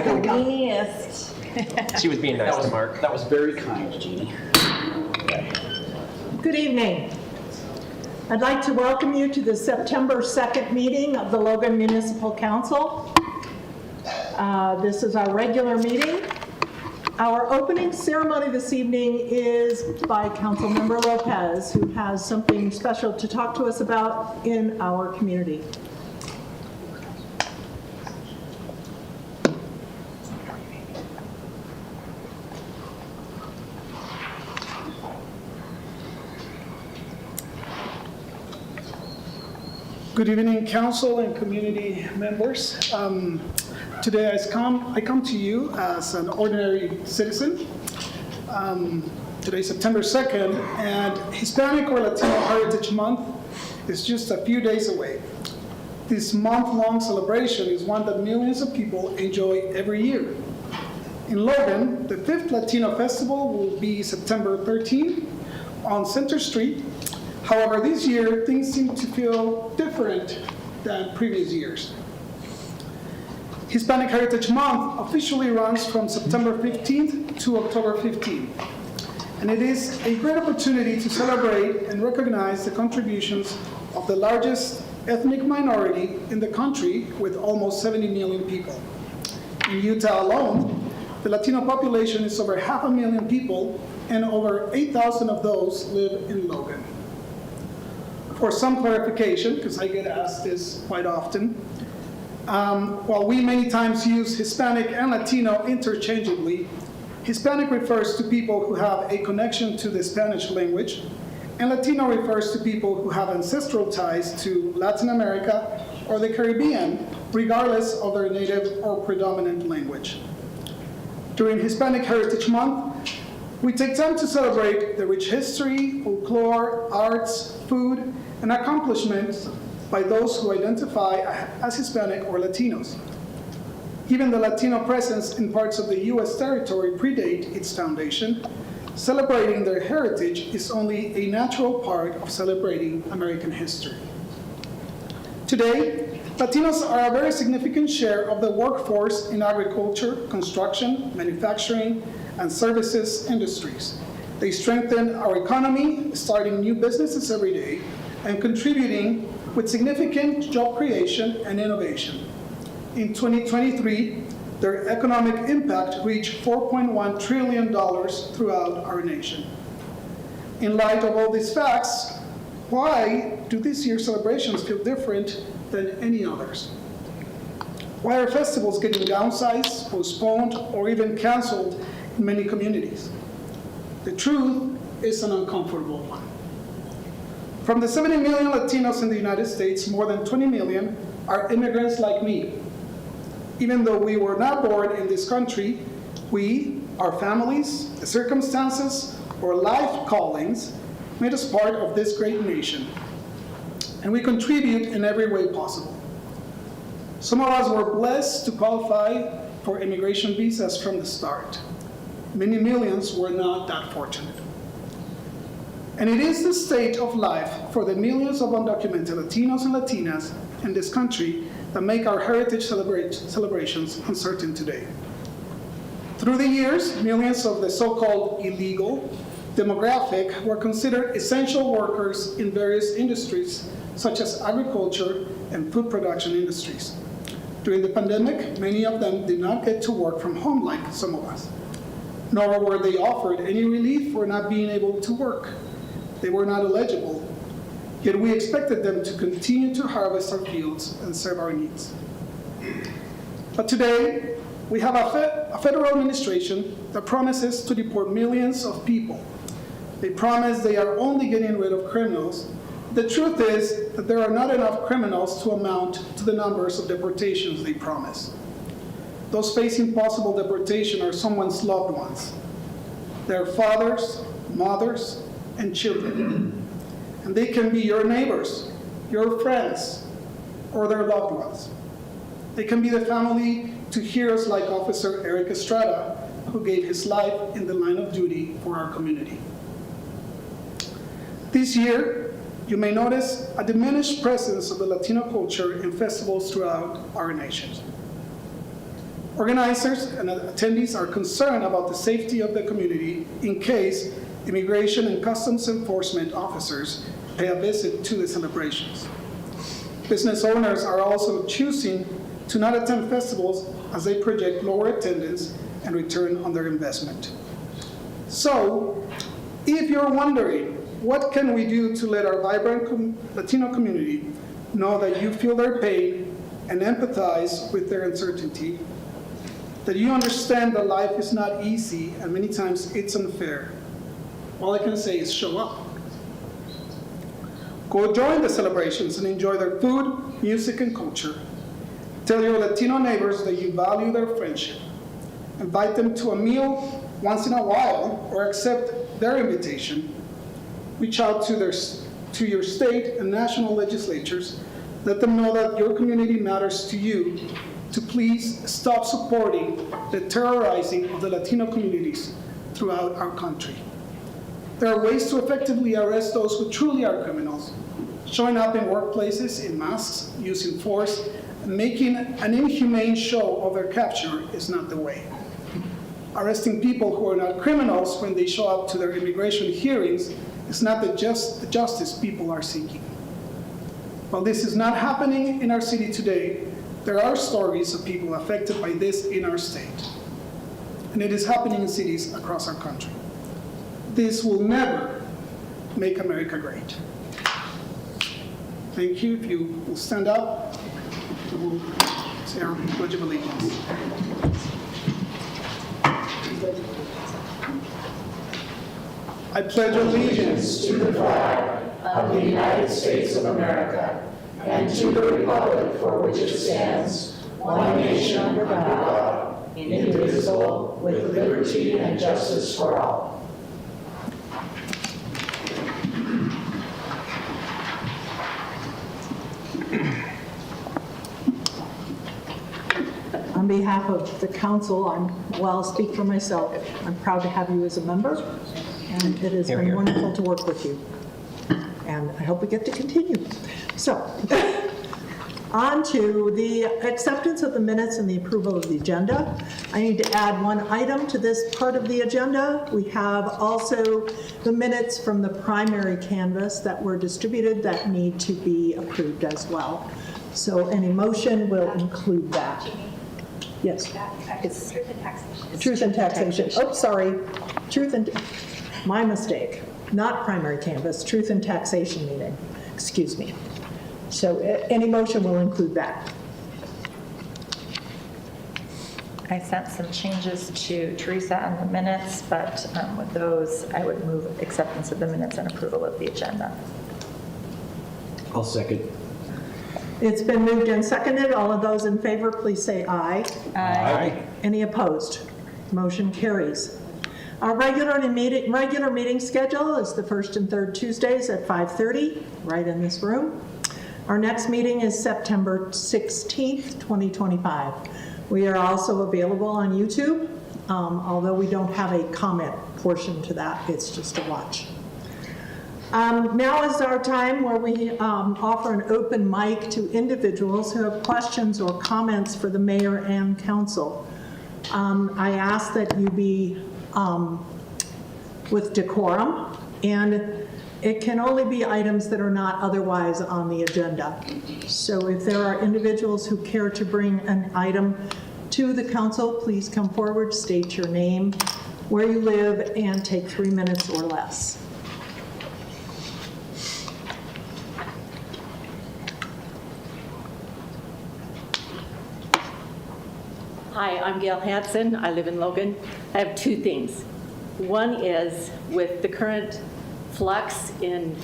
Yes. She was being nice to Mark. That was very kind, Jeannie. Good evening. I'd like to welcome you to the September 2nd meeting of the Logan Municipal Council. This is our regular meeting. Our opening ceremony this evening is by Councilmember Lopez, who has something special to talk to us about in our community. Good evening, council and community members. Today I come to you as an ordinary citizen. Today is September 2nd, and Hispanic or Latino Heritage Month is just a few days away. This month-long celebration is one that millions of people enjoy every year. In Logan, the 5th Latino Festival will be September 13th on Center Street. However, this year, things seem to feel different than previous years. Hispanic Heritage Month officially runs from September 15th to October 15th. And it is a great opportunity to celebrate and recognize the contributions of the largest ethnic minority in the country with almost 70 million people. In Utah alone, the Latino population is over 500,000 people, and over 8,000 of those live in Logan. For some clarification, because I get asked this quite often, while we many times use Hispanic and Latino interchangeably, Hispanic refers to people who have a connection to the Spanish language, and Latino refers to people who have ancestral ties to Latin America or the Caribbean, regardless of their native or predominant language. During Hispanic Heritage Month, we take time to celebrate the rich history, folklore, arts, food, and accomplishments by those who identify as Hispanic or Latinos. Even the Latino presence in parts of the U.S. territory predate its foundation. Celebrating their heritage is only a natural part of celebrating American history. Today, Latinos are a very significant share of the workforce in agriculture, construction, manufacturing, and services industries. They strengthen our economy, starting new businesses every day, and contributing with significant job creation and innovation. In 2023, their economic impact reached $4.1 trillion throughout our nation. In light of all these facts, why do this year's celebrations feel different than any others? Why are festivals getting downsized, postponed, or even canceled in many communities? The truth is an uncomfortable one. From the 70 million Latinos in the United States, more than 20 million are immigrants like me. Even though we were not born in this country, we, our families, the circumstances, or life callings made us part of this great nation. And we contribute in every way possible. Some of us were blessed to qualify for immigration visas from the start. Many millions were not that fortunate. And it is the state of life for the millions of undocumented Latinos and Latinas in this country that make our heritage celebrations uncertain today. Through the years, millions of the so-called illegal demographic were considered essential workers in various industries, such as agriculture and food production industries. During the pandemic, many of them did not get to work from home like some of us, nor were they offered any relief for not being able to work. They were not eligible, yet we expected them to continue to harvest our fields and serve our needs. But today, we have a federal administration that promises to deport millions of people. They promise they are only getting rid of criminals. The truth is that there are not enough criminals to amount to the numbers of deportations they promise. Those facing possible deportation are someone's loved ones, their fathers, mothers, and children. And they can be your neighbors, your friends, or their loved ones. They can be the family to heroes like Officer Eric Estrada, who gave his life in the line of duty for our community. This year, you may notice a diminished presence of the Latino culture in festivals throughout our nation. Organizers and attendees are concerned about the safety of the community in case immigration and customs enforcement officers pay a visit to the celebrations. Business owners are also choosing to not attend festivals as they project lower attendance and return on their investment. So, if you're wondering, what can we do to let our vibrant Latino community know that you feel their pain and empathize with their uncertainty, that you understand that life is not easy and many times it's unfair, all I can say is show up. Go join the celebrations and enjoy their food, music, and culture. Tell your Latino neighbors that you value their friendship. Invite them to a meal once in a while or accept their invitation. Reach out to your state and national legislatures. Let them know that your community matters to you, to please stop supporting the terrorizing of the Latino communities throughout our country. There are ways to effectively arrest those who truly are criminals. Showing up in workplaces in masks, using force, and making an inhumane show of their capture is not the way. Arresting people who are not criminals when they show up to their immigration hearings is not the justice people are seeking. While this is not happening in our city today, there are stories of people affected by this in our state. And it is happening in cities across our country. This will never make America great. Thank you. If you will stand up, we will say our Pledge of Allegiance. I pledge allegiance to the flag of the United States of America and to the republic for which it stands, one nation under God, indivisible, with liberty and justice for all. On behalf of the council, I'll speak for myself. I'm proud to have you as a member, and it has been wonderful to work with you. And I hope we get to continue. So, on to the acceptance of the minutes and the approval of the agenda. I need to add one item to this part of the agenda. We have also the minutes from the primary canvass that were distributed that need to be approved as well. So any motion will include that. Yes. It's truth and taxation. Truth and taxation. Oh, sorry. Truth and, my mistake. Not primary canvass, truth and taxation meeting. Excuse me. So any motion will include that. I sent some changes to Teresa on the minutes, but with those, I would move acceptance of the minutes and approval of the agenda. I'll second. It's been moved and seconded. All of those in favor, please say aye. Aye. Any opposed? Motion carries. Our regular meeting schedule is the first and third Tuesdays at 5:30, right in this room. Our next meeting is September 16th, 2025. We are also available on YouTube, although we don't have a comment portion to that. It's just a watch. Now is our time where we offer an open mic to individuals who have questions or comments for the mayor and council. I ask that you be with decorum, and it can only be items that are not otherwise on the agenda. So if there are individuals who care to bring an item to the council, please come forward, state your name, where you live, and take 3 minutes or less. Hi, I'm Gail Hansen. I live in Logan. I have two things. One is with the current flux in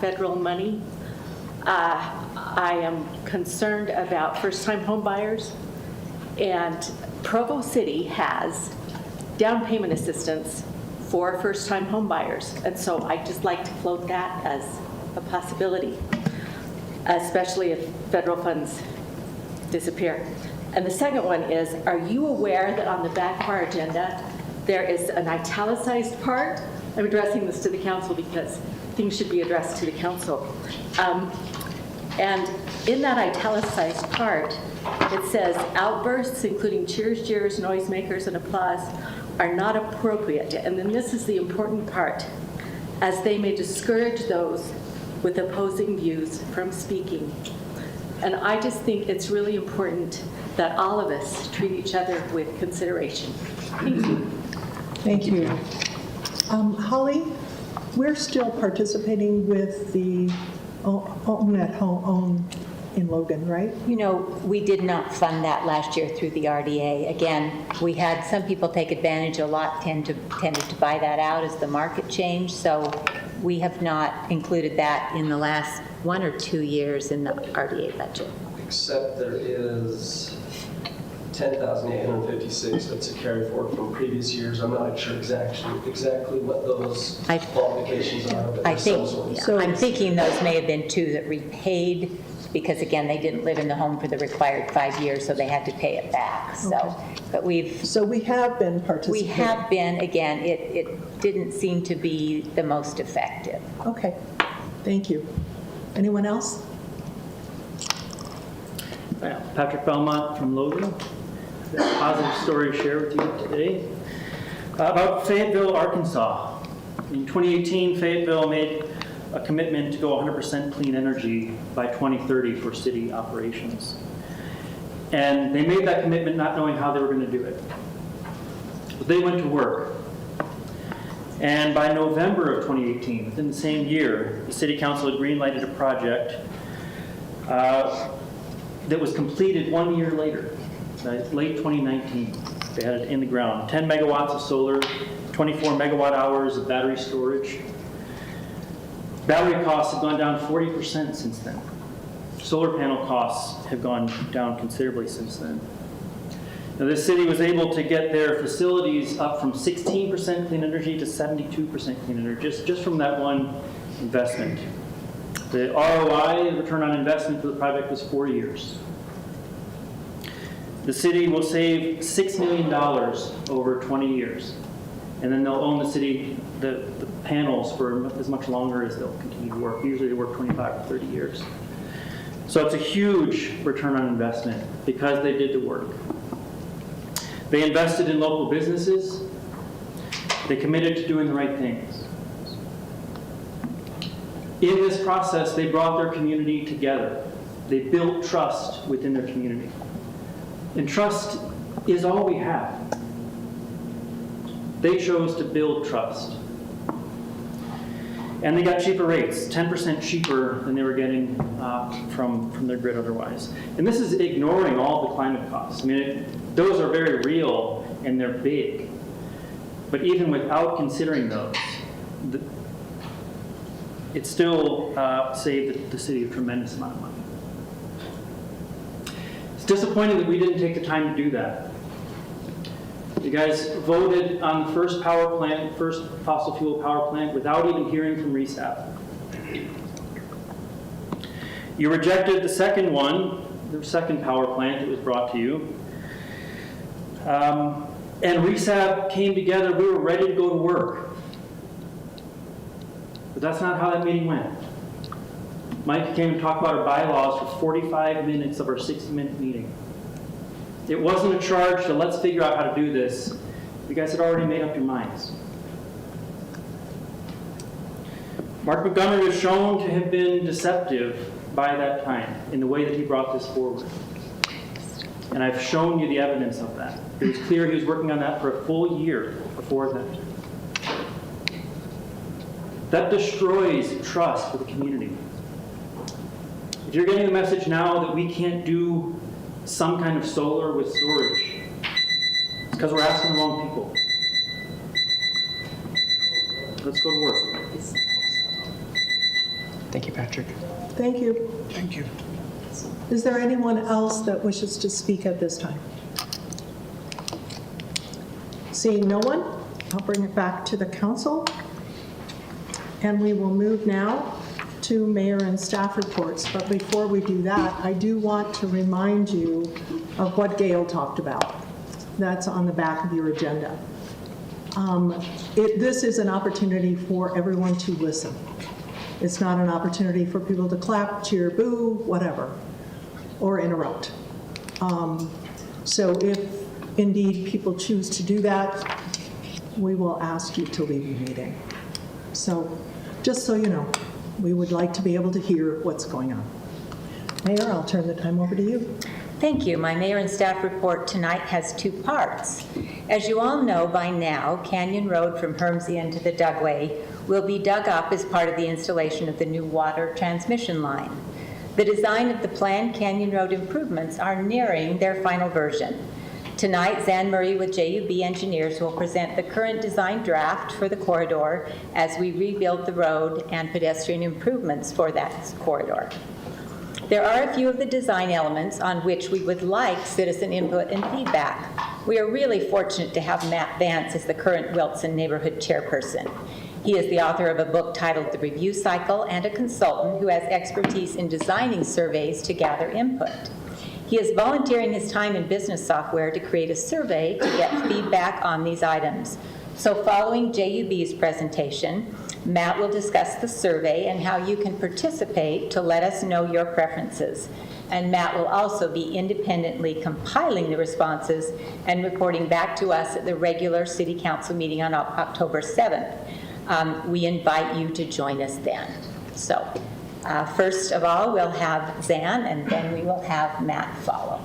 federal money, I am concerned about first-time home buyers. And Provo City has down payment assistance for first-time home buyers. And so I'd just like to float that as a possibility, especially if federal funds disappear. And the second one is, are you aware that on the back of our agenda, there is an italicized part? I'm addressing this to the council because things should be addressed to the council. And in that italicized part, it says, outbursts, including cheers, jeers, noisemakers, and applause, are not appropriate. And then this is the important part, as they may discourage those with opposing views from speaking. And I just think it's really important that all of us treat each other with consideration. Thank you. Thank you. Holly, we're still participating with the Own at Home in Logan, right? You know, we did not fund that last year through the RDA. Again, we had some people take advantage, a lot tended to buy that out as the market changed, so we have not included that in the last 1 or 2 years in the RDA budget. Except there is 10,856 that's a carry forward from previous years. I'm not sure exactly what those qualifications are, but I there's think, some sort of- I'm thinking those may have been 2 that repaid, because again, they didn't live in the home for the required 5 years, so they had to pay it back. So, but So we have been we participating. have been, again, it didn't seem to be the most effective. Okay, thank you. Anyone else? Patrick Belmont from Logan. Got a positive story to share with you today about Fayetteville, Arkansas. In 2018, Fayetteville made a commitment to go 100% clean energy by 2030 for city operations. And they made that commitment not knowing how they were going to do it. But they went to work. And by November of 2018, within the same year, the city council had green-lighted a project that was completed 1 year later, late 2019. They had it in the ground. 10 megawatts of solar, 24 megawatt hours of battery storage. Battery costs have gone down 40% since then. Solar panel costs have gone down considerably since then. Now, this city was able to get their facilities up from 16% clean energy to 72% clean energy, just from that one investment. The ROI, return on investment for the project, was 4 years. The city will save $6 million over 20 years. And then they'll own the panels for as much longer as they'll continue to work. Usually they work 25 to 30 years. So it's a huge return on investment because they did the work. They invested in local businesses. They committed to doing the right things. In this process, they brought their community together. They built trust within their community. And trust is all we have. They chose to build trust. And they got cheaper rates, 10% cheaper than they were getting from their grid otherwise. And this is ignoring all the climate costs. I mean, those are very real and they're big. But even without considering those, it still saved the city a tremendous amount of money. It's disappointing that we didn't take the time to do that. You guys voted on the first fossil fuel power plant without even hearing from RESAP. You rejected the second one, the second power plant that was brought to you. And RESAP came together, we were ready to go to work. But that's not how that meeting went. Mike came and talked about our bylaws for 45 minutes of our 60-minute meeting. It wasn't a charge to let's figure out how to do this. You guys had already made up your minds. Mark Montgomery was shown to have been deceptive by that time in the way that he brought this forward. And I've shown you the evidence of that. It was clear he was working on that for a full year before that. That destroys trust for the community. If you're getting the message now that we can't do some kind of solar with storage, it's because we're asking the wrong people. Let's go to work. Thank you, Patrick. Thank you. Thank you. Is there anyone else that wishes to speak at this time? Seeing no one, I'll bring it back to the council. And we will move now to mayor and staff reports. But before we do that, I do want to remind you of what Gail talked about. That's on the back of your agenda. This is an opportunity for everyone to listen. It's not an opportunity for people to clap, cheer, boo, whatever, or interrupt. So if indeed people choose to do that, we will ask you to leave the meeting. So just so you know, we would like to be able to hear what's going on. Mayor, I'll turn the time over to you. Thank you. My mayor and staff report tonight has two parts. As you all know by now, Canyon Road from Hermsian to the Dugway will be dug up as part of the installation of the new water transmission line. The design of the planned Canyon Road improvements are nearing their final version. Tonight, Zan Murray with JUB Engineers will present the current design draft for the corridor as we rebuild the road and pedestrian improvements for that corridor. There are a few of the design elements on which we would like citizen input and feedback. We are really fortunate to have Matt Vance as the current Wilson Neighborhood Chairperson. He is the author of a book titled The Review Cycle and a consultant who has expertise in designing surveys to gather input. He is volunteering his time in business software to create a survey to get feedback on these items. So following JUB's presentation, Matt will discuss the survey and how you can participate to let us know your preferences. And Matt will also be independently compiling the responses and reporting back to us at the regular City Council meeting on October 7th. We invite you to join us then. So first of all, we'll have Zan, and then we will have Matt follow.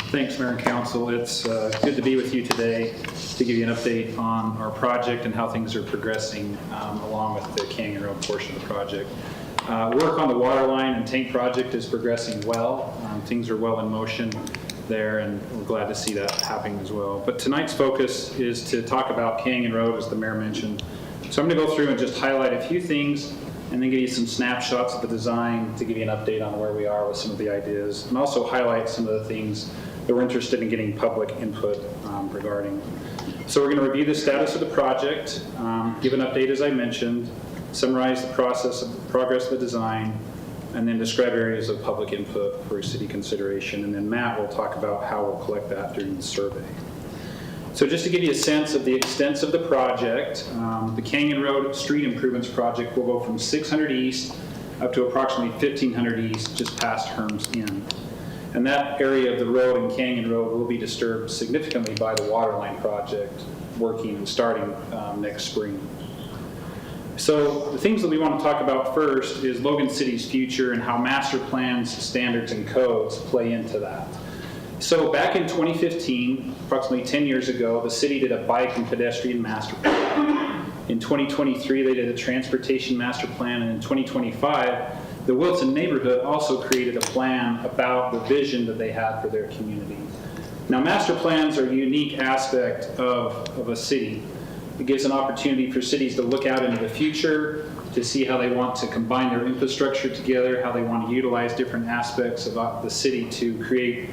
Thanks, Mayor and Council. It's good to be with you today to give you an update on our project and how things are progressing along with the Canyon Road portion of the project. Work on the water line and tank project is progressing well. Things are well in motion there, and we're glad to see that happening as well. But tonight's focus is to talk about Canyon Road, as the mayor mentioned. So I'm going to go through and just highlight a few things and then give you some snapshots of the design to give you an update on where we are with some of the ideas, and also highlight some of the things that we're interested in getting public input regarding. So we're going to review the status of the project, give an update as I mentioned, summarize the progress of the design, and then describe areas of public input for city consideration. And then Matt will talk about how we'll collect that during the survey. So just to give you a sense of the extent of the project, the Canyon Road Street Improvements Project will go from 600 East up to approximately 1500 East, just past Herms Inn. And that area of the road in Canyon Road will be disturbed significantly by the waterline project working and starting next spring. So the things that we want to talk about first is Logan City's future and how master plans, standards, and codes play into that. So back in 2015, approximately 10 years ago, the city did a bike and pedestrian master plan. In 2023, they did a transportation master plan, and in 2025, the Wilson neighborhood also created a plan about the vision that they had for their community. Now, master plans are a unique aspect of a city. It gives an opportunity for cities to look out into the future, to see how they want to combine their infrastructure together, how they want to utilize different aspects of the city to create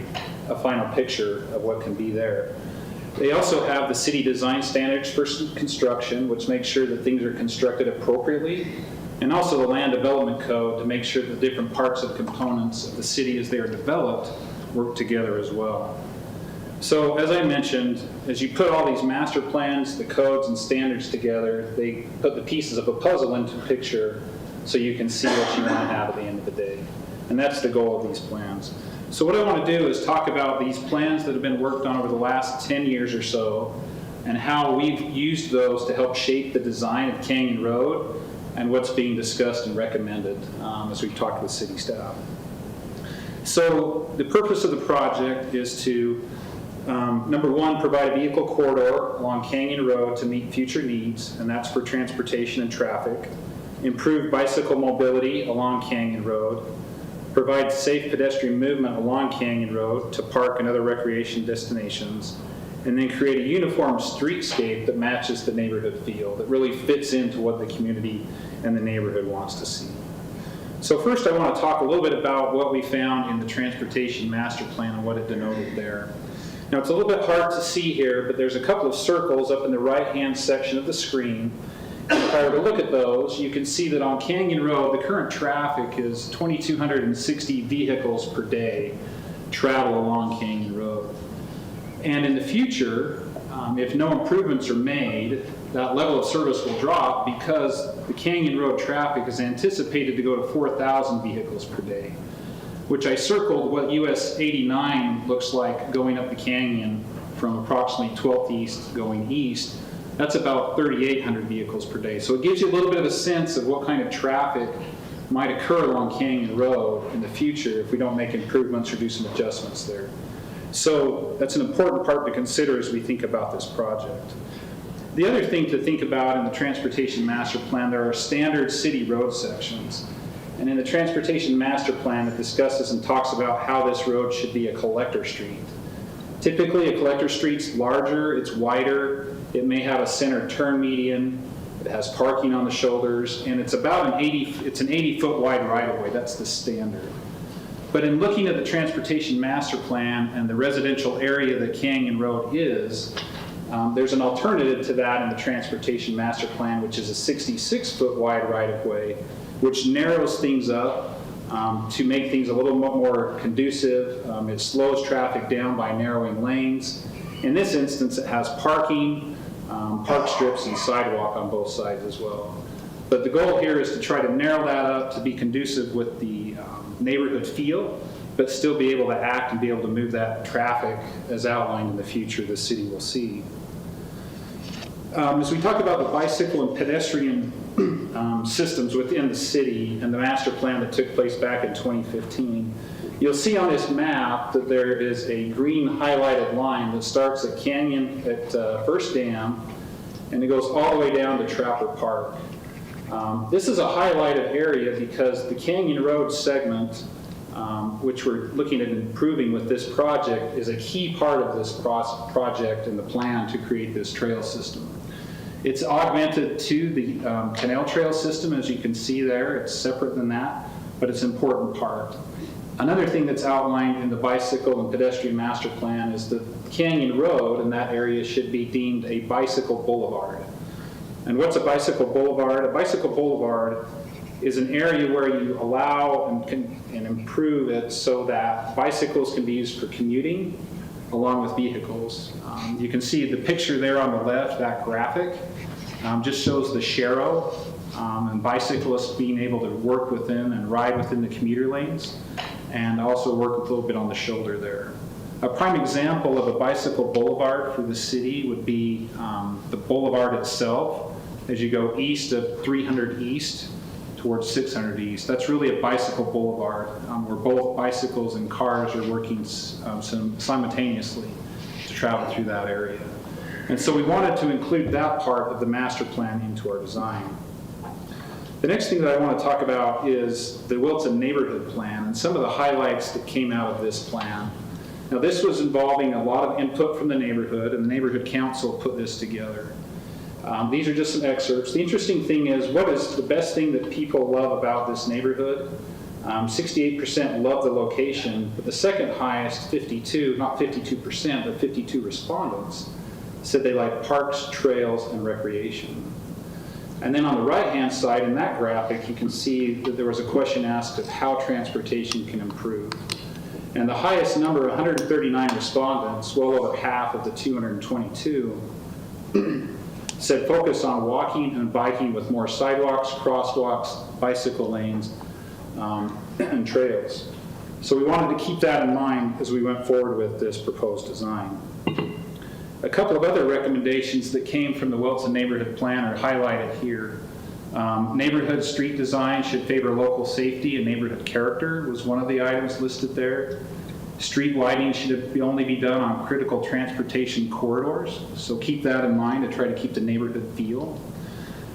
a final picture of what can be there. They also have the city design standards for construction, which makes sure that things are constructed appropriately, and also the land development code to make sure that different parts of components of the city as they are developed work together as well. So as I mentioned, as you put all these master plans, the codes and standards together, they put the pieces of a puzzle into a picture so you can see what you want to have at the end of the day. And that's the goal of these plans. So what I want to do is talk about these plans that have been worked on over the last 10 years or so and how we've used those to help shape the design of Canyon Road and what's being discussed and recommended as we've talked with city staff. So the purpose of the project is to number one, provide a vehicle corridor along Canyon Road to meet future needs, and that's for transportation and traffic. Improve bicycle mobility along Canyon Road. Provide safe pedestrian movement along Canyon Road to park and other recreation destinations. And then create a uniform streetscape that matches the neighborhood feel, that really fits into what the community and the neighborhood wants to see. So first I want to talk a little bit about what we found in the transportation master plan and what it denoted there. Now, it's a little bit hard to see here, but there's a couple of circles up in the right-hand section of the screen. And if I were to look at those, you can see that on Canyon Road, the current traffic is 2,260 vehicles per day travel along Canyon Road. And in the future, if no improvements are made, that level of service will drop because the Canyon Road traffic is anticipated to go to 4,000 vehicles per day, which I circled what US 89 looks like going up the canyon from approximately 12th East going east. That's about 3,800 vehicles per day. So it gives you a little bit of a sense of what kind of traffic might occur along Canyon Road in the future if we don't make improvements or do some adjustments there. So that's an important part to consider as we think about this project. The other thing to think about in the Transportation Master Plan, there are standard city road sections. And in the Transportation Master Plan, it discusses and talks about how this road should be a collector street. Typically, a collector street's larger, it's wider, it may have a center turn median, it has parking on the shoulders, and it's about an 80-foot wide right-of-way. That's the standard. But in looking at the Transportation Master Plan and the residential area that Canyon Road is, there's an alternative to that in the Transportation Master Plan, which is a 66-foot wide right-of-way, which narrows things up to make things a little more conducive. It slows traffic down by narrowing lanes. In this instance, it has parking, park strips, and sidewalk on both sides as well. But the goal here is to try to narrow that up to be conducive with the neighborhood feel, but still be able to act and be able to move that traffic as outlined in the future the city will see. As we talk about the bicycle and pedestrian systems within the city and the master plan that took place back in 2015, you'll see on this map that there is a green highlighted line that starts at Canyon at First Dam, and it goes all the way down to Trapper Park. This is a highlighted area because the Canyon Road segment, which we're looking at improving with this project, is a key part of this project and the plan to create this trail system. It's augmented to the canal trail system, as you can see there. It's separate than that, but it's an important part. Another thing that's outlined in the bicycle and pedestrian master plan is that Canyon Road in that area should be deemed a bicycle boulevard. And what's a bicycle boulevard? A bicycle boulevard is an area where you allow and improve it so that bicycles can be used for commuting along with vehicles. You can see the picture there on the left, that graphic, just shows the Sharrow and bicyclists being able to work within and ride within the commuter lanes, and also work a little bit on the shoulder there. A prime example of a bicycle boulevard for the city would be the boulevard itself. As you go east of 300 East towards 600 East, that's really a bicycle boulevard where both bicycles and cars are working simultaneously to travel through that area. And so we wanted to include that part of the master plan into our design. The next thing that I want to talk about is the Wilton neighborhood plan and some of the highlights that came out of this plan. Now, this was involving a lot of input from the neighborhood, and the neighborhood council put this together. These are just some excerpts. The interesting thing is, what is the best thing that people love about this neighborhood? 68% love the location, but the second highest, 52, not 52%, but 52 respondents, said they like parks, trails, and recreation. And then on the right-hand side in that graphic, you can see that there was a question asked of how transportation can improve. And the highest number, 139 respondents, well over half of the 222, said focus on walking and biking with more sidewalks, crosswalks, bicycle lanes, and trails. So we wanted to keep that in mind as we went forward with this proposed design. A couple of other recommendations that came from the Wilton Neighborhood Plan are highlighted here. Neighborhood street design should favor local safety and neighborhood character was one of the items listed there. Street lighting should only be done on critical transportation corridors, so keep that in mind to try to keep the neighborhood feel.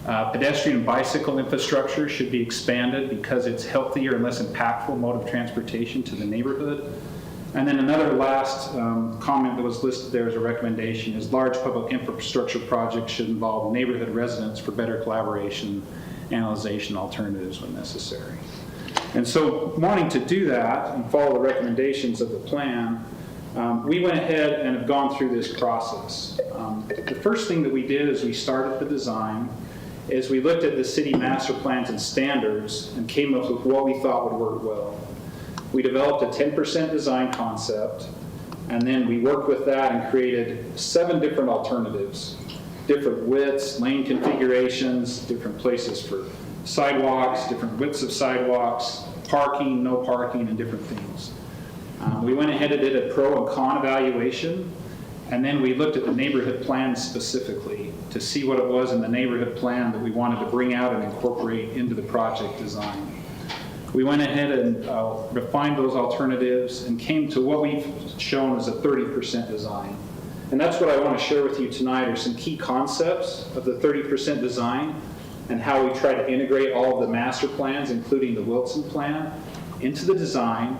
Pedestrian and bicycle infrastructure should be expanded because it's healthier and less impactful mode of transportation to the neighborhood. And then another last comment that was listed there as a recommendation is large public infrastructure projects should involve neighborhood residents for better collaboration, analyzation alternatives when necessary. And so wanting to do that and follow the recommendations of the plan, we went ahead and have gone through this process. The first thing that we did is we started the design, is we looked at the city master plans and standards and came up with what we thought would work well. We developed a 10% design concept, and then we worked with that and created 7 different alternatives different widths, lane configurations, different places for sidewalks, different widths of sidewalks, parking, no parking, and different things. We went ahead and did a pro and con evaluation, and then we looked at the neighborhood plan specifically to see what it was in the neighborhood plan that we wanted to bring out and incorporate into the project design. We went ahead and refined those alternatives and came to what we've shown as a 30% design. And that's what I want to share with you tonight are some key concepts of the 30% design and how we try to integrate all of the master plans, including the Wilson plan, into the design.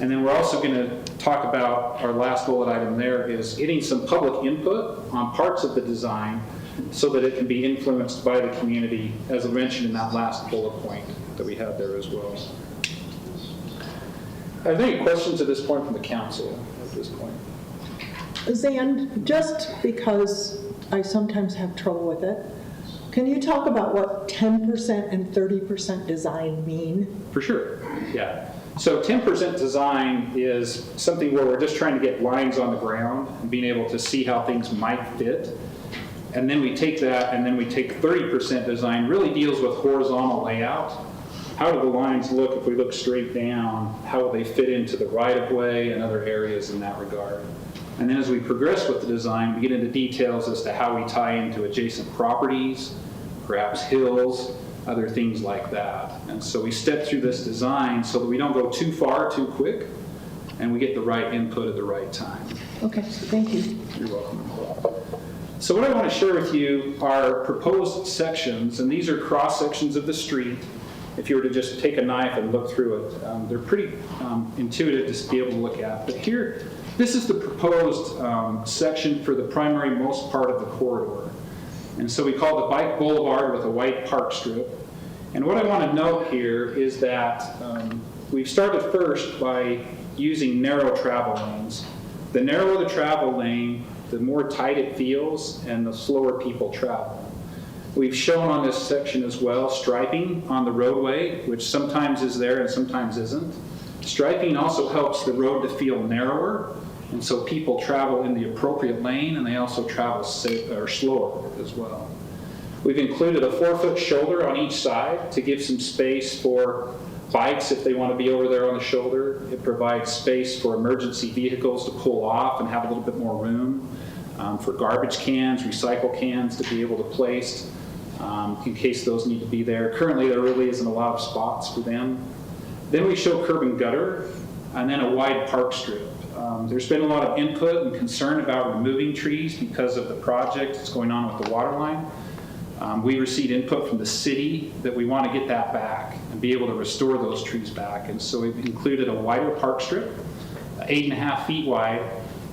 And then we're also going to talk about our last bullet item there is getting some public input on parts of the design so that it can be influenced by the community, as I mentioned in that last bullet point that we had there as well. Are there any questions at this point from the council at this point? Zan, just because I sometimes have trouble with it, can you talk about what 10% and 30% design mean? For sure, yeah. So 10% design is something where we're just trying to get lines on the ground and being able to see how things might fit. And then we take that and then we take 30% design, really deals with horizontal layout. How do the lines look if we look straight down? How will they fit into the right-of-way and other areas in that regard? And then as we progress with the design, we get into details as to how we tie into adjacent properties, perhaps hills, other things like that. And so we step through this design so that we don't go too far too quick and we get the right input at the right time. Okay, thank you. You're welcome. So what I want to share with you are proposed sections, and these are cross sections of the street. If you were to just take a knife and look through it, they're pretty intuitive to be able to look at. But here, this is the proposed section for the primary most part of the corridor. And so we call it the bike boulevard with a white park strip. And what I want to note here is that we've started first by using narrow travel lanes. The narrower the travel lane, the more tight it feels and the slower people travel. We've shown on this section as well striping on the roadway, which sometimes is there and sometimes isn't. Striping also helps the road to feel narrower, and so people travel in the appropriate lane and they also travel slower as well. We've included a 4-foot shoulder on each side to give some space for bikes if they want to be over there on the shoulder. It provides space for emergency vehicles to pull off and have a little bit more room, for garbage cans, recycle cans to be able to place in case those need to be there. Currently there really isn't a lot of spots for them. Then we show curb and gutter and then a wide park strip. There's been a lot of input and concern about removing trees because of the project that's going on with the water line. We received input from the city that we want to get that back and be able to restore those trees back. And so we've included a wider park strip, 8.5 feet wide.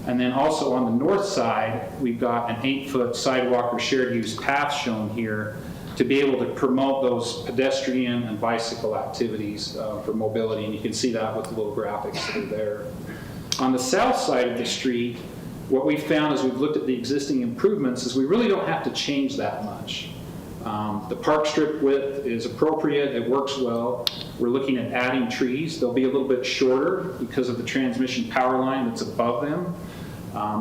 And then also on the north side, we've got an 8-foot sidewalk or shared use path shown here to be able to promote those pedestrian and bicycle activities for mobility. And you can see that with the little graphics that are there. On the south side of the street, what we found as we've looked at the existing improvements is we really don't have to change that much. The park strip width is appropriate, it works well. We're looking at adding trees. They'll be a little bit shorter because of the transmission power line that's above them.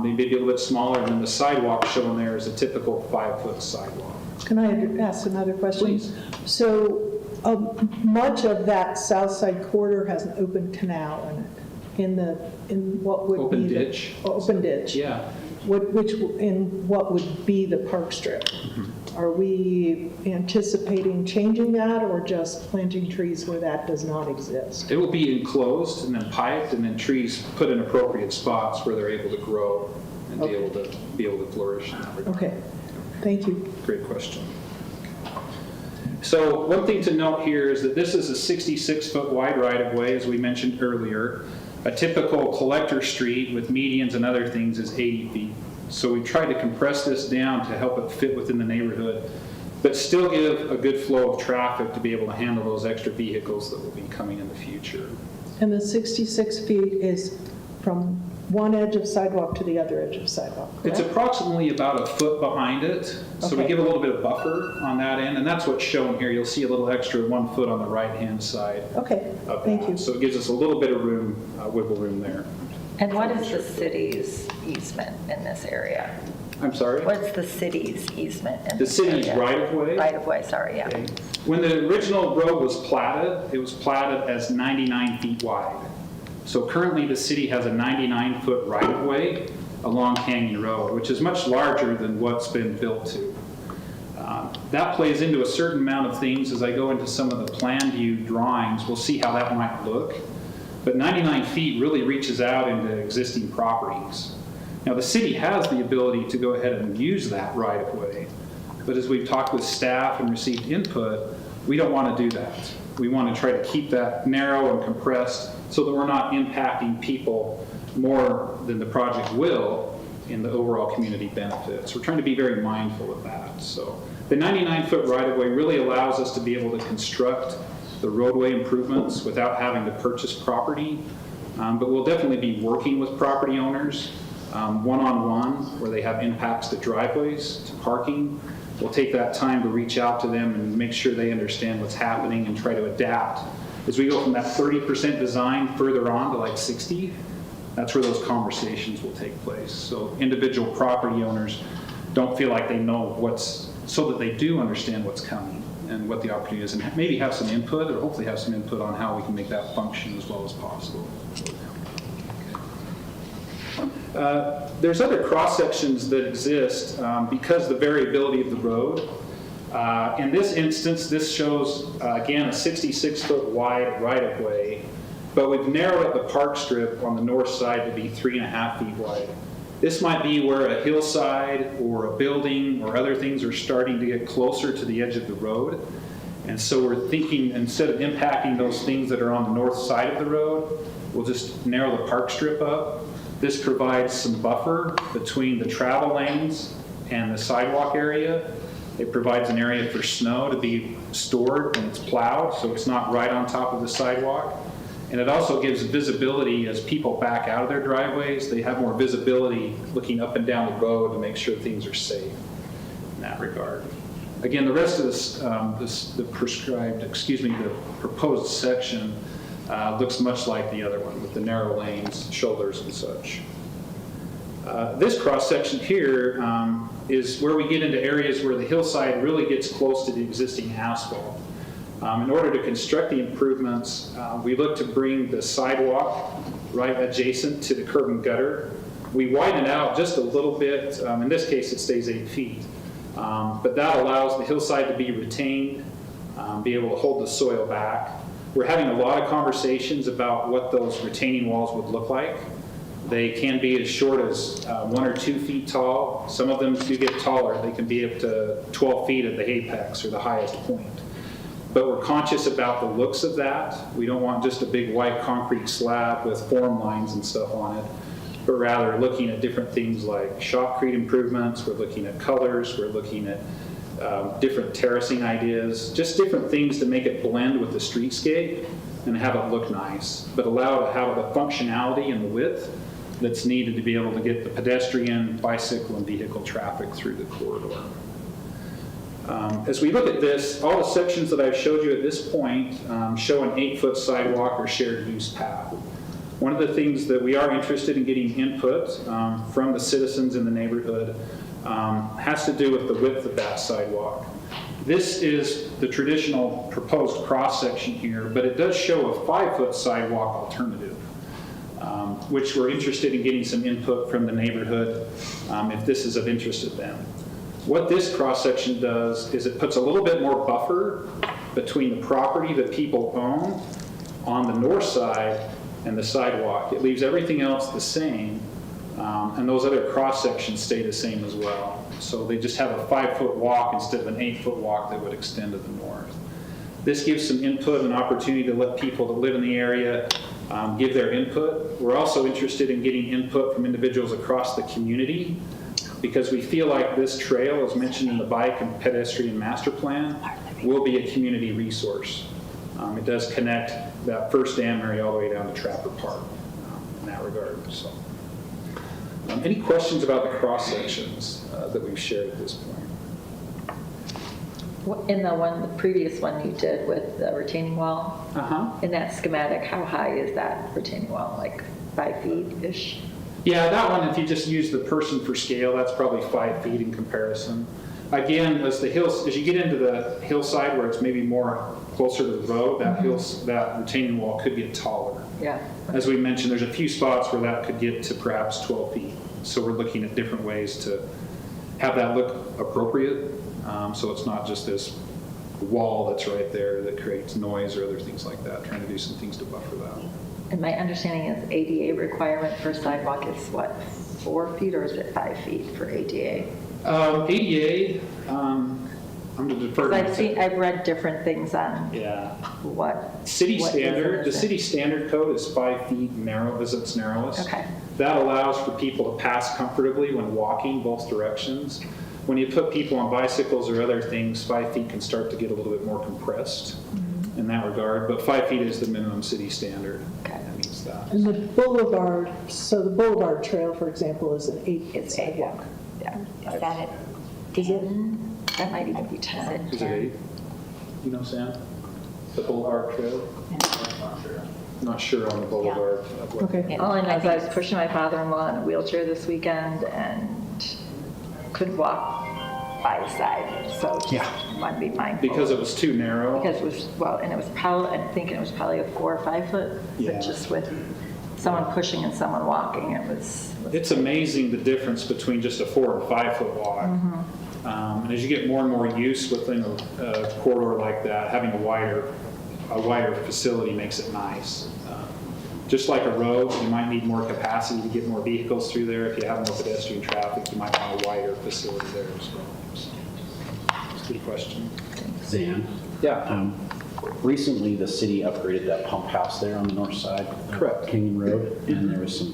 They may be a little bit smaller than the sidewalk shown there is a typical 5-foot sidewalk. Can I ask another question? Please. So much of that south side corridor has an open canal in it. In what would Open be ditch? Open ditch. Yeah. In what would be the park strip? Mm-hmm. Are we anticipating changing that or just planting trees where that does not exist? It will be enclosed and then piped and then trees put in appropriate spots where they're able to grow and be able to flourish in that regard. Okay, thank you. Great question. So one thing to note here is that this is a 66-foot wide right-of-way, as we mentioned earlier. A typical collector street with medians and other things is 80 feet. So we tried to compress this down to help it fit within the neighborhood, but still give a good flow of traffic to be able to handle those extra vehicles that will be coming in the future. And the 66 feet is from one edge of sidewalk to the other edge of sidewalk, correct? It's approximately about a foot behind it, so we Okay. give a little bit of buffer on that end, and that's what's shown here. You'll see a little extra 1 foot on the right-hand side. Okay, Of thank that. you. So it gives us a little bit of room, wiggle room there. And what is the city's easement in this area? I'm sorry? What's the city's easement? in The this city's area? right-of-way? Right-of-way, sorry, yeah. Okay. When the original road was platted, it was platted as 99 feet wide. So currently, the city has a 99-foot right-of-way along Canyon Road, which is much larger than what's been built to. That plays into a certain amount of things. As I go into some of the plan view drawings, we'll see how that might look. But 99 feet really reaches out into existing properties. Now, the city has the ability to go ahead and use that right-of-way, but as we've talked with staff and received input, we don't want to do that. We want to try to keep that narrow and compressed so that we're not impacting people more than the project will in the overall community benefits. We're trying to be very mindful of that. So the 99-foot right-of-way really allows us to be able to construct the roadway improvements without having to purchase property, but we'll definitely be working with property owners one-on-one where they have impacts to driveways, to parking. We'll take that time to reach out to them and make sure they understand what's happening and try to adapt. As we go from that 30% design further on to like 60, that's where those conversations will take place. So individual property owners don't feel like they know so that they do understand what's coming and what the opportunity is, and maybe have some input, or hopefully have some input on how we can make that function as well as possible. There's other cross-sections that exist because of the variability of the road. In this instance, this shows, again, a 66-foot wide right-of-way, but we've narrowed up the park strip on the north side to be 3.5 feet wide. This might be where a hillside or a building or other things are starting to get closer to the edge of the road. And so we're thinking, instead of impacting those things that are on the north side of the road, we'll just narrow the park strip up. This provides some buffer between the travel lanes and the sidewalk area. It provides an area for snow to be stored when it's plowed, so it's not right on top of the sidewalk. And it also gives visibility as people back out of their driveways. They have more visibility looking up and down the road to make sure things are safe in that regard. Again, the rest of the proposed section looks much like the other one with the narrow lanes, shoulders, and such. This cross-section here is where we get into areas where the hillside really gets close to the existing asphalt. In order to construct the improvements, we look to bring the sidewalk right adjacent to the curb and gutter. We widen it out just a little bit. In this case, it stays 8 feet. But that allows the hillside to be retained, be able to hold the soil back. We're having a lot of conversations about what those retaining walls would look like. They can be as short as 1 or 2 feet tall. Some of them do get taller. They can be up to 12 feet at the apex or the highest point. But we're conscious about the looks of that. We don't want just a big white concrete slab with form lines and stuff on it, but rather looking at different things like shotcrete improvements. We're looking at colors. We're looking at different terracing ideas, just different things to make it blend with the streetscape and have it look nice, but allow it to have the functionality and the width that's needed to be able to get the pedestrian, bicycle, and vehicle traffic through the corridor. As we look at this, all the sections that I've showed you at this point show an 8-foot sidewalk or shared use path. One of the things that we are interested in getting input from the citizens in the neighborhood has to do with the width of that sidewalk. This is the traditional proposed cross-section here, but it does show a 5-foot sidewalk alternative, which we're interested in getting some input from the neighborhood if this is of interest to them. What this cross-section does is it puts a little bit more buffer between the property that people own on the north side and the sidewalk. It leaves everything else the same, and those other cross-sections stay the same as well. So they just have a 5-foot walk instead of an 8-foot walk that would extend to the north. This gives some input and opportunity to let people that live in the area give their input. We're also interested in getting input from individuals across the community, because we feel like this trail, as mentioned in the bike and pedestrian master plan, will be a community resource. It does connect that first dam area all the way down to Trapper Park in that regard. So, any questions about the cross sections that we've shared at this point? In the previous one you did with the retaining wall, in that schematic, how high is that retaining wall? Like 5 feet-ish? Yeah, that one, if you just use the person for scale, that's probably 5 feet in comparison. Again, as you get into the hillside where it's maybe more closer to the road, that retaining wall could get taller. Yeah. As we mentioned, there's a few spots where that could get to perhaps 12 feet. So we're looking at different ways to have that look appropriate. So it's not just this wall that's right there that creates noise or other things like that, trying to do some things to buffer that. And my understanding is ADA requirement for sidewalk is what, 4 feet or is it 5 feet for ADA? ADA, I'm going to defer. Because I've read different things on Yeah. what. City what standard, the is city standard code is 5 feet narrow, as its narrowest. Okay. That allows for people to pass comfortably when walking both directions. When you put people on bicycles or other things, 5 feet can start to get a little bit more compressed in that regard, but 5 feet is the minimum city standard. Okay. That means that. And the boulevard, so the boulevard trail, for example, is an 8-foot It's 8, sidewalk. yeah. Is that it? Is it? That might even be 10. Is it 8? You know, Sam? The Boulevard Trail? Not sure on the Boulevard. Okay. All I know is I was pushing my father-in-law in a wheelchair this weekend and couldn't walk by his side, so just want to be mindful. Because it was too narrow? Because it was, well, and it was probably, I'm thinking it was probably a 4 or 5 foot, Yeah. but just with someone pushing and someone walking, it was. It's amazing the difference between just a 4 or 5 foot walk. And as you get more and more use within a corridor like that, having a wider facility makes it nice. Just like a road, you might need more capacity to get more vehicles through there. If you have more pedestrian traffic, you might want a wider facility there as well. So, that's a good question. Zan? Yeah. Recently, the city upgraded that pump house there on the north side of Correct. Canyon Road, and there was some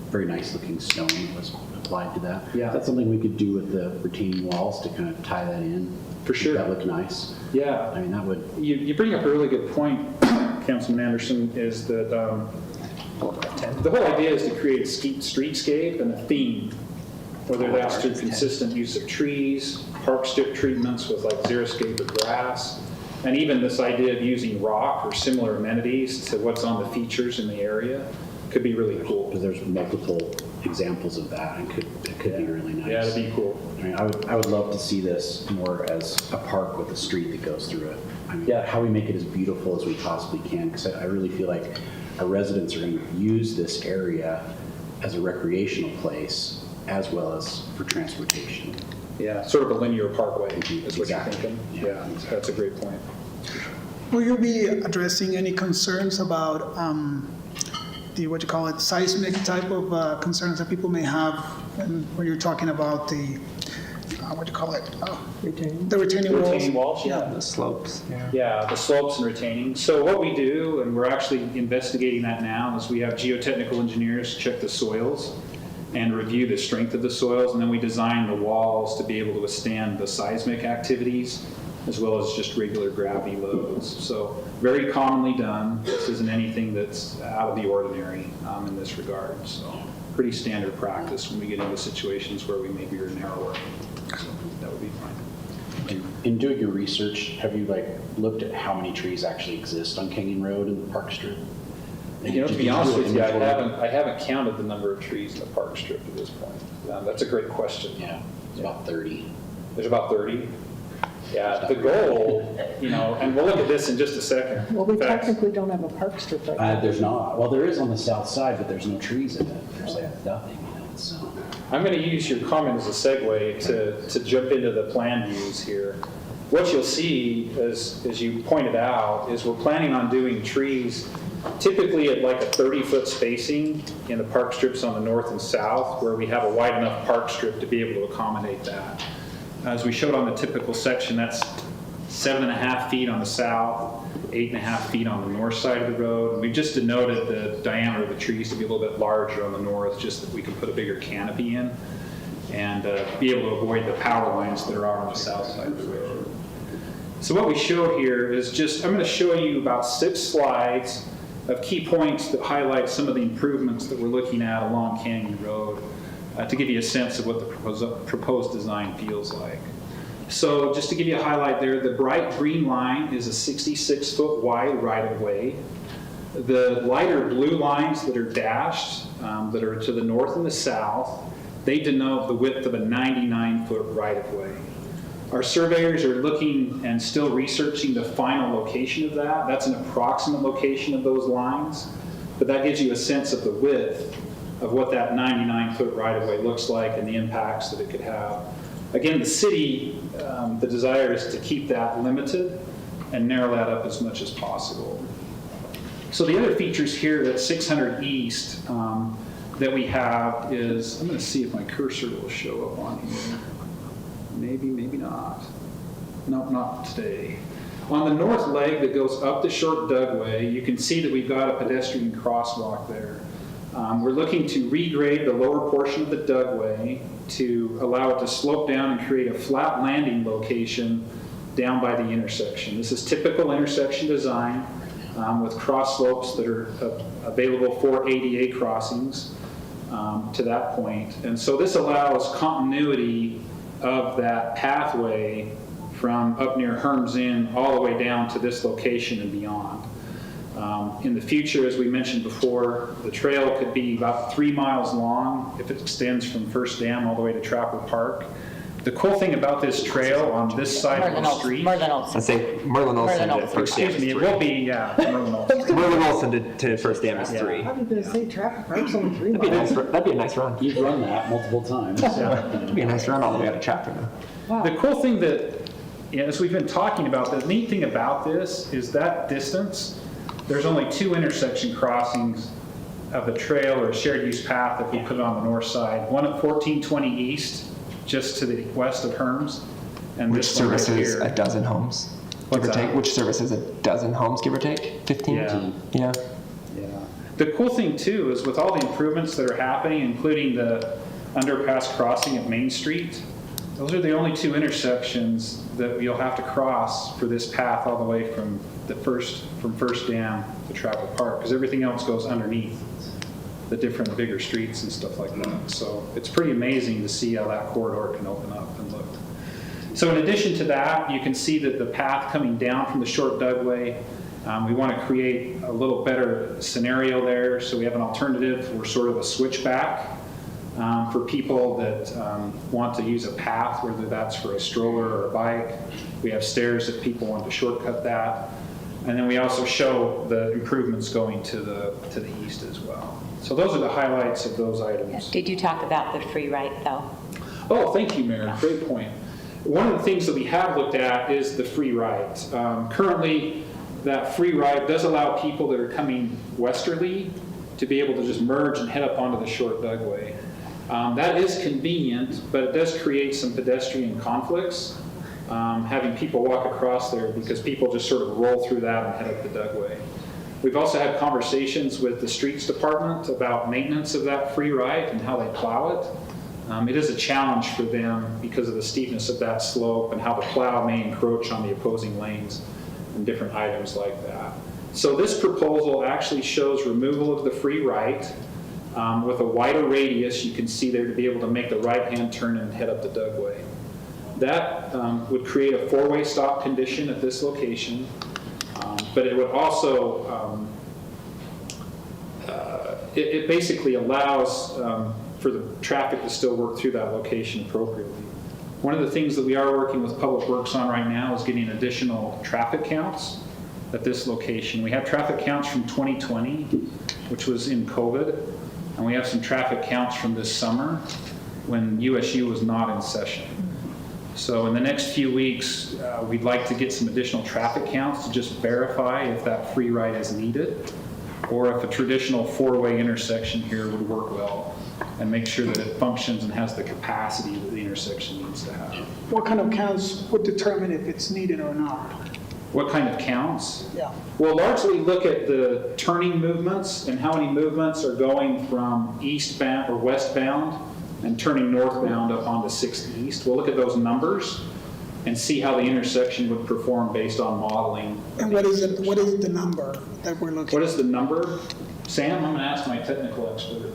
very nice looking stone that was applied to that. Yeah. That's something we could do with the retaining walls to kind of tie that in. For sure. Make that look nice. Yeah. I mean, that would, You bring up a really good point, Councilman Anderson, is that the whole idea is to create a streetscape and a theme, whether that's through consistent use of trees, park strip treatments with like xeriscape or grass, and even this idea of using rock or similar amenities to what's on the features in the area could be really cool. because there's multiple examples of that, and it could be really nice. Yeah, it'd be cool. I mean, I would love to see this more as a park with a street that goes through it. I mean, Yeah. how we make it as beautiful as we possibly can, because I really feel like our residents are going to use this area as a recreational place as well as for transportation. Yeah, sort of a linear parkway is what you're Exactly. thinking. Yeah. Yeah, that's a great point. Will you be addressing any concerns about what you call it, seismic type of concerns that people may have when you're talking about the, what do you call it? The retaining walls? Retaining walls, yeah. The slopes. Yeah, the slopes and retaining. So what we do, and we're actually investigating that now, is we have geotechnical engineers check the soils and review the strength of the soils, and then we design the walls to be able to withstand the seismic activities as well as just regular gravity loads. So very commonly done. This isn't anything that's out of the ordinary in this regard. So pretty standard practice when we get into situations where we maybe are narrower. So that would be fine. In doing your research, have you looked at how many trees actually exist on Canyon Road and the Park Strip? You know, to be honest with you, I haven't counted the number of trees in the park strip at this point. That's a great question. Yeah, it's about 30. There's about 30. Yeah, the goal, and we'll look at this in just a second. Well, we In fact, technically don't have a park strip right now. There's not. Well, there is on the south side, but there's no trees in it. There's nothing in it, so. I'm going to use your comment as a segue to jump into the plan views here. What you'll see, as you pointed out, is we're planning on doing trees typically at like a 30-foot spacing in the park strips on the north and south, where we have a wide enough park strip to be able to accommodate that. As we showed on the typical section, that's 7.5 feet on the south, 8.5 feet on the north side of the road. And we just denoted the diameter of the trees to be a little bit larger on the north, just that we can put a bigger canopy in and be able to avoid the power lines that are out on the south side of the road. So what we show here is I'm going to show you about 6 slides of key points that highlight some of the improvements that we're looking at along Canyon Road to give you a sense of what the proposed design feels like. So just to give you a highlight there, the bright green line is a 66-foot wide right-of-way. The lighter blue lines that are dashed, that are to the north and the south, they denote the width of a 99-foot right-of-way. Our surveyors are looking and still researching the final location of that. That's an approximate location of those lines, but that gives you a sense of the width of what that 99-foot right-of-way looks like and the impacts that it could have. Again, the city, the desire is to keep that limited and narrow that up as much as possible. So the other features here at 600 East that we have is, I'm going to see if my cursor will show up on here. Maybe, maybe not. Nope, not today. On the north leg that goes up the short Dugway, you can see that we've got a pedestrian crosswalk there. We're looking to regrade the lower portion of the Dugway to allow it to slope down and create a flat landing location down by the intersection. This is typical intersection design with cross slopes that are available for ADA crossings to that point. And so this allows continuity of that pathway from up near Herms Inn all the way down to this location and beyond. In the future, as we mentioned before, the trail could be about 3 miles long if it extends from First Dam all the way to Trapper Park. The cool thing about this trail on this side of the street, Merlin Olsen. I say Merlin Olsen to First Dam excuse is me, it 3. will be, yeah, Merlin Olsen. Merlin Olsen to First Dam is 3. I was going to say traffic park's only 3 That'd be a miles. nice, that'd be a nice run. You've run that multiple times. That'd be a nice run all the way out of Chapter now. The cool thing that, as we've been talking about, the neat thing about this is that distance, there's only 2 intersection crossings of the trail or shared use path if we put it on the north side. One at 1420 East, just to the west of Herms, and Which this one right services here. a dozen homes, give What's or take? that? Which services a dozen homes, give or take? 15? Yeah. Yeah. Yeah. The cool thing too is with all the improvements that are happening, including the underpass crossing at Main Street, those are the only 2 intersections that you'll have to cross for this path all the way from First Dam to Trapper Park, because everything else goes underneath the different bigger streets and stuff like that. So it's pretty amazing to see how that corridor can open up and look. So in addition to that, you can see that the path coming down from the short Dugway, we want to create a little better scenario there. So we have an alternative for sort of a switchback for people that want to use a path, whether that's for a stroller or a bike. We have stairs if people want to shortcut that. And then we also show the improvements going to the east as well. So those are the highlights of those items. Did you talk about the free right, though? Oh, thank you, Mayor. Great point. One of the things that we have looked at is the free right. Currently, that free right does allow people that are coming westerly to be able to just merge and head up onto the short Dugway. That is convenient, but it does create some pedestrian conflicts, having people walk across there because people just sort of roll through that and head up the Dugway. We've also had conversations with the streets department about maintenance of that free right and how they plow it. It is a challenge for them because of the steepness of that slope and how the plow may encroach on the opposing lanes and different items like that. So this proposal actually shows removal of the free right with a wider radius, you can see there, to be able to make the right-hand turn and head up the Dugway. That would create a 4-way stop condition at this location, but it would also, it basically allows for the traffic to still work through that location appropriately. One of the things that we are working with Public Works on right now is getting additional traffic counts at this location. We have traffic counts from 2020, which was in COVID, and we have some traffic counts from this summer when USU was not in session. So in the next few weeks, we'd like to get some additional traffic counts to just verify if that free right is needed, or if a traditional 4-way intersection here would work well, and make sure that it functions and has the capacity that the intersection needs to have. What kind of counts would determine if it's needed or not? What kind of counts? Yeah. We'll largely look at the turning movements and how many movements are going from eastbound or westbound and turning northbound up onto 6th East. We'll look at those numbers and see how the intersection would perform based on modeling. And what is the number that we're looking What at? is the number? Sam, I'm going to ask my technical expert.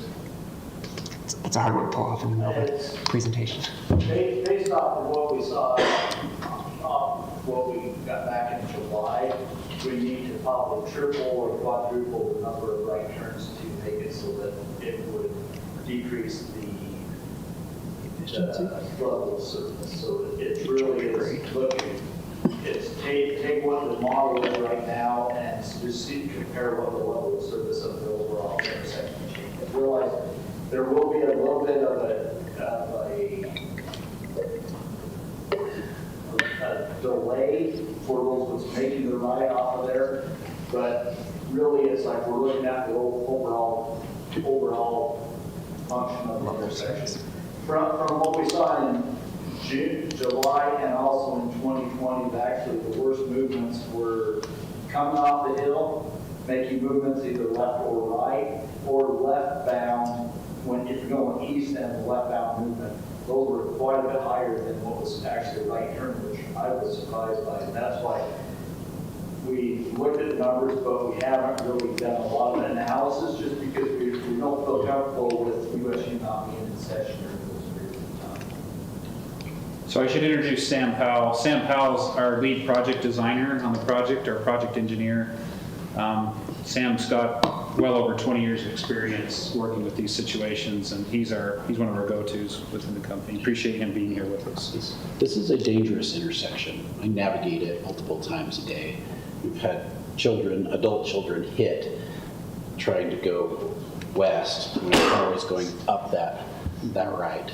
It's a hard one to pull off in the middle of a presentation. Based off of what we saw, what we got back in July, we need to probably triple or quadruple the number of right turns to make it so that it would decrease the level of service. So it really is looking, it's take what the model is right now and just compare what the level of service of the overall intersection change. I realize there will be a little bit of a delay for those that's making the ride off of there, but really it's like we're looking at the overall function of the intersection. From what we saw in June, July, and also in 2020, actually the worst movements were coming off the hill, making movements either left or right, or left bound when if you're going east and the left bound movement. Those were quite a bit higher than what was actually right turn, which I was surprised by. And that's why we looked at the numbers, but we haven't really done a lot of analysis just because we don't feel comfortable with USU not being in session during those periods of time. So I should introduce Sam Powell. Sam Powell's our lead project designer on the project, our project engineer. Sam's got well over 20 years of experience working with these situations, and he's one of our go-tos within the company. Appreciate him being here with us. This is a dangerous intersection. I navigate it multiple times a day. We've had children, adult children hit trying to go west, and the car is going up that right.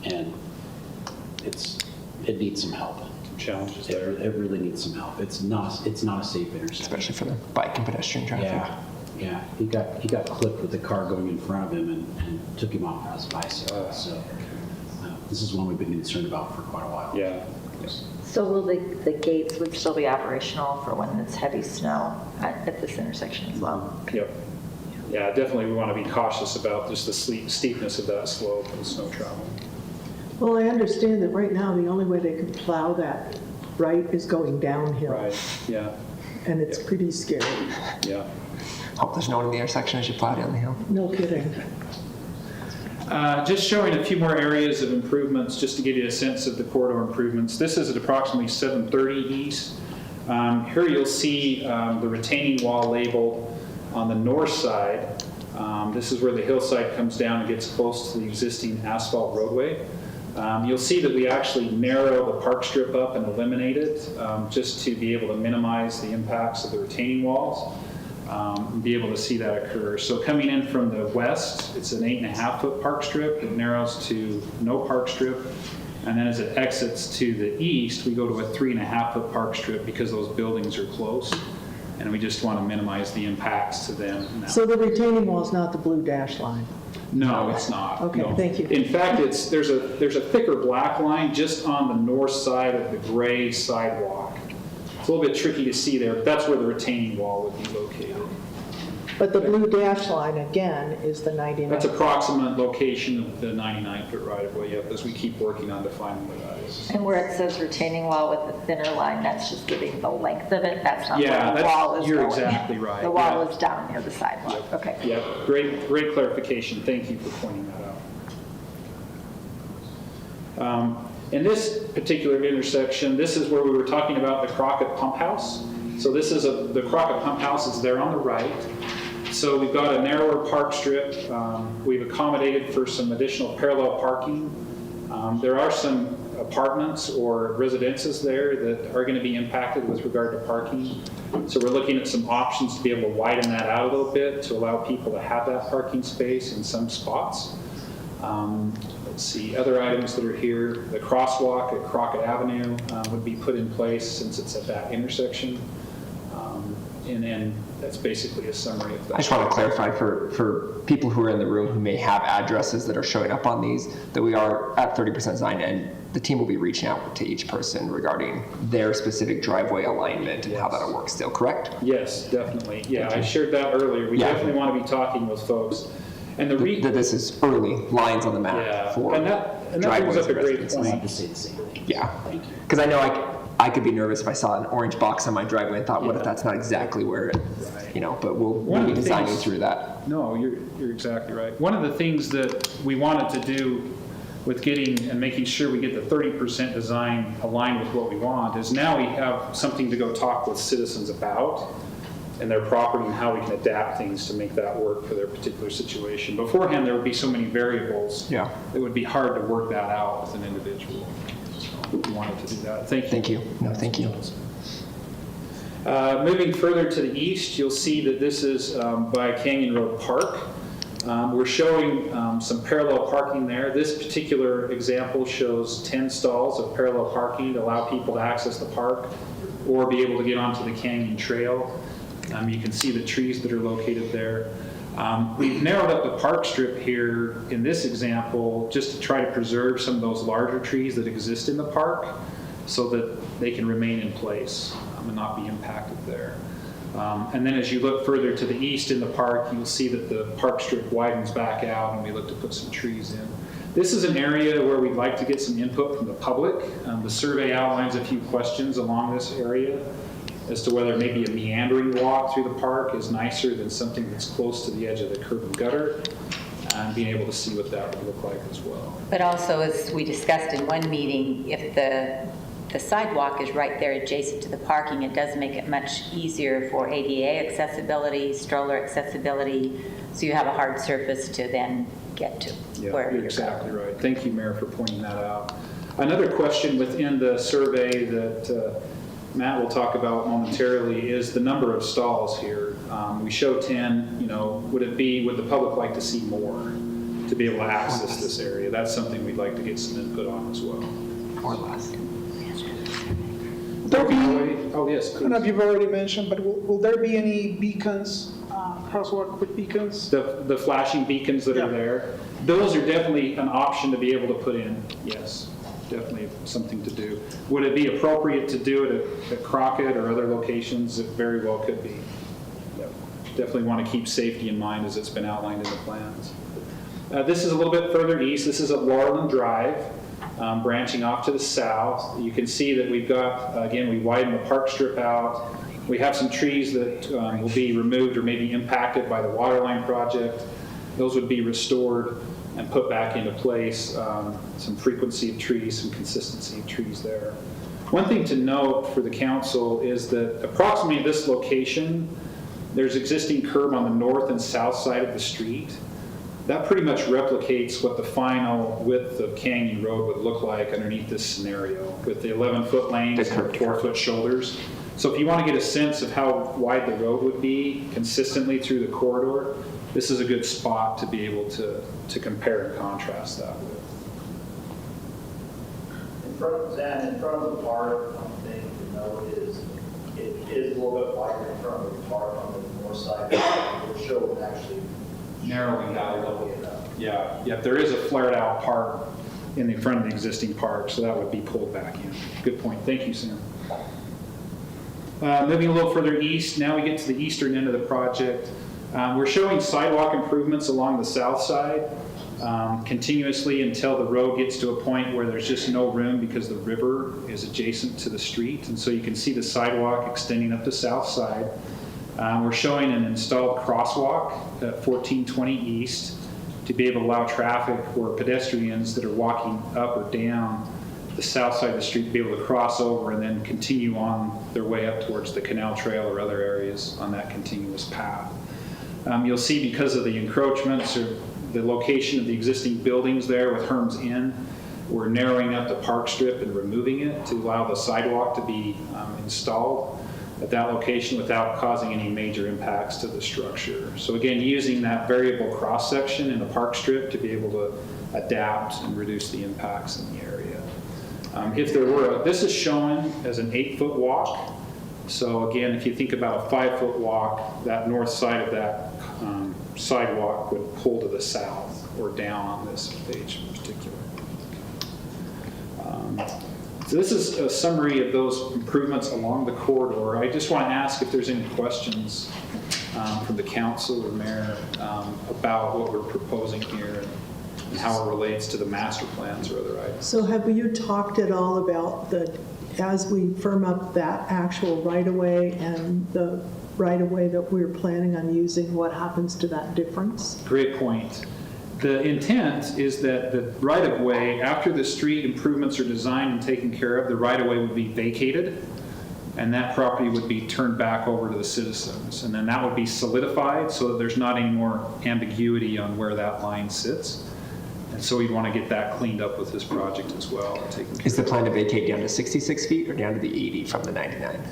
And it needs some help. Challenges there. It really needs some help. It's not a safe intersection. Especially for the bike and pedestrian traffic. Yeah. He got clipped with the car going in front of him and took him off his bicycle. So this is one we've been concerned about for quite a while. Yeah. So will the gates would still be operational for when it's heavy snow at this intersection as well? Yep. Yeah, definitely we want to be cautious about just the steepness of that slope and snow travel. Well, I understand that right now, the only way they can plow that right is going downhill. Right, yeah. And it's pretty scary. Yeah. Hope there's no one in the intersection as you plow down the hill. No kidding. Just showing a few more areas of improvements, just to give you a sense of the corridor improvements. This is at approximately 730 East. Here you'll see the retaining wall labeled on the north side. This is where the hillside comes down and gets close to the existing asphalt roadway. You'll see that we actually narrow the park strip up and eliminate it just to be able to minimize the impacts of the retaining walls. And be able to see that occur. So coming in from the west, it's an 8.5-foot park strip. It narrows to no park strip. And then as it exits to the east, we go to a 3.5-foot park strip because those buildings are close. And we just want to minimize the impacts to them. Now. So the retaining wall is not the blue dash line? No, it's not. Okay, no. thank you. In fact, there's a thicker black line just on the north side of the gray sidewalk. It's a little bit tricky to see there, but that's where the retaining wall would be located. But the blue dash line, again, is the 99. That's approximate location of the 99-foot right-of-way, yep, as we keep working on defining what that is. And where it says retaining wall with the thinner line, that's just giving the length of it? That's not Yeah, where the wall is you're going? exactly right. The wall Yeah. is down near the sidewalk? Yep. Okay. Yeah, great clarification. Thank you for pointing that out. In this particular intersection, this is where we were talking about the Crockett Pump House. So this is the Crockett Pump House is there on the right. So we've got a narrower park strip. We've accommodated for some additional parallel parking. There are some apartments or residences there that are going to be impacted with regard to parking. So we're looking at some options to be able to widen that out a little bit to allow people to have that parking space in some spots. Let's see, other items that are here. The crosswalk at Crockett Avenue would be put in place since it's at that intersection. And then that's basically a summary of that. I just want to clarify for people who are in the room who may have addresses that are showing up on these, that we are at 30% signed, and the team will be reaching out to each person regarding their specific driveway alignment and how that'll work still, correct? Yes, definitely. Yeah, I shared that earlier. We definitely want to be talking with folks. And that this is early lines on the map for and that brings up a great point. To say the same thing. Yeah, Thank you. because I know I could be nervous if I saw an orange box on my driveway and thought, what if that's not exactly where it, but we'll be designing through that. No, you're exactly right. One of the things that we wanted to do with getting and making sure we get the 30% design aligned with what we want is now we have something to go talk with citizens about and their property and how we can adapt things to make that work for their particular situation. Beforehand, there would be so many variables. Yeah. It would be hard to work that out with an individual. So we wanted to do that. Thank you. Thank you. No, thank you. Moving further to the east, you'll see that this is by Canyon Road Park. We're showing some parallel parking there. This particular example shows 10 stalls of parallel parking to allow people to access the park or be able to get onto the Canyon Trail. You can see the trees that are located there. We've narrowed up the park strip here in this example just to try to preserve some of those larger trees that exist in the park so that they can remain in place and not be impacted there. And then as you look further to the east in the park, you'll see that the park strip widens back out and we look to put some trees in. This is an area where we'd like to get some input from the public. The survey outlines a few questions along this area as to whether maybe a meandering walk through the park is nicer than something that's close to the edge of the curb and gutter, and being able to see what that would look like as well. But also, as we discussed in one meeting, if the sidewalk is right there adjacent to the parking, it does make it much easier for ADA accessibility, stroller accessibility, so you have a hard surface to then get to wherever you're exactly right. Thank you, Mayor, for pointing that out. Another question within the survey that Matt will talk about momentarily is the number of stalls here. We show 10, would the public like to see more to be able to access this area? That's something we'd like to get some input on as well. Or less. There be, Oh, yes, I don't know if please. you've already mentioned, but will there be any beacons, crosswalk with beacons? The flashing beacons that are there, those are definitely an option to be able to put in, yes. Definitely something to do. Would it be appropriate to do it at Crockett or other locations? It very well could be. Yep. Definitely want to keep safety in mind as it's been outlined in the plans. This is a little bit further east. This is at Laurelland Drive, branching off to the south. You can see that we've got, again, we widened the park strip out. We have some trees that will be removed or maybe impacted by the waterline project. Those would be restored and put back into place, some frequency of trees, some consistency of trees there. One thing to note for the council is that approximately at this location, there's existing curb on the north and south side of the street. That pretty much replicates what the final width of Canyon Road would look like underneath this scenario with the 11-foot lanes and 4-foot shoulders. So if you want to get a sense of how wide the road would be consistently through the corridor, this is a good spot to be able to compare and contrast that with. In front of the park, one thing to note is it is a little bit wider in front of the park on the north side. We're showing actually Narrowing that a little. Yeah, there is a flared out part in the front of the existing park, so that would be pulled back in. Good point. Thank you, Sam. Moving a little further east, now we get to the eastern end of the project. We're showing sidewalk improvements along the south side continuously until the road gets to a point where there's just no room because the river is adjacent to the street. And so you can see the sidewalk extending up the south side. We're showing an installed crosswalk at 1420 East to be able to allow traffic or pedestrians that are walking up or down the south side of the street to be able to cross over and then continue on their way up towards the canal trail or other areas on that continuous path. You'll see because of the encroachments or the location of the existing buildings there with Herms Inn, we're narrowing up the park strip and removing it to allow the sidewalk to be installed at that location without causing any major impacts to the structure. So again, using that variable cross-section in the park strip to be able to adapt and reduce the impacts in the area. If there were, this is shown as an 8-foot walk. So again, if you think about a 5-foot walk, that north side of that sidewalk would pull to the south or down on this page in particular. So this is a summary of those improvements along the corridor. I just want to ask if there's any questions from the council or mayor about what we're proposing here and how it relates to the master plans or other items. So have you talked at all about as we firm up that actual right-of-way and the right-of-way that we're planning on using, what happens to that difference? Great point. The intent is that the right-of-way, after the street improvements are designed and taken care of, the right-of-way would be vacated, and that property would be turned back over to the citizens. And then that would be solidified so that there's not any more ambiguity on where that line sits. And so we'd want to get that cleaned up with this project as well. Is the plan to vacate down to 66 feet or down to the 80 from the 99?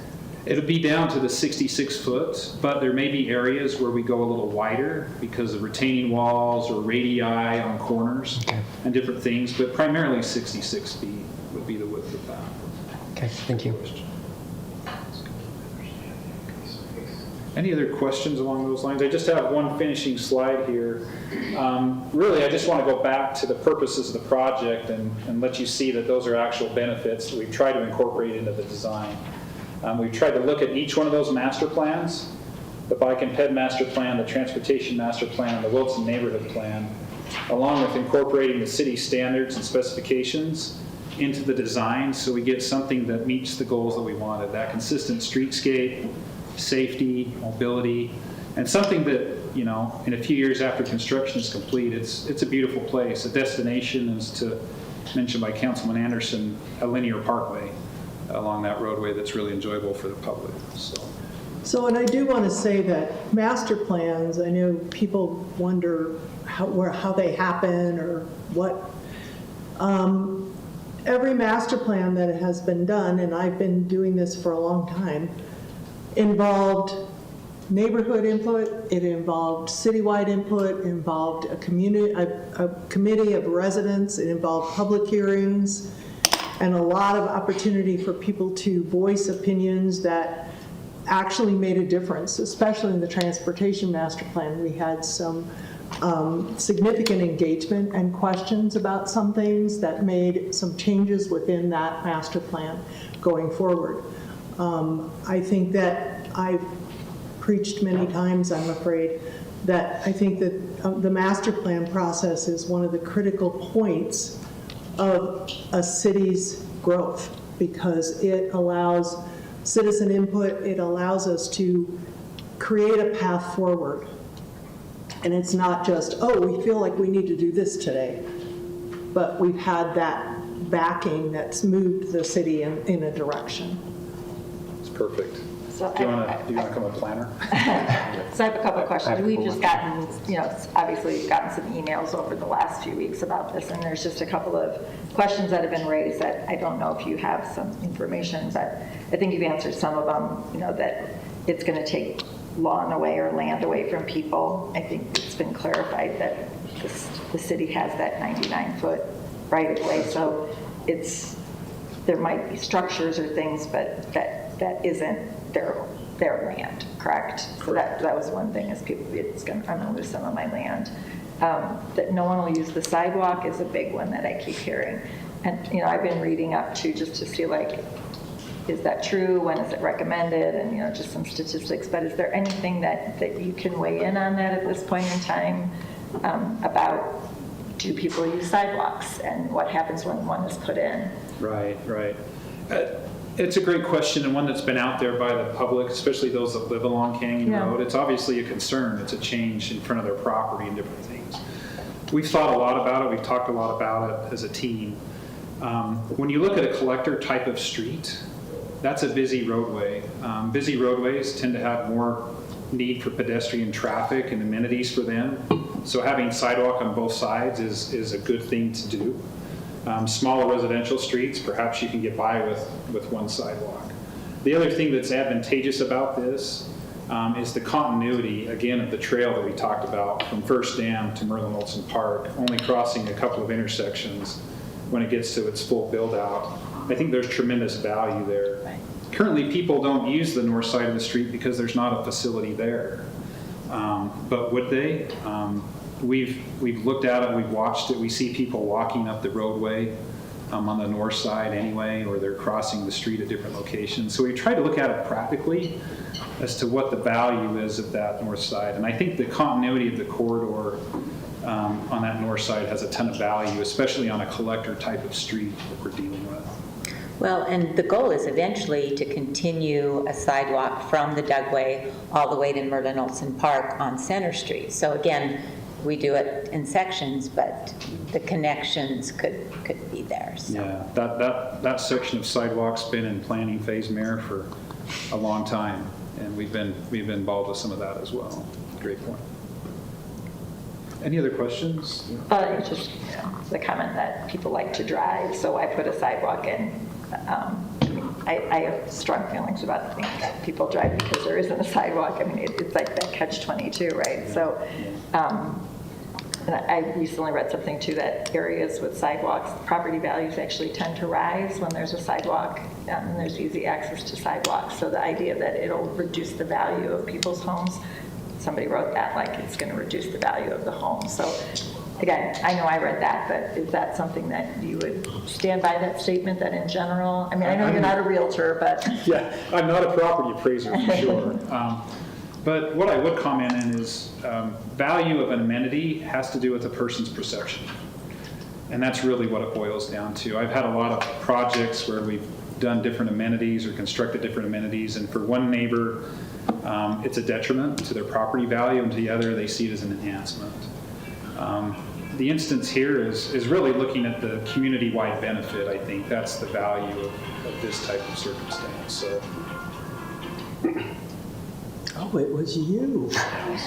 It'll be down to the 66 foot, but there may be areas where we go a little wider because of retaining walls or radii on corners and different things, but primarily 66 feet would be the width of that. Okay, thank you. Any other questions along those lines? I just have one finishing slide here. Really, I just want to go back to the purposes of the project and let you see that those are actual benefits that we've tried to incorporate into the design. We've tried to look at each one of those master plans, the Bike and Ped Master Plan, the Transportation Master Plan, the Wilson Neighborhood Plan, along with incorporating the city standards and specifications into the design so we get something that meets the goals that we wanted, that consistent streetscape, safety, mobility, and something that, you know, in a few years after construction is complete, it's a beautiful place. A destination is, to mention by Councilman Anderson, a linear parkway along that roadway that's really enjoyable for the public. So, and I do want to say that master plans, I know people wonder how they happen or what. Every master plan that has been done, and I've been doing this for a long time, involved neighborhood input, it involved citywide input, it involved a committee of residents, it involved public hearings, and a lot of opportunity for people to voice opinions that actually made a difference, especially in the transportation master plan. We had some significant engagement and questions about some things that made some changes within that master plan going forward. I think that I've preached many times, I'm afraid, that I think that the master plan process is one of the critical points of a city's growth because it allows citizen input, it allows us to create a path forward. And it's not just, oh, we feel like we need to do this today, but we've had that backing that's moved the city in a direction. It's perfect. So Do you want to become a planner? So I have a couple of questions. We've just gotten, obviously we've gotten some emails over the last few weeks about this, and there's just a couple of questions that have been raised that I don't know if you have some information, but I think you've answered some of them, that it's going to take lawn away or land away from people. I think it's been clarified that the city has that 99-foot right of way, so there might be structures or things, but that isn't their land, correct? So that was one thing is people, I'm gonna lose some of my land. That no one will use the sidewalk is a big one that I keep hearing. And, I've been reading up to just to see is that true? When is it recommended? And, just some statistics, but is there anything that you can weigh in on that at this point in time about do people use sidewalks and what happens when one is put in? Right. It's a great question and one that's been out there by the public, especially those that live along Canyon Road. It's obviously a concern. It's a change in front of their property and different things. We've thought a lot about it. We've talked a lot about it as a team. When you look at a collector type of street, that's a busy roadway. Busy roadways tend to have more need for pedestrian traffic and amenities for them. So having sidewalk on both sides is a good thing to do. Smaller residential streets, perhaps you can get by with one sidewalk. The other thing that's advantageous about this is the continuity, again, of the trail that we talked about from First Dam to Merlin Olson Park, only crossing a couple of intersections when it gets to its full build out. I think there's tremendous value there. Currently, people don't use the north side of the street because there's not a facility there. But would they? We've looked at it, we've watched it, we see people walking up the roadway on the north side anyway, or they're crossing the street at different locations. So we try to look at it practically as to what the value is of that north side. And I think the continuity of the corridor on that north side has a ton of value, especially on a collector type of street that we're dealing with. Well, and the goal is eventually to continue a sidewalk from the Dugway all the way to Merlin Olson Park on Center Street. So again, we do it in sections, but the connections could be there. So. Yeah, that section of sidewalk's been in planning phase, Mayor, for a long time, and we've been involved with some of that as well. Great point. Any other questions? Just the comment that people like to drive, so I put a sidewalk in. I have strong feelings about the things that people drive because there isn't a sidewalk. I mean, it's like that catch-22, right? So, and I recently read something too that areas with sidewalks, property values actually tend to rise when there's a sidewalk and there's easy access to sidewalks. So the idea that it'll reduce the value of people's homes, somebody wrote that like it's going to reduce the value of the home. So again, I know I read that, but is that something that you would stand by that statement that in general? I mean, I know you're not a realtor, but. Yeah, I'm not a property appraiser for sure. But what I would comment in is value of an amenity has to do with a person's perception. And that's really what it boils down to. I've had a lot of projects where we've done different amenities or constructed different amenities, and for one neighbor, it's a detriment to their property value, and to the other, they see it as an enhancement. The instance here is really looking at the community-wide benefit. I think that's the value of this type of circumstance. So. Oh, it was you.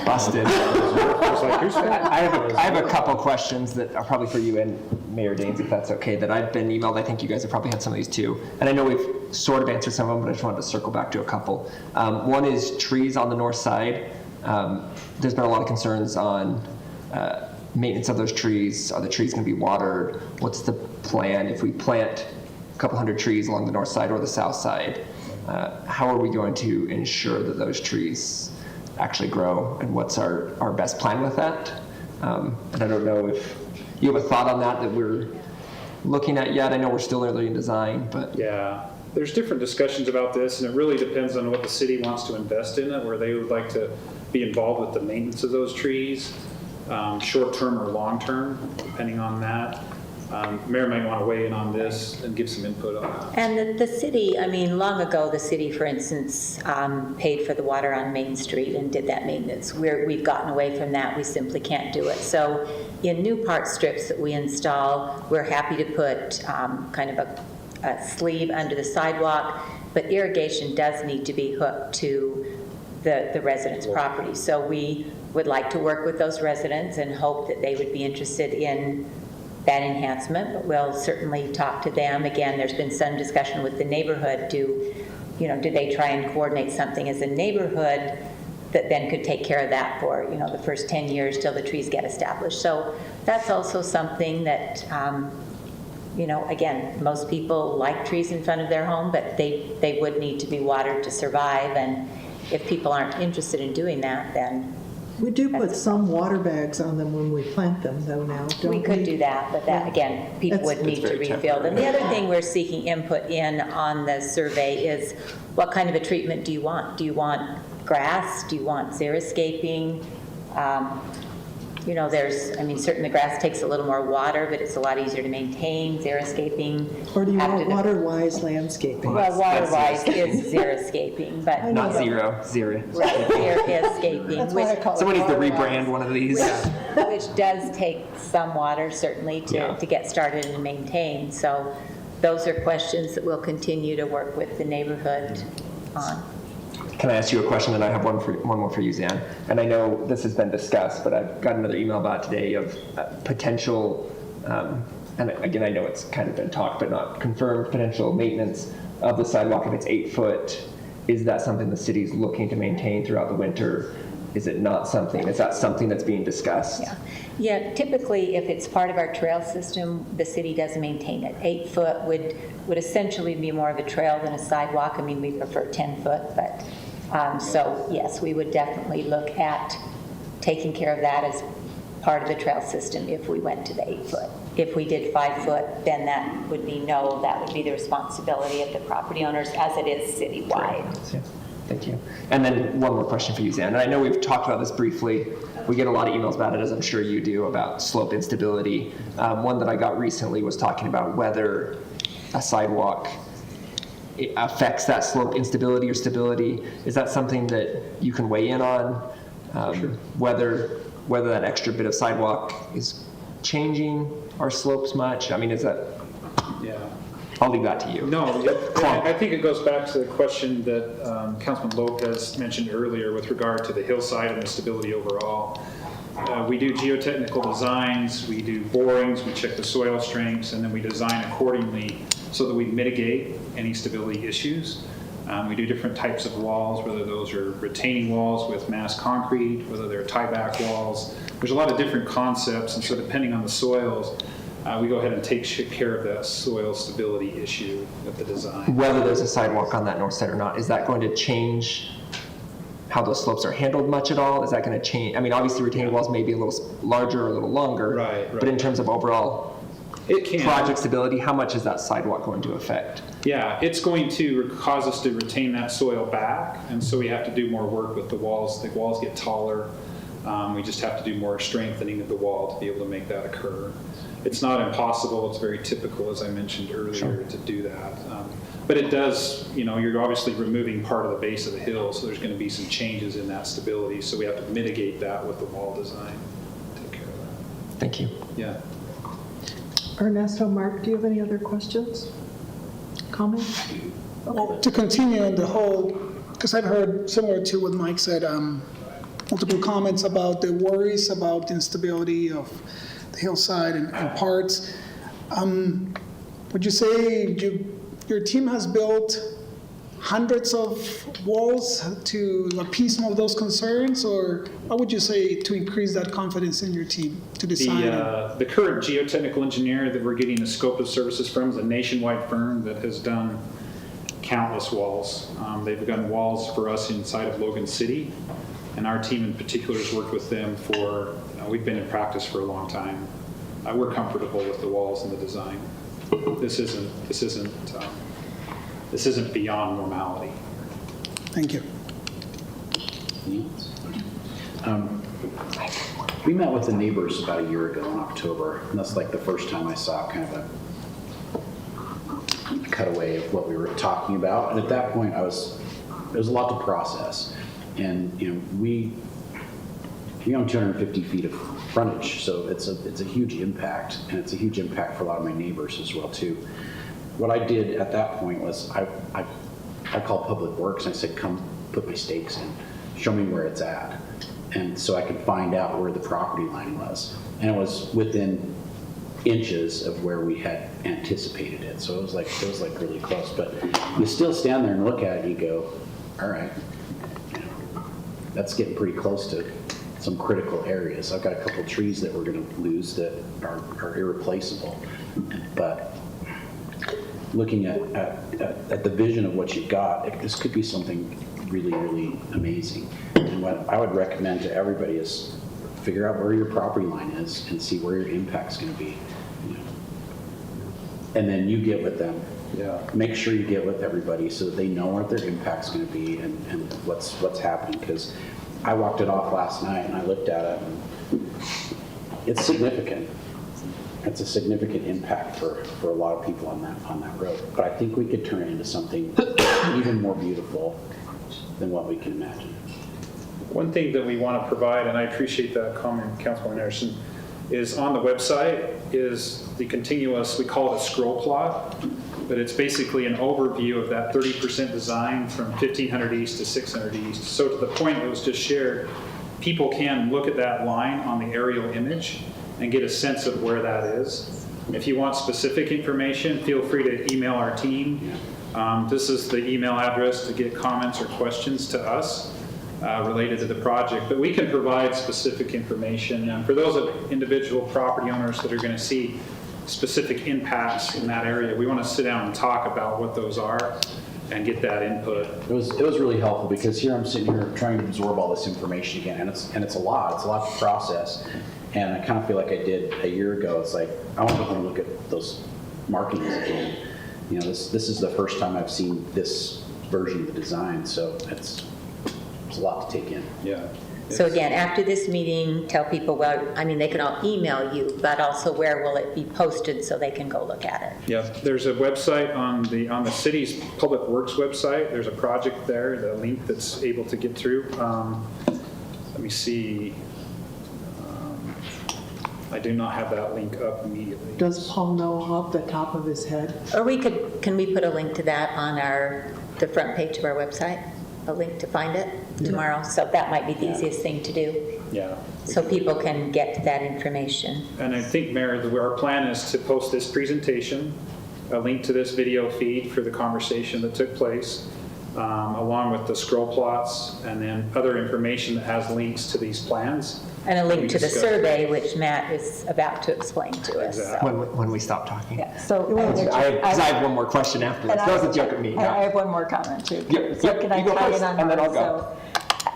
Busted. I have a couple questions that are probably for you and Mayor Daines, if that's okay, that I've been emailed. I think you guys have probably had some of these too. And I know we've sort of answered some of them, but I just wanted to circle back to a couple. One is trees on the north side. There's been a lot of concerns on maintenance of those trees. Are the trees going to be watered? What's the plan if we plant a couple hundred trees along the north side or the south side? How are we going to ensure that those trees actually grow, and what's our best plan with that? And I don't know if you have a thought on that we're looking at yet. I know we're still early in design, but. Yeah, there's different discussions about this, and it really depends on what the city wants to invest in it, where they would like to be involved with the maintenance of those trees, short-term or long-term, depending on that. Mayor might want to weigh in on this and give some input on that. And the city, I mean, long ago, the city, for instance, paid for the water on Main Street and did that maintenance. We've gotten away from that. We simply can't do it. So in new part strips that we install, we're happy to put kind of a sleeve under the sidewalk, but irrigation does need to be hooked to the residents' property. So we would like to work with those residents and hope that they would be interested in that enhancement, but we'll certainly talk to them. Again, there's been some discussion with the neighborhood. Do they try and coordinate something as a neighborhood that then could take care of that for, the first 10 years till the trees get established. So that's also something that, again, most people like trees in front of their home, but they would need to be watered to survive. And if people aren't interested in doing that, then We do put some water bags on them when we plant them, though, now, don't we? We could do that, but that, again, people would need to refill them. The other thing we're seeking input in on the survey is what kind of a treatment do you want? Do you want grass? Do you want xeriscaping? Certainly the grass takes a little more water, but it's a lot easier to maintain. Xeriscaping. Or do you want water-wise landscaping? Well, water-wise is xeriscaping, but. Not zero. Right, xeriscaping. That's why I call it Someone needs to water-wise. rebrand one of these. Which does take some water, certainly, to get started and maintain. So those are questions that we'll continue to work with the neighborhood on. Can I ask you a question? And I have one more for you, Zan. And I know this has been discussed, but I've got another email about it today of potential, and again, I know it's kind of been talked but not confirmed, potential maintenance of the sidewalk if it's 8 foot. Is that something the city's looking to maintain throughout the winter? Is it not something? Is that something that's being discussed? Yeah, typically, if it's part of our trail system, the city does maintain it. 8 foot would essentially be more of a trail than a sidewalk. I mean, we prefer 10 foot, but so yes, we would definitely look at taking care of that as part of the trail system if we went to the 8 foot. If we did 5 foot, then that would be the responsibility of the property owners as it is citywide. Yeah. Thank you. And then one more question for you, Zan. And I know we've talked about this briefly. We get a lot of emails about it, as I'm sure you do, about slope instability. One that I got recently was talking about whether a sidewalk affects that slope instability or stability. Is that something that you can weigh in on? Sure. Whether whether that extra bit of sidewalk is changing our slopes much? I mean, is that, Yeah. I'll leave that to you. No, I think it goes back to the question that Councilman Lopez mentioned earlier with regard to the hillside and the stability overall. We do geotechnical designs, we do borings, we check the soil strengths, and then we design accordingly so that we mitigate any stability issues. We do different types of walls, whether those are retaining walls with mass concrete, whether they're tie-back walls. There's a lot of different concepts, and so depending on the soils, we go ahead and take care of that soil stability issue with the design. Whether there's a sidewalk on that north side or not, is that going to change how those slopes are handled much at all? Is that going to change? I mean, obviously retaining walls may be a little larger or a little longer. Right. But in terms of overall It can. project stability, how much is that sidewalk going to affect? Yeah, it's going to cause us to retain that soil back, and so we have to do more work with the walls. The walls get taller. We just have to do more strengthening of the wall to be able to make that occur. It's not impossible. It's very typical, as I mentioned earlier, to do that. But it does, you're obviously removing part of the base of the hill, so there's going to be some changes in that stability. So we have to mitigate that with the wall design. Take care of that. Thank you. Yeah. Ernesto, Mark, do you have any other questions? Comments? Well, to continue on the whole, because I've heard similar to what Mike said, multiple comments about the worries about the instability of the hillside and parts. Would you say your team has built hundreds of walls to appease some of those concerns, or what would you say to increase that confidence in your team to design? The current geotechnical engineer that we're getting the scope of services from is a nationwide firm that has done countless walls. They've done walls for us inside of Logan City, and our team in particular has worked with them for, we've been in practice for a long time. We're comfortable with the walls and the design. This isn't beyond normality. Thank you. We met with the neighbors about a year ago in October, and that's like the first time I saw kind of a cutaway of what we were talking about. And at that point, there's a lot to process. And we own 250 feet of frontage, so it's a huge impact, and it's a huge impact for a lot of my neighbors as well too. What I did at that point was I called Public Works and I said, come put my stakes in, show me where it's at. And so I could find out where the property line was. And it was within inches of where we had anticipated it. So it was like really close. But you still stand there and look at it and you go, all right, that's getting pretty close to some critical areas. I've got a couple trees that we're going to lose that are irreplaceable. But looking at the vision of what you've got, this could be something really, really amazing. And what I would recommend to everybody is figure out where your property line is and see where your impact's going to be. And then you get with them. Yeah. Make sure you get with everybody so that they know what their impact's going to be and what's happening. Because I walked it off last night and I looked at it and it's significant. It's a significant impact for a lot of people on that road. But I think we could turn it into something even more beautiful than what we can imagine. One thing that we want to provide, and I appreciate that comment, Councilman Anderson, is on the website is the continuous, we call it a scroll plot, but it's basically an overview of that 30% design from 1500 East to 600 East. So to the point that was just shared, people can look at that line on the aerial image and get a sense of where that is. If you want specific information, feel free to email our team. This is the email address to get comments or questions to us related to the project. But we can provide specific information. And for those individual property owners that are going to see specific impacts in that area, we want to sit down and talk about what those are and get that input. It was really helpful because here I'm sitting here trying to absorb all this information again, and it's a lot to process. And I kind of feel like I did a year ago. It's like I want to go home and look at those markings again. This is the first time I've seen this version of the design, so it's a lot to take in. Yeah. So again, after this meeting, tell people, they can all email you, but also where will it be posted so they can go look at it? Yeah, there's a website on the city's Public Works website. There's a project there, the link that's able to get through. Let me see. I do not have that link up immediately. Does Paul know off the top of his head? Or can we put a link to that on the front page of our website? A link to find it tomorrow? So that might be the easiest thing to do, Yeah. so people can get to that information. And I think, Mayor, our plan is to post this presentation, a link to this video feed for the conversation that took place, along with the scroll plots, and then other information that has links to these plans. And a We link to the discussed. survey, which Matt is about to explain to us. Exactly. When we stop talking. Yeah, so. Because I have one more question after this. That was a joke at me. I have one more comment too. Yeah, So can I you go tie first, in on and then that? I'll go.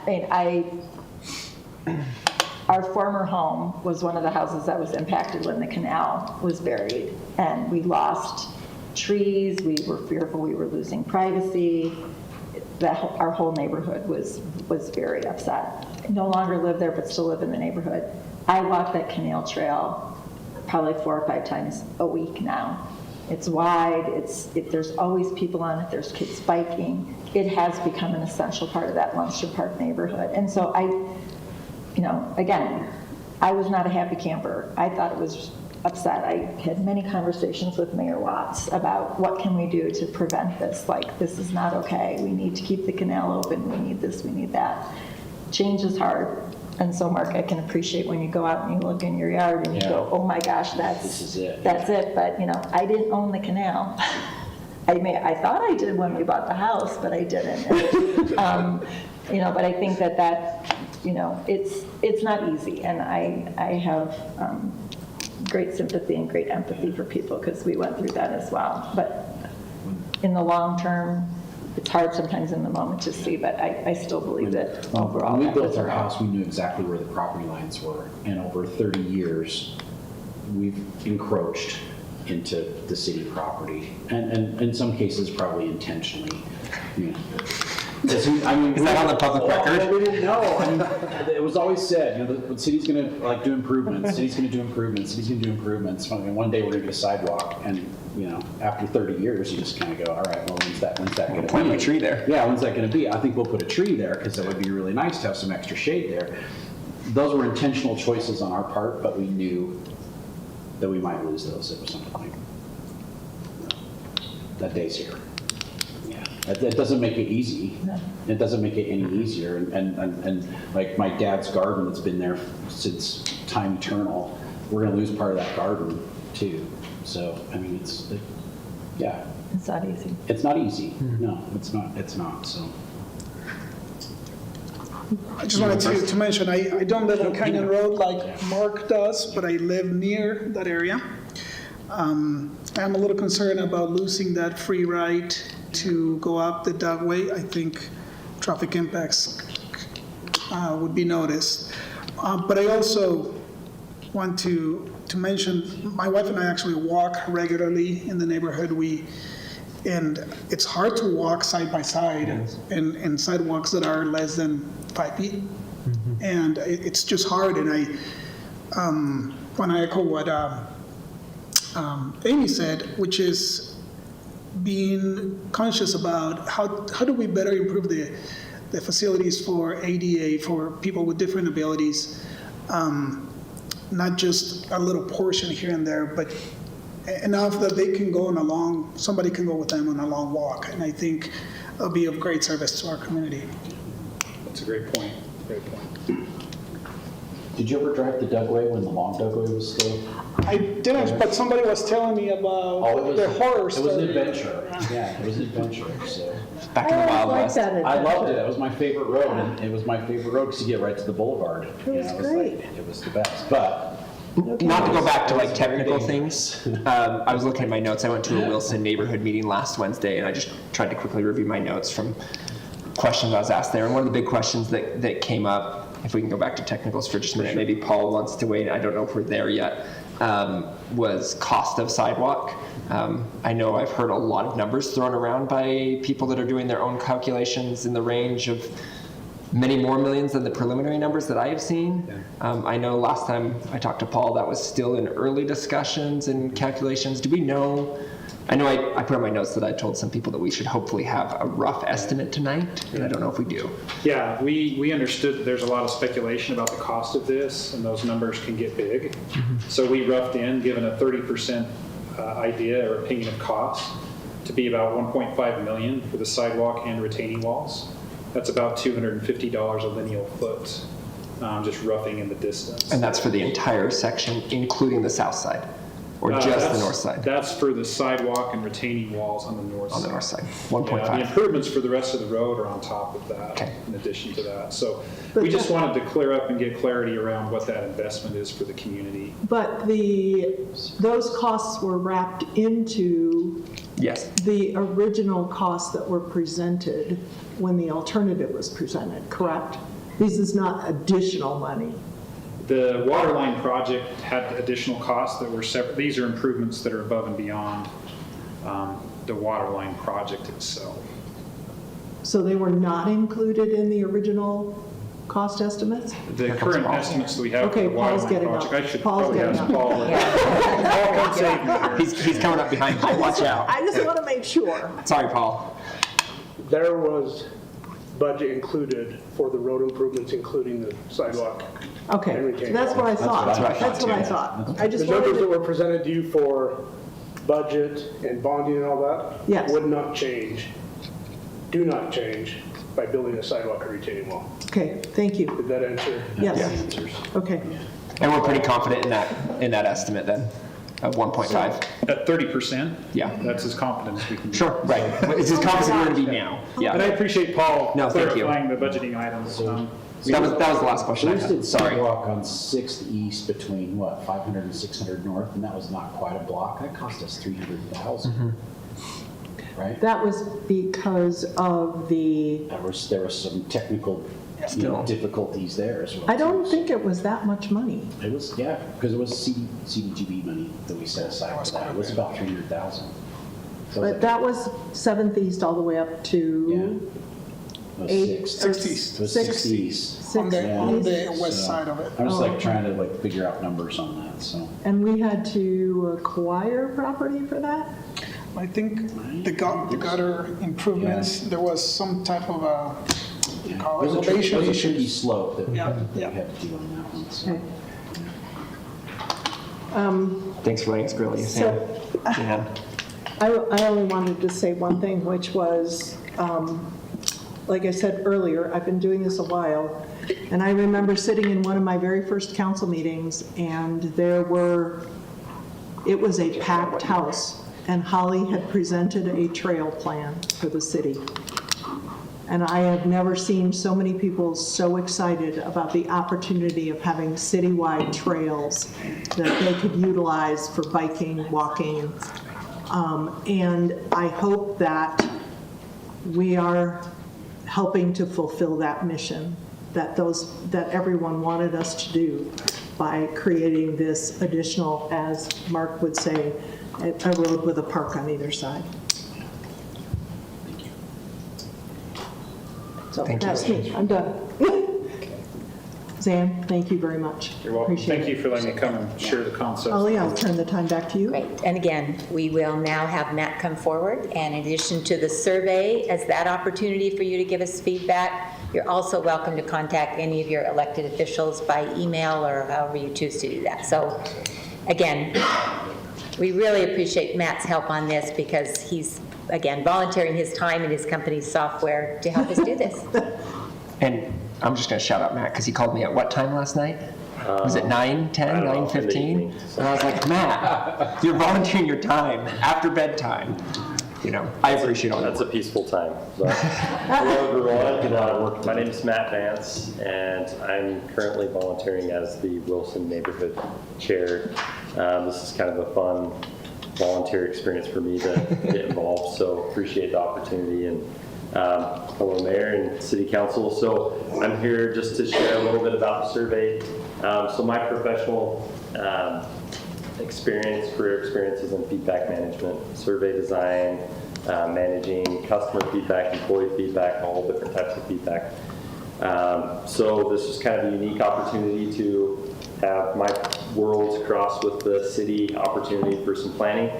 So, I mean, our former home was one of the houses that was impacted when the canal was buried. And we lost trees, we were fearful we were losing privacy. Our whole neighborhood was very upset. I no longer live there, but still live in the neighborhood. I walk that canal trail probably 4 or 5 times a week now. It's wide, there's always people on it, there's kids biking. It has become an essential part of that Munster Park neighborhood. And so again, I was not a happy camper. I thought it was upset. I had many conversations with Mayor Watts about what can we do to prevent this. Like, this is not okay. We need to keep the canal open. We need this, we need that. Change is hard. And so, Mark, I can appreciate when you go out and you look in your yard and you go, oh my gosh, This is it. that's it. But, I didn't own the canal. I thought I did when we bought the house, but I didn't. But I think that it's not easy. And I have great sympathy and great empathy for people because we went through that as well. But in the long term, it's hard sometimes in the moment to see, but I still believe that overall. When we that built was our right. house, we knew exactly where the property lines were. And over 30 years, we've encroached into the city property. And in some cases, probably intentionally. Is that on the public record? We didn't know. It was always said, the city's going to do improvements. City's going to do improvements. City's going to do improvements. One day we're going to get a sidewalk, and after 30 years, you just kind of go, all right, well, when's that going to be? Plant a tree there. Yeah, when's that going to be? I think we'll put a tree there because that would be really nice to have some extra shade there. Those were intentional choices on our part, but we knew that we might lose those at some point. That day's here. It doesn't make it easy. No. It doesn't make it any easier. And like my dad's garden that's been there since time eternal, we're going to lose part of that garden too. So, it's not easy. It's not easy. No, it's not. So. I just wanted to mention, I don't live on Canyon Road like Mark does, but I live near that area. I'm a little concerned about losing that free ride to go up the dogway. I think traffic impacts would be noticed. But I also want to mention, my wife and I actually walk regularly in the neighborhood. And it's hard to walk side by side in sidewalks that are less than 5 feet. And it's just hard. And I want to echo what Amy said, which is being conscious about how do we better improve the facilities for ADA, for people with different abilities, not just a little portion here and there, but enough that they can go somebody can go with them on a long walk. And I think it'll be of great service to our community. That's a great point. Great point. Did you ever drive the Dugway when the long Dugway was still? I didn't, but somebody was telling me about the horror It was an story. adventure. Yeah, it was an adventure. So. Back in the Wild West. I loved it. It was my favorite road, and it was my favorite road because you get right to the boulevard. It was great. It was the best. But Not to go back to like technical things, I was looking at my notes. I went to a Wilson neighborhood meeting last Wednesday, and I just tried to quickly review my notes from questions I was asked there. And one of the big questions that came up, if we can go back to technicals for just a minute, maybe Paul wants to wait, I don't know if we're there yet, was cost of sidewalk. I know I've heard a lot of numbers thrown around by people that are doing their own calculations in the range of many more millions than the preliminary numbers that I have seen. I know last time I talked to Paul, that was still in early discussions and calculations. Do we know I know I put on my notes that I told some people that we should hopefully have a rough estimate tonight, and I don't know if we do. Yeah, we understood that there's a lot of speculation about the cost of this, and those numbers can get big. So we roughed in, given a 30% idea or opinion of cost, to be about $1.5 million for the sidewalk and retaining walls. That's about $250 a lineal foot, just roughing in the distance. And that's for the entire section, including the south side, or just the north side? That's for the sidewalk and retaining walls on the north side. On the north side, Yeah, 1.5. the improvements for the rest of the road are on top of that, Okay. in addition to that. So we just wanted to clear up and get clarity around what that investment is for the community. But those costs were wrapped into Yes. the original costs that were presented when the alternative was presented, correct? This is not additional money. The water line project had additional costs that were separate. These are improvements that are above and beyond the water line project itself. So they were not included in the original cost estimates? The current estimates that we have for Okay, the water Paul's line getting project, up. I should Paul's probably getting ask up. Paul. Paul, come save me here. He's coming up behind you, watch out. I just want to make sure. Sorry, Paul. There was budget included for the road improvements, including the sidewalk. Okay, And retaining that's what I thought. That's what I thought That's what I too. thought. I just The numbers that wanted, were presented to you for budget and bonding and all that Yes. would not change, do not change by building a sidewalk or retaining wall. okay, thank you. Did that answer? Yes, Answers. okay. And we're pretty confident in that estimate then, of 1.5? At 30%? Yeah. That's as confident as we can be. Sure, right. It's as confident as we're going to be now. But I Yeah. appreciate Paul No, thank you. clarifying the budgeting items. That was the last question I We just did had. Sorry. sidewalk on 6th East between, 500 and 600 North, and that was not quite a block. That cost us $300,000. Right? That was because of the, There was some technical, difficulties there as well. I don't too. think it was that much money. It was, yeah, because it was CDGB money that we set aside for that. It was about $300,000. So But that was 7th East all the way up to It was 60s. It was 6th 60s. On the Yeah. west So, side of it. I'm just Oh, like trying to figure out numbers on that, so. And we had to acquire property for that? I think the gutter improvements, there was some type of It was a elevation tricky issues. slope that we Yeah, had yeah. to do on that one, so. Okay. Thanks for letting us grill you, Sam. Yeah. I only wanted to say one thing, which was, like I said earlier, I've been doing this a while, and I remember sitting in one of my very first council meetings, and it was a packed house, and Holly had presented a trail plan for the city. And I have never seen so many people so excited about the opportunity of having citywide trails that they could utilize for biking, walking. And I hope that we are helping to fulfill that mission that everyone wanted us to do by creating this additional, as Mark would say, a road with a park on either side. So Thank you. that's me, I'm done. Zan, thank you very much. You're welcome. Appreciate Thank it. you for letting me come and share the concepts. Holly, I'll turn the time back to you. Great. And again, we will now have Matt come forward, and in addition to the survey, as that opportunity for you to give us feedback, you're also welcome to contact any of your elected officials by email or however you choose to do that. So again, we really appreciate Matt's help on this because he's, again, volunteering his time and his company's software to help us do this. And I'm just going to shout out Matt because he called me at what time last night? Was it 9, 10, 9:15? And I was like, Matt, you're volunteering your time after bedtime. I appreciate all that. That's a peaceful time. So, hello, everyone. My name is Matt Vance, and I'm currently volunteering as the Wilson Neighborhood Chair. This is kind of a fun volunteer experience for me to get involved, so appreciate the opportunity. And hello, Mayor and City Council. So I'm here just to share a little bit about the survey. So my professional career experiences in feedback management, survey design, managing customer feedback, employee feedback, all different types of feedback. So this is kind of a unique opportunity to have my worlds cross with the city opportunity for some planning.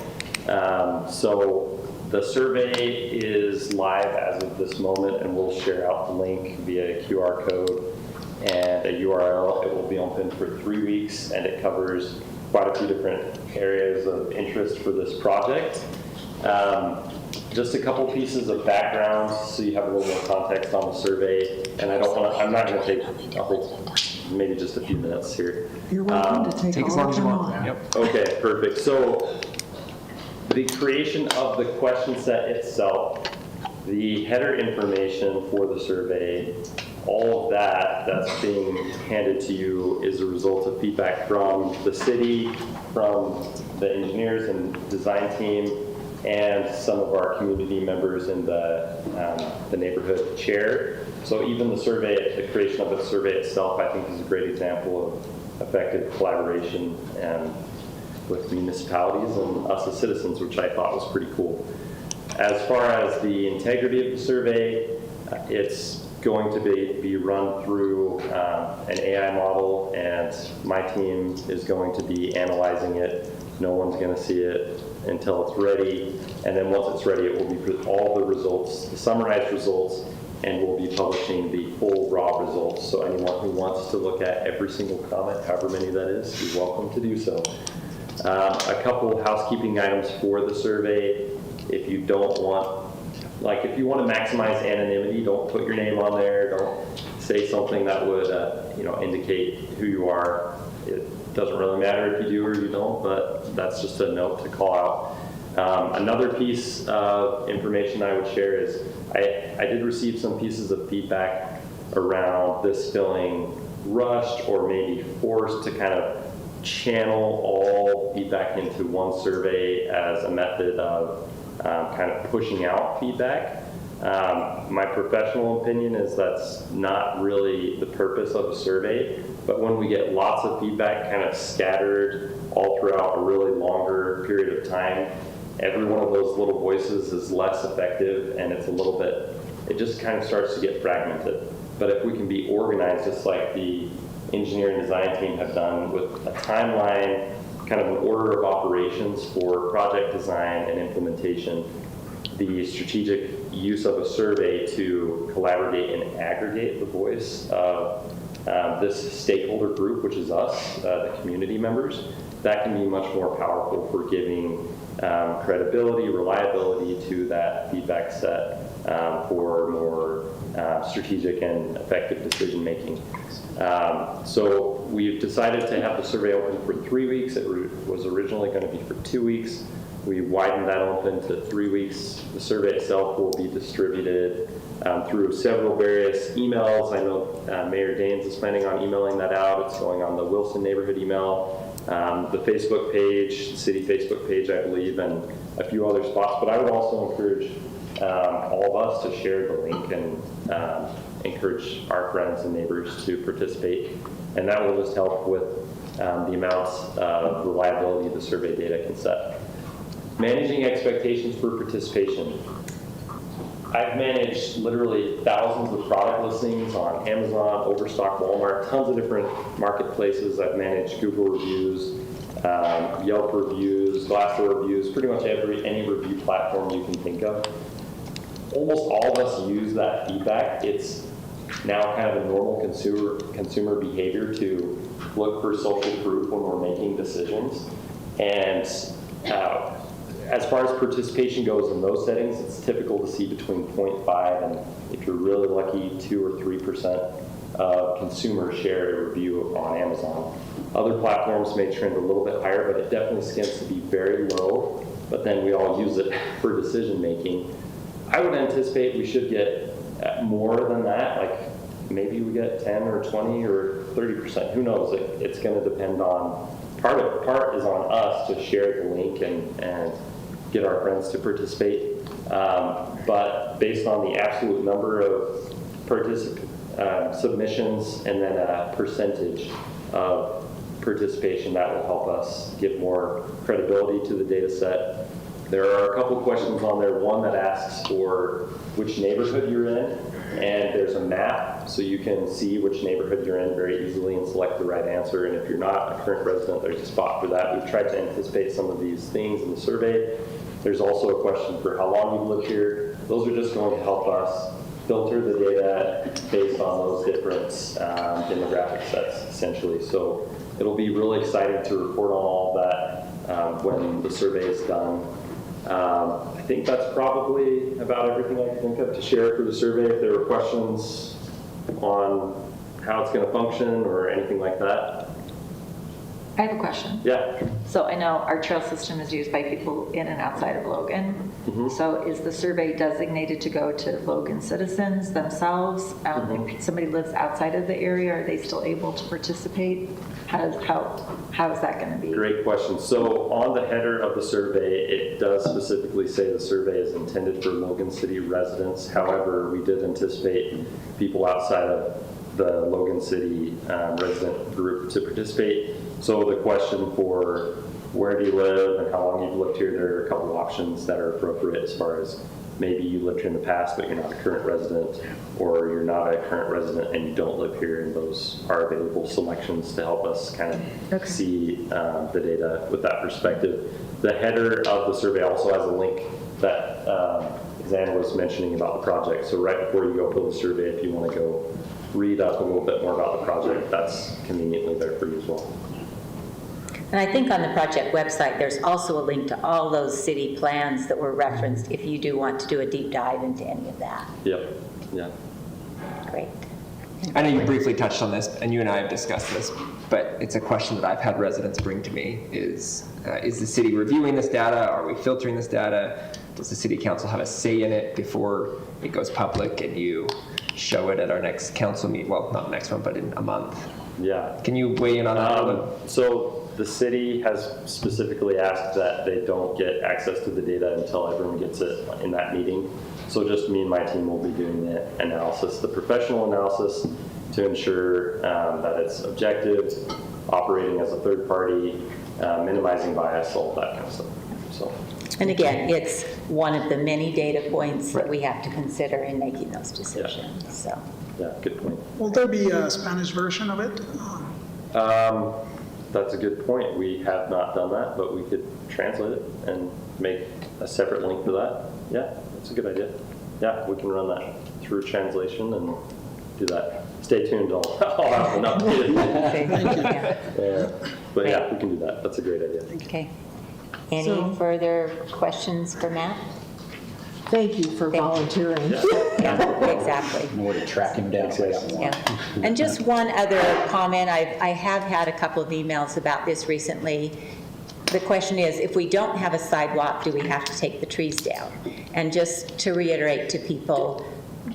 So the survey is live as of this moment, and we'll share out the link via QR code and a URL. It will be open for 3 weeks, and it covers quite a few different areas of interest for this project. Just a couple pieces of background so you have a little more context on the survey. And I'm not going to take a whole, maybe just a few minutes here. You're welcome to take as all long as the you time want. on. Yep. Okay, perfect. So the creation of the question set itself, the header information for the survey, all of that's being handed to you is a result of feedback from the city, from the engineers and design team, and some of our community members in the neighborhood chair. So even the survey, the creation of the survey itself, I think is a great example of effective collaboration with municipalities and us as citizens, which I thought was pretty cool. As far as the integrity of the survey, it's going to be run through an AI model, and my team is going to be analyzing it. No one's going to see it until it's ready, and then once it's ready, it will be all the results, the summarized results, and we'll be publishing the full raw results. So anyone who wants to look at every single comment, however many that is, you're welcome to do so. A couple housekeeping items for the survey. If you don't want, if you want to maximize anonymity, don't put your name on there. Don't say something that would, indicate who you are. It doesn't really matter if you do or you don't, but that's just a note to call out. Another piece of information I would share is I did receive some pieces of feedback around this feeling rushed or maybe forced to kind of channel all feedback into one survey as a method of kind of pushing out feedback. My professional opinion is that's not really the purpose of a survey, but when we get lots of feedback kind of scattered all throughout a really longer period of time, every one of those little voices is less effective, and it's a little bit, it just kind of starts to get fragmented. But if we can be organized just like the engineering design team have done with a timeline, kind of an order of operations for project design and implementation, the strategic use of a survey to collaborate and aggregate the voice of this stakeholder group, which is us, the community members, that can be much more powerful for giving credibility, reliability to that feedback set for more strategic and effective decision making. So we've decided to have the survey open for 3 weeks. It was originally going to be for 2 weeks. We widened that open to 3 weeks. The survey itself will be distributed through several various emails. I know Mayor Daines is planning on emailing that out. It's going on the Wilson neighborhood email, the Facebook page, the city Facebook page, I believe, and a few other spots. But I would also encourage all of us to share the link and encourage our friends and neighbors to participate. And that will just help with the amounts of reliability the survey data can set. Managing expectations for participation. I've managed literally thousands of product listings on Amazon, Overstock, Walmart, tons of different marketplaces. I've managed Google reviews, Yelp reviews, Glassdoor reviews, pretty much any review platform you can think of. Almost all of us use that feedback. It's now kind of a normal consumer behavior to look for social proof when we're making decisions. And as far as participation goes in those settings, it's typical to see between 0.5 and, if you're really lucky, 2 or 3% of consumers share a review on Amazon. Other platforms may trend a little bit higher, but it definitely skims to be very low, but then we all use it for decision making. I would anticipate we should get more than that, like maybe we get 10 or 20 or 30%, who knows? It's going to depend on, part is on us to share the link and get our friends to participate. But based on the absolute number of submissions and then a percentage of participation, that will help us give more credibility to the data set. There are a couple questions on there. One that asks for which neighborhood you're in, and there's a map so you can see which neighborhood you're in very easily and select the right answer. And if you're not a current resident, there's a spot for that. We've tried to anticipate some of these things in the survey. There's also a question for how long you've lived here. Those are just going to help us filter the data based on those different demographic sets, essentially. So it'll be really exciting to report on all that when the survey is done. I think that's probably about everything I can think of to share for the survey. If there were questions on how it's going to function or anything like that. I have a question. Yeah. So I know our trail system is used by people in and outside of Logan. So is the survey designated to go to Logan citizens themselves? If somebody lives outside of the area, are they still able to participate? How is that going to be? Great question. So on the header of the survey, it does specifically say the survey is intended for Logan City residents. However, we did anticipate people outside of the Logan City resident group to participate. So the question for where do you live and how long you've lived here, there are a couple of options that are appropriate as far as maybe you lived here in the past but you're not a current resident, or you're not a current resident and you don't live here, and those are available selections to help us kind of see the data with that perspective. The header of the survey also has a link that Xan was mentioning about the project. So right before you go fill the survey, if you want to go read up a little bit more about the project, that's conveniently there for you as well. And I think on the project website, there's also a link to all those city plans that were referenced if you do want to do a deep dive into any of that. Yep, yeah. Great. I know you briefly touched on this, and you and I have discussed this, but it's a question that I've had residents bring to me is the city reviewing this data? Are we filtering this data? Does the city council have a say in it before it goes public and you show it at our next council meeting? Well, not next one, but in a month. Yeah. Can you weigh in on that? So the city has specifically asked that they don't get access to the data until everyone gets it in that meeting. So just me and my team will be doing the analysis, the professional analysis, to ensure that it's objective, operating as a third party, minimizing bias, all that kind of stuff. So. And again, it's one of the many data points that we have to consider in making those decisions. So. Yeah, good point. Will there be a Spanish version of it? That's a good point. We have not done that, but we could translate it and make a separate link for that. Yeah, that's a good idea. Yeah, we can run that through translation and do that. Stay tuned. I'll have an update. But yeah, we can do that. That's a great idea. Okay. Any further questions for Matt? Thank you for volunteering. Yeah, exactly. I know where to track him down. Yeah. And just one other comment. I have had a couple of emails about this recently. The question is, if we don't have a sidewalk, do we have to take the trees down? And just to reiterate to people,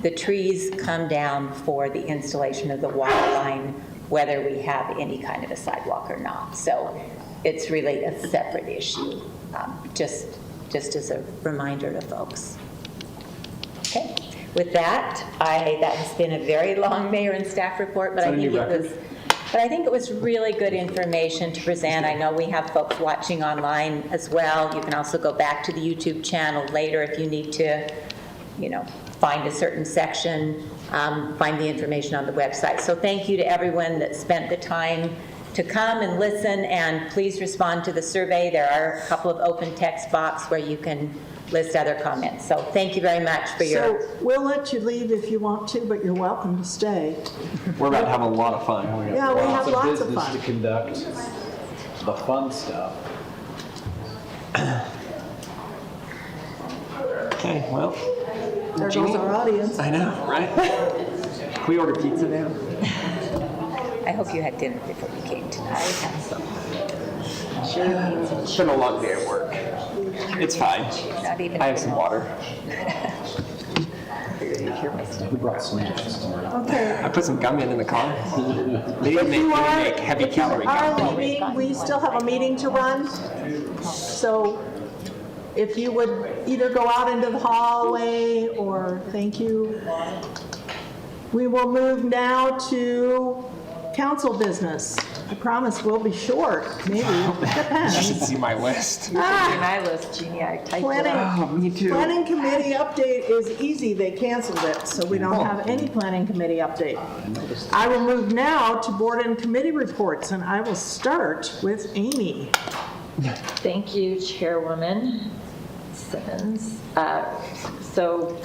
the trees come down for the installation of the water line, whether we have any kind of a sidewalk or not. So it's really a separate issue, just as a reminder to folks. Okay. With that, that has been a very long mayor and staff report, but I think it was really good information to present. I know we have folks watching online as well. You can also go back to the YouTube channel later if you need to, find a certain section, find the information on the website. So thank you to everyone that spent the time to come and listen, and please respond to the survey. There are a couple of open text boxes where you can list other comments. So thank you very much for your... So we'll let you leave if you want to, but you're welcome to stay. We're about to have a lot of fun. Yeah, we have lots of business fun. to conduct, the fun stuff. Okay, well. There goes our audience. I know, right? Can we order pizza now? I hope you had dinner before you came tonight. It's been a long day at work. It's fine. Not even I have some water. Who brought snacks? Okay. I put some gum in the car. They didn't make heavy calorie gum. Leaving, we still have a meeting to run. So if you would either go out into the hallway or thank you. We will move now to council business. I promise we'll be short, maybe. You should Depends. see my list. My list, Jeannie, I typed it up. Oh, me too. Planning committee update is easy. They canceled it, so we don't have any planning committee update. I will move now to board and committee reports, and I will start with Amy. Thank you, Chairwoman Simmons. So,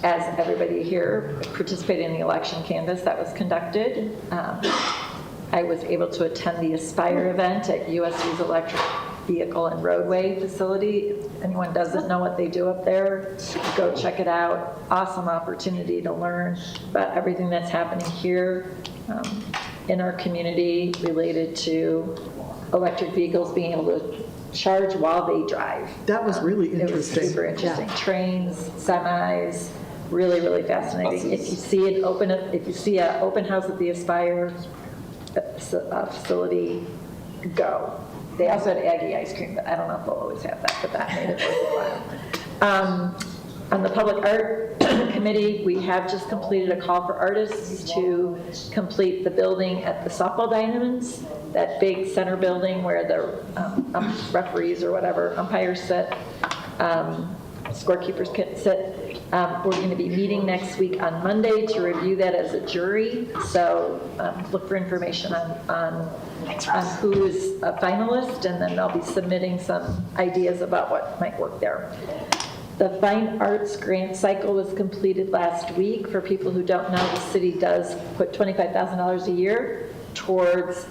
as everybody here participated in the election canvass that was conducted, I was able to attend the Aspire event at USC's Electric Vehicle and Roadway Facility. If anyone doesn't know what they do up there, go check it out. Awesome opportunity to learn about everything that's happening here in our community related to electric vehicles being able to charge while they drive. That was really interesting. It was super interesting. Trains, semis, really, really fascinating. If you see an open house at the Aspire facility, go. They also had Aggie ice cream, but I don't know if they'll always have that, but that made it worthwhile. On the Public Art Committee, we have just completed a call for artists to complete the building at the softball diamonds, that big center building where the referees or whatever, umpires sit, scorekeepers sit. We're going to be meeting next week on Monday to review that as a jury. So look for information on who is a finalist, and then I'll be submitting some ideas about what might work there. The Fine Arts Grant Cycle was completed last week. For people who don't know, the city does put $25,000 a year towards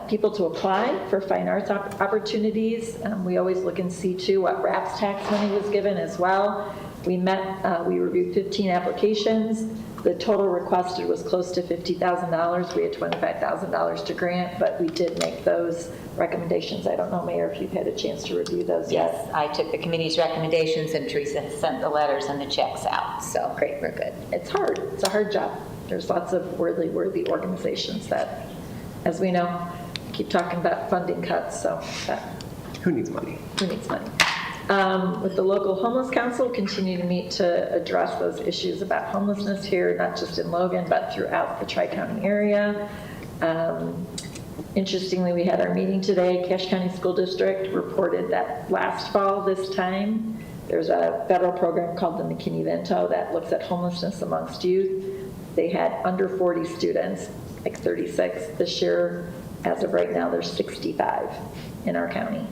people to apply for fine arts opportunities. We always look and see too what RAPS tax money was given as well. We reviewed 15 applications. The total requested was close to $50,000. We had $25,000 to grant, but we did make those recommendations. I don't know, Mayor, if you've had a chance to review those yet. Yes, I took the committee's recommendations and Teresa sent the letters and the checks out, so great, we're good. It's hard. It's a hard job. There's lots of worthy organizations that, as we know, keep talking about funding cuts, so Who needs money? who needs money? With the local homeless council, continue to meet to address those issues about homelessness here, not just in Logan, but throughout the Tri-County area. Interestingly, we had our meeting today. Cache County School District reported that last fall this time, there's a federal program called the McKinney-Vento that looks at homelessness amongst youth. They had under 40 students, like 36. This year, as of right now, there's 65 in our county.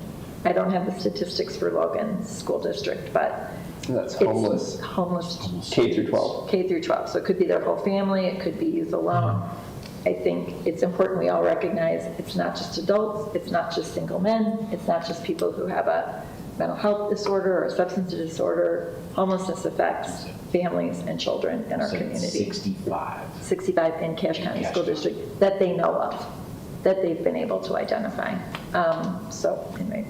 I don't have the statistics for Logan School District, but That's it's homeless. homeless K through 12. K through 12. So it could be their whole family, it could be youth alone. I think it's important we all recognize it's not just adults, it's not just single men, it's not just people who have a mental health disorder or a substance disorder. Homelessness affects families and children in our community. 65 in Cache County School District that they know of, that they've been able to identify. So anyway,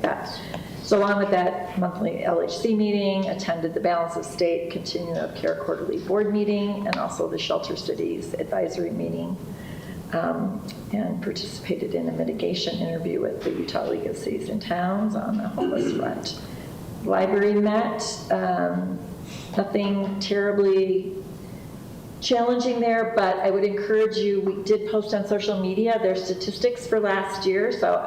so along with that monthly LHC meeting, attended the Balance of State Continuum of Care Quarterly Board meeting, and also the Shelter Cities Advisory meeting, and participated in a mitigation interview with the Utah League of Cities and Towns on the homeless front. Library met, nothing terribly challenging there, but I would encourage you, we did post on social media their statistics for last year, so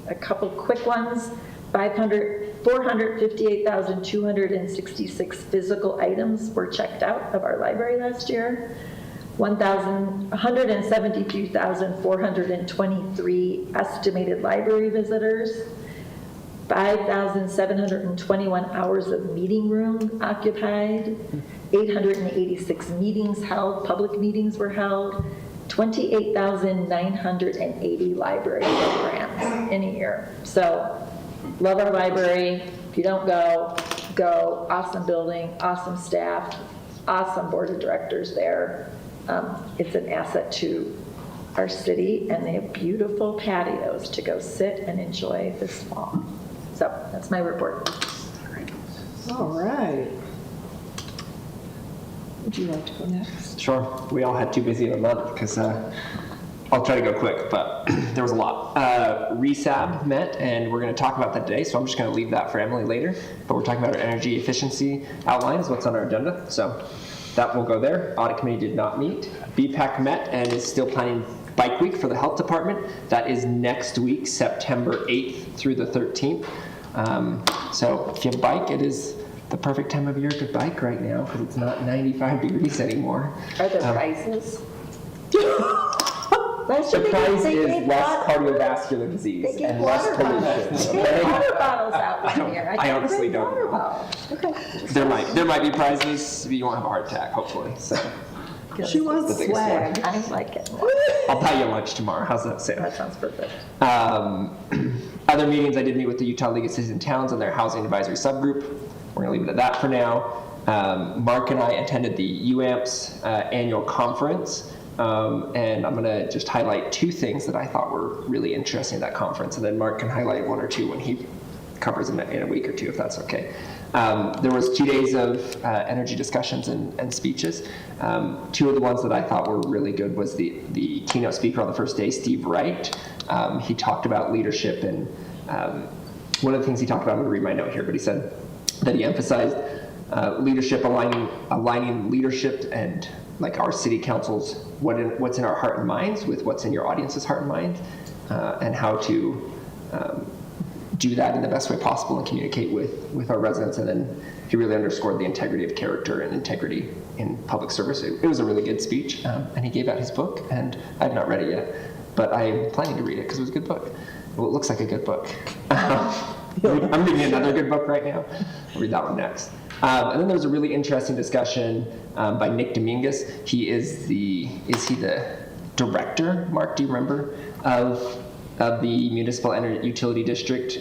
a couple quick ones. 458,266 physical items were checked out of our library last year. 172,423 estimated library visitors. 5,721 hours of meeting room occupied. 886 meetings held, public meetings were held. 28,980 library programs in a year. So, love our library. If you don't go, go. Awesome building, awesome staff, awesome board of directors there. It's an asset to our city, and they have beautiful patios to go sit and enjoy this fall. So that's my report. All right. Would you like to go next? Sure. We all had too busy of a month because I'll try to go quick, but there was a lot. RESAB met, and we're going to talk about that today, so I'm just going to leave that for Emily later. But we're talking about our energy efficiency outline is what's on our agenda, so that will go there. Audit committee did not meet. BPAC met and is still planning Bike Week for the health department. That is next week, September 8th through the 13th. So if you have a bike, it is the perfect time of year to bike right now because it's not 95 degrees anymore. Are there prizes? The prize is less cardiovascular disease and less pollution. They gave water bottles out one year. I honestly don't know. Okay. There might be prizes. You won't have a heart attack, hopefully. So She wants the biggest swag. one. I like it. I'll buy you lunch tomorrow. How's that sound? That sounds perfect. Other meetings, I did meet with the Utah League of Cities and Towns and their housing advisory subgroup. We're going to leave it at that for now. Mark and I attended the UAMPS annual conference. And I'm going to just highlight two things that I thought were really interesting at that conference. And then Mark can highlight one or two when he covers them in a week or two, if that's okay. There was 2 days of energy discussions and speeches. Two of the ones that I thought were really good was the keynote speaker on the first day, Steve Wright. He talked about leadership, and one of the things he talked about, I'm going to read my note here, but he said that he emphasized leadership, aligning leadership and like our city councils, what's in our heart and minds with what's in your audience's heart and mind, and how to do that in the best way possible and communicate with our residents. And then he really underscored the integrity of character and integrity in public service. It was a really good speech, and he gave out his book, and I have not read it yet, but I'm planning to read it because it was a good book. Well, it looks like a good book. I'm reading another good book right now. I'll read that one next. And then there was a really interesting discussion by Nick Dominguez. Is he the director, Mark, do you remember, of the Municipal Utility District?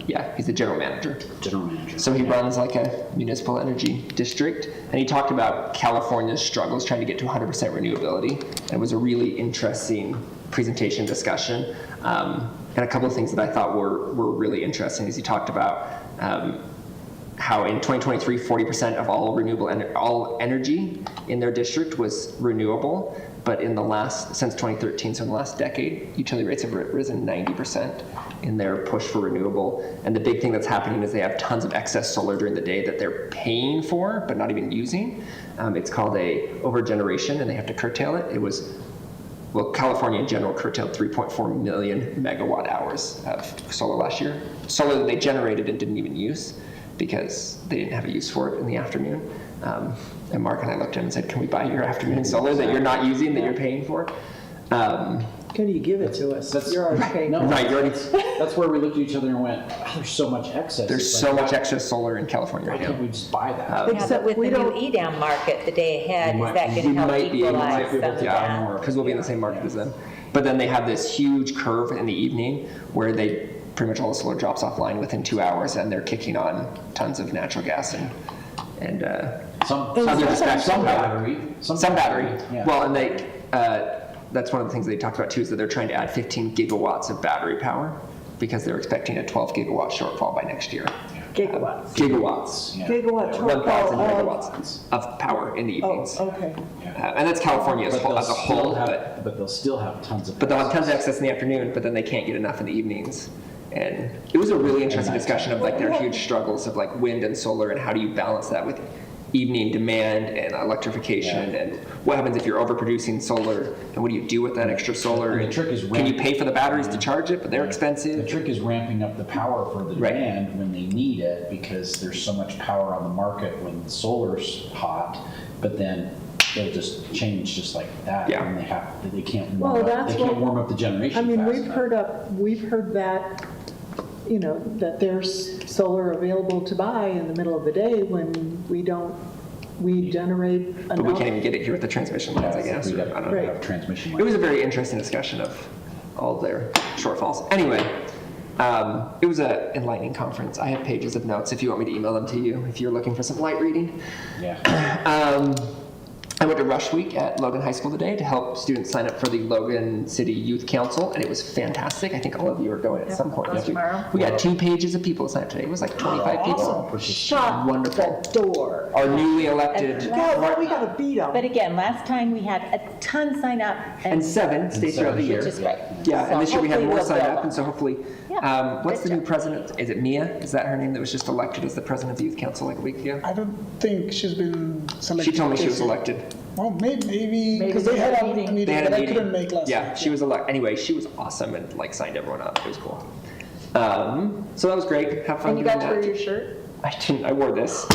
Yeah, he's the general manager. General manager. So he runs like a municipal energy district, and he talked about California's struggles trying to get to 100% renewability. And it was a really interesting presentation discussion. And a couple of things that I thought were really interesting is he talked about how in 2023, 40% of all energy in their district was renewable, but since 2013, so in the last decade, utility rates have risen 90% in their push for renewable. And the big thing that's happening is they have tons of excess solar during the day that they're paying for, but not even using. It's called a overgeneration, and they have to curtail it. California in general curtailed 3.4 million megawatt hours of solar last year. Solar that they generated and didn't even use, because they didn't have a use for it in the afternoon. And Mark and I looked at him and said, can we buy your afternoon solar that you're not using, that you're paying for? Can you give it to us? You're already paying. No, right, that's where we looked at each other and went, there's so much excess. There's so much excess solar in California right now. Why can't we just buy that? Yeah, but with the new EDAM market the day ahead, is that going to help equalize some of that? Because we'll be in the same market as them. But then they have this huge curve in the evening where pretty much all the solar drops offline within 2 hours, and they're kicking on tons of natural gas and some battery. Some battery. Yeah. Well, and that's one of the things they talked about too, is that they're trying to add 15 gigawatts of battery power because they're expecting a 12 gigawatt shortfall by next year. Gigawatts. Gigawatts. Yeah. Gigawatt 1,000 shortfall megawatts of power in the evenings. Oh, okay. And that's California as a whole. But they'll still have tons of. But they'll have tons of excess in the afternoon, but then they can't get enough in the evenings. And it was a really interesting discussion of like their huge struggles of like wind and solar, and how do you balance that with evening demand and electrification, and what happens if you're overproducing solar, and what do you do with that extra solar? And the trick is can you pay for the batteries to charge it, but they're expensive? The trick is ramping up the power for the demand when they need it, because there's so much power on the market when the solar's hot, but then they'll just change just like that. Yeah. And they can't warm up the generation. I mean, fast we've heard that, you know, that there's solar available to buy in the middle of the day when we generate enough. But we can't even get it here with the transmission lines, I guess. We have transmission lines. It was a very interesting discussion of all their shortfalls. Anyway, it was an enlightening conference. I have pages of notes if you want me to email them to you, if you're looking for some light reading. Yeah. I went to Rush Week at Logan High School today to help students sign up for the Logan City Youth Council, and it was fantastic. I think all of you are going at some point this week. We got 2 pages of people signed up today. It was like 25 people. Shut Wonderful. the door. Our newly elected. We got to beat them. But again, last time we had a ton sign up. And 7 stayed throughout the year. Which is great. Yeah, and this year we had more sign up, build. and so hopefully, what's the new president? Is it Mia? Is that her name that was just elected as the president of the Youth Council like a week ago? I don't think she's been selected. She told me she was elected. Well, maybe, because Maybe they had a meeting. meeting They had a that I meeting. couldn't make last Yeah, week. she was anyway, she was awesome and like signed everyone up. It was cool. So that was great. Have fun And you doing got to wear that. your shirt? I didn't. I wore this.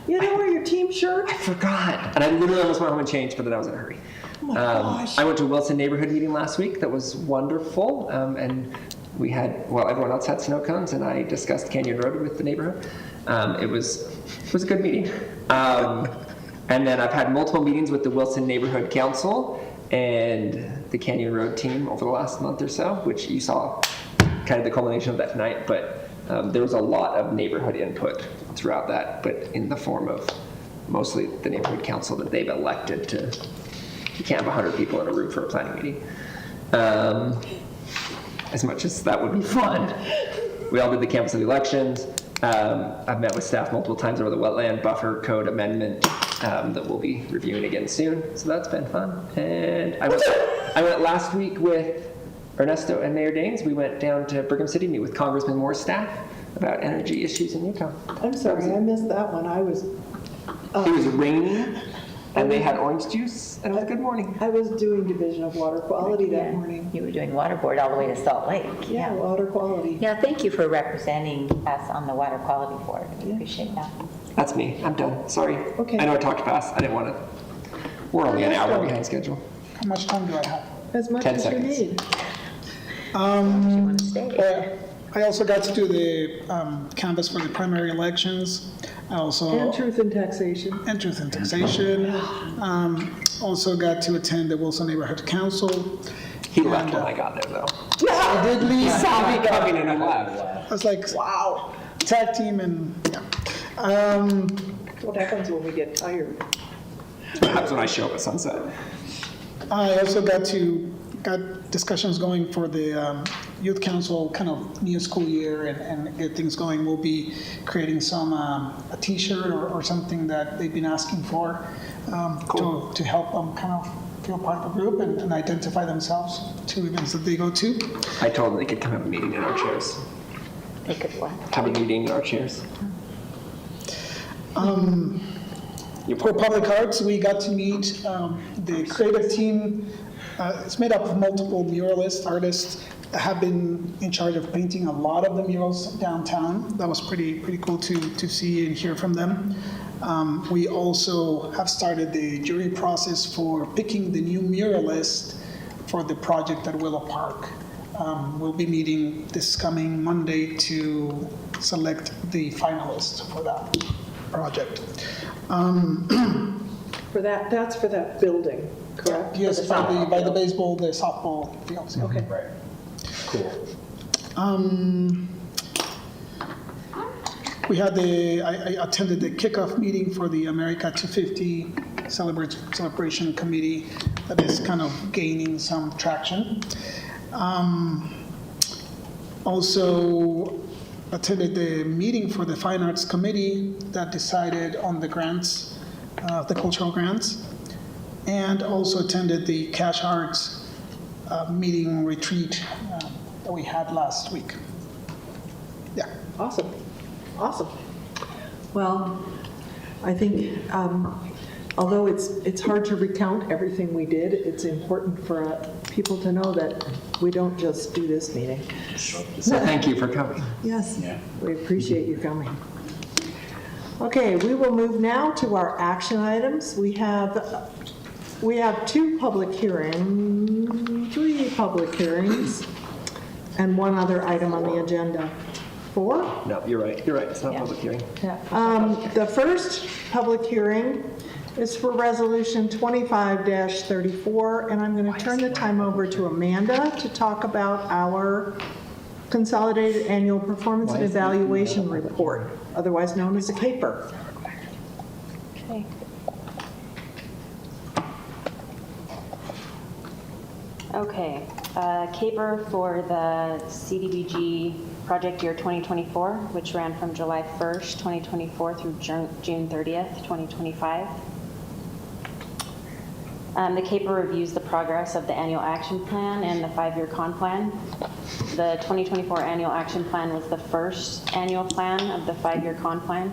You didn't wear your team shirt? I forgot, and I literally almost went home and changed, but then I was in a hurry. Oh my gosh. I went to a Wilson neighborhood meeting last week. That was wonderful, and we had, well, everyone else had snow cones, and I discussed Canyon Road with the neighborhood. It was a good meeting. And then I've had multiple meetings with the Wilson Neighborhood Council and the Canyon Road team over the last month or so, which you saw kind of the culmination of that tonight, but there was a lot of neighborhood input throughout that, but in the form of mostly the neighborhood council that they've elected to. You can't have 100 people in a room for a planning meeting. As much as that would be fun. We all did the canvas of the elections. I've met with staff multiple times over the wetland buffer code amendment that we'll be reviewing again soon. So that's been fun. And I went last week with Ernesto and Mayor Daines. We went down to Brigham City to meet with Congressman Moore's staff about energy issues in Utah. I'm sorry, I missed that one. I was. It was raining, and they had orange juice, and it was a good morning. I was doing Division of Water Quality that Yeah. morning. You were doing water board all the way to Salt Lake. Yeah, water quality. Yeah, thank you for representing us on the water quality board. We appreciate that. That's me. I'm done. Sorry. Okay. I know I talked fast. I didn't want to. We're only an hour behind schedule. How much time do I have? As much 10 as seconds. you need. You want to stay? I also got to do the canvas for the primary elections. I also. And truth in taxation. And truth and taxation. Also got to attend the Wilson Neighborhood Council. He left when I got there, though. I did leave. He saw me coming and I left. I was like, wow, tag team and, yeah. What happens when we get tired? That's when I show up at sunset. I also got discussions going for the youth council kind of new school year and get things going. We'll be creating some a t-shirt or something that they've been asking for to help them kind of feel part of a group and identify themselves to events that they go to. I told them they could come have a meeting in our chairs. They could what? Have a meeting in our chairs. For public arts, we got to meet the creative team. It's made up of multiple muralist artists that have been in charge of painting a lot of the murals downtown. That was pretty cool to see and hear from them. We also have started the jury process for picking the new muralist for the project at Willow Park. We'll be meeting this coming Monday to select the finalist for that project. For that, that's for that building, correct? Yes, by the baseball, the softball fields. yeah. Okay. Right. Cool. We had I attended the kickoff meeting for the America 250 celebration committee that is kind of gaining some traction. Also attended the meeting for the Fine Arts Committee that decided on the grants, the cultural grants, and also attended the Cash Arts meeting retreat that we had last week. Yeah. Awesome, awesome. Well, I think, although it's hard to recount everything we did, it's important for people to know that we don't just do this meeting. So thank you for coming. Yes, Yeah. we appreciate you coming. Okay, we will move now to our action items. We have 3 public hearings, and 1 other item on the agenda. 4? No, you're right. You're right. It's not a public hearing. The first public hearing is for Resolution 25-34, and I'm going to turn the time over to Amanda to talk about our Consolidated Annual Performance and Evaluation Report, otherwise known as a CAPER. Okay. Okay, CAPER for the CDBG project year 2024, which ran from July 1st, 2024 through June 30th, 2025. The CAPER reviews the progress of the annual action plan and the 5-year con plan. The 2024 annual action plan was the first annual plan of the 5-year con plan.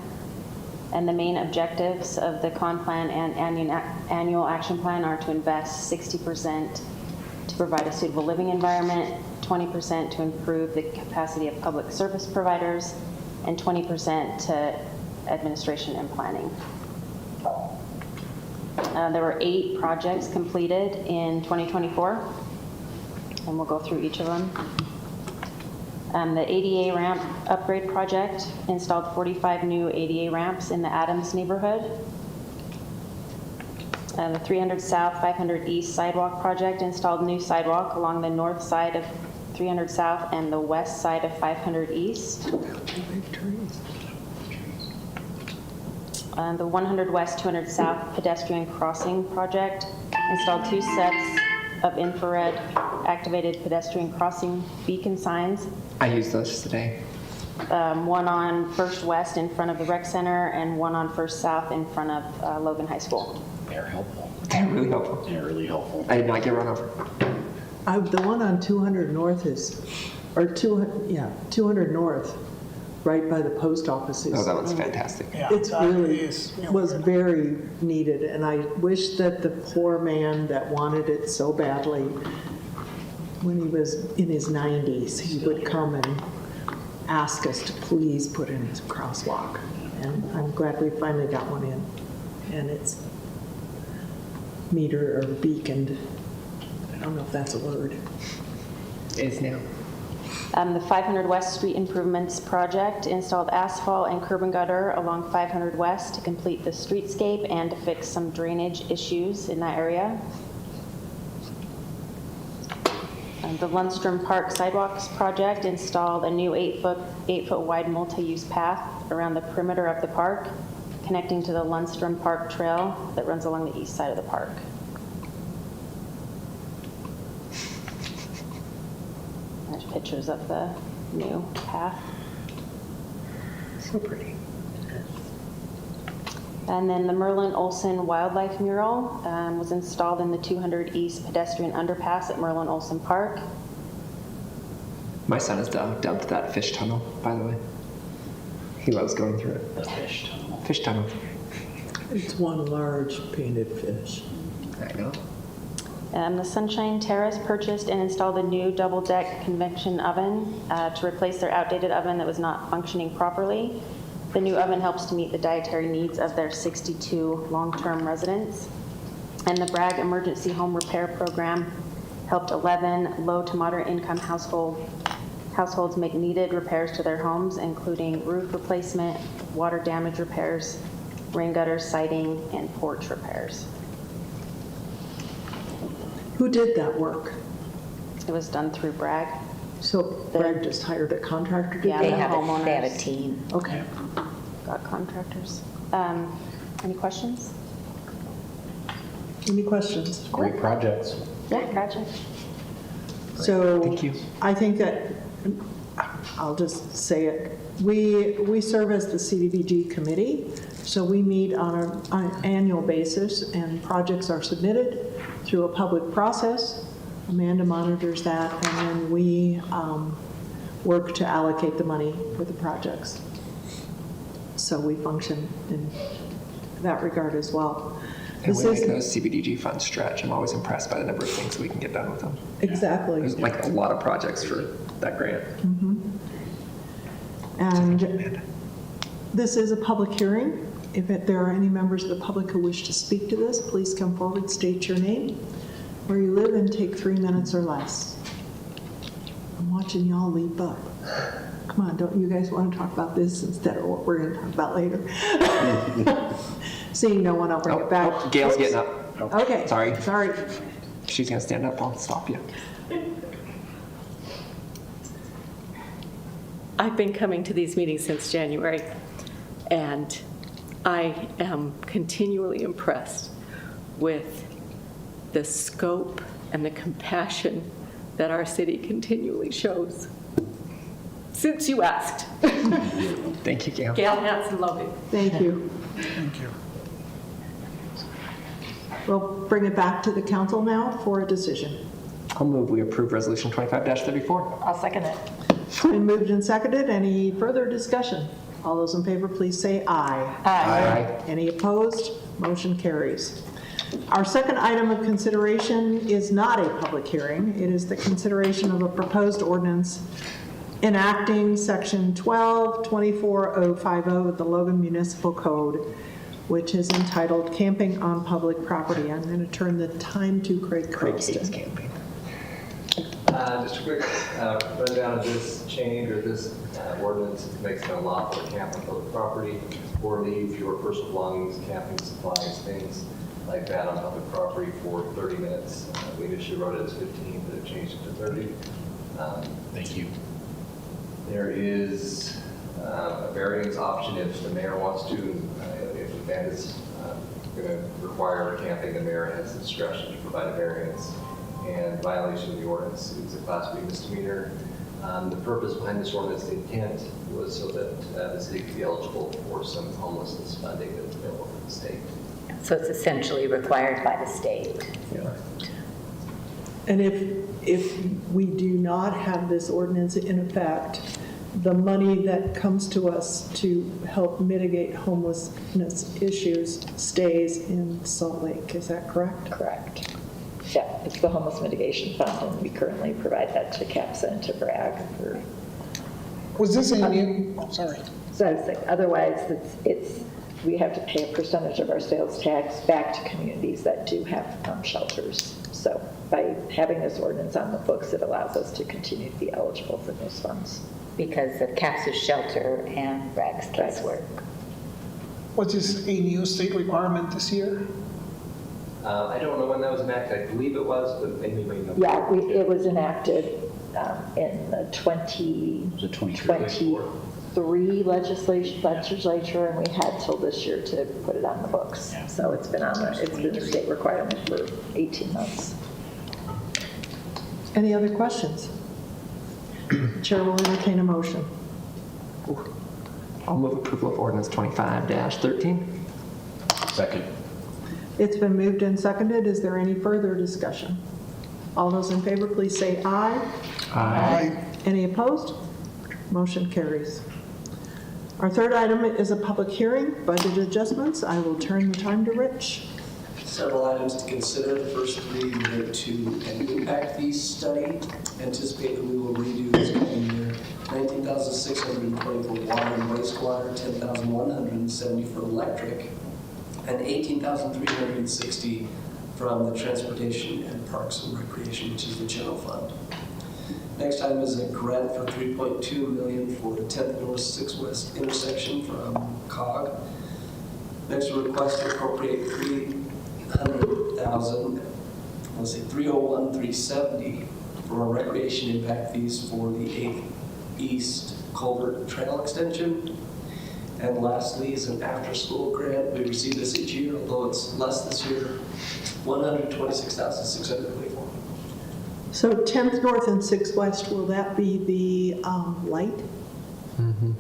And the main objectives of the con plan and annual action plan are to invest 60% to provide a suitable living environment, 20% to improve the capacity of public service providers, and 20% to administration and planning. There were 8 projects completed in 2024, and we'll go through each of them. The ADA ramp upgrade project installed 45 new ADA ramps in the Adams neighborhood. The 300 South, 500 East sidewalk project installed new sidewalk along the north side of 300 South and the west side of 500 East. The 100 West, 200 South pedestrian crossing project installed 2 sets of infrared activated pedestrian crossing beacon signs. I used those today. One on First West in front of the rec center and one on First South in front of Logan High School. They're helpful. They're really helpful. They're really helpful. I did not get run over. The one on 200 North is, or 200 North, right by the post office. Oh, that one's fantastic. It's really, was very needed, and I wish that the poor man that wanted it so badly, when he was in his 90s, he would come and ask us to please put in his crosswalk. And I'm glad we finally got one in, and it's meter or beaconed. I don't know if that's a word. It is now. The 500 West Street Improvements Project installed asphalt and curb and gutter along 500 West to complete the streetscape and to fix some drainage issues in that area. The Lundstrom Park Sidewalks Project installed a new 8-foot wide multi-use path around the perimeter of the park, connecting to the Lundstrom Park Trail that runs along the east side of the park. There's pictures of the new path. So pretty. And then the Merlin Olsen Wildlife Mural was installed in the 200 East pedestrian underpass at Merlin Olsen Park. My son has dumped that fish tunnel, by the way. He loves going through it. The fish tunnel. Fish tunnel. It's one large painted fish. I know. The Sunshine Terrace purchased and installed a new double-deck convection oven to replace their outdated oven that was not functioning properly. The new oven helps to meet the dietary needs of their 62 long-term residents. And the Bragg Emergency Home Repair Program helped 11 low to moderate income households make needed repairs to their homes, including roof replacement, water damage repairs, rain gutter siding, and porch repairs. Who did that work? It was done through Bragg. So Bragg just hired a contractor to do Yeah, that? They have a team. Okay. Got contractors. Any questions? Any questions? Great projects. Yeah, project. So Thank you. I think that, I'll just say it, we serve as the CDBG committee, so we meet on an annual basis, and projects are submitted through a public process. Amanda monitors that, and then we work to allocate the money for the projects. So we function in that regard as well. And This we is make those CBDG funds stretch. I'm always impressed by the number of things we can get done with them. exactly. There's like a lot of projects for that grant. And this is a public hearing. If there are any members of the public who wish to speak to this, please come forward, state your name, where you live, and take 3 minutes or less. I'm watching y'all leap up. Come on, don't you guys want to talk about this instead of what we're going to talk about later? Seeing no one, I'll bring it back. Oh, Gail's getting up. Okay. Sorry. Sorry. She's going to stand up. I'll stop you. I've been coming to these meetings since January, and I am continually impressed with the scope and the compassion that our city continually shows. Since you asked. Thank you, Gail. Gail Hansen, Logan. Thank you. Thank you. We'll bring it back to the council now for a decision. I'll move we approve Resolution 25-34. I'll second it. Been moved and seconded. Any further discussion? All those in favor, please say aye. Aye. Any opposed? Motion carries. Our second item of consideration is not a public hearing. It is the consideration of a proposed ordinance enacting Section 12-24050 of the Logan Municipal Code, which is entitled Camping on Public Property. I'm going to turn the time to Craig Croston. Camping. Just a quick rundown of this change or this ordinance. It makes it unlawful to camp on public property or leave your personal belongings, camping supplies, things like that on public property for 30 minutes. We initially wrote it as 15, but it changed it to 30. Thank you. There is a variance option if the mayor wants to. If the event is going to require camping, the mayor has the discretion to provide a variance. And violation of the ordinance is a Class B misdemeanor. The purpose behind this ordinance, the intent was so that the city could be eligible for some homelessness funding that's available from the state. So it's essentially required by the state. And if we do not have this ordinance in effect, the money that comes to us to help mitigate homelessness issues stays in Salt Lake. Is that correct? Correct. Yeah, it's the homeless mitigation fund, and we currently provide that to CAPSA and to BRAG for. Was this a new, sorry. So I was saying, otherwise, we have to pay a percentage of our sales tax back to communities that do have shelters. So by having this ordinance on the books, it allows us to continue to be eligible for those funds. Because of CAPS's shelter and BRAG's casework. Was this a new state requirement this year? I don't know when that was enacted. I believe it was, but maybe we know. Yeah, it was enacted in the 2023 legislature, and we had till this year to put it on the books. So it's been a state requirement for 18 months. Any other questions? Chair will entertain a motion. I'll move approval of ordinance 25-13. Second. It's been moved and seconded. Is there any further discussion? All those in favor, please say aye. Aye. Any opposed? Motion carries. Our third item is a public hearing, budget adjustments. I will turn the time to Rich. Several items to consider. The first three relate to an impact fee study. Anticipate that we will redo this coming year. $19,620 for water and wastewater, $10,170 for electric, and $18,360 from the Transportation and Parks and Recreation, which is the general fund. Next item is a grant for $3.2 million for the 10th North 6th West intersection from COG. Next, a request to appropriate $301,370 for our recreation impact fees for the 8th East Culvert Trail extension. And lastly is an after-school grant. We receive this each year, although it's less this year, $126,624. So 10th North and 6th West, will that be the light? Mm-hmm.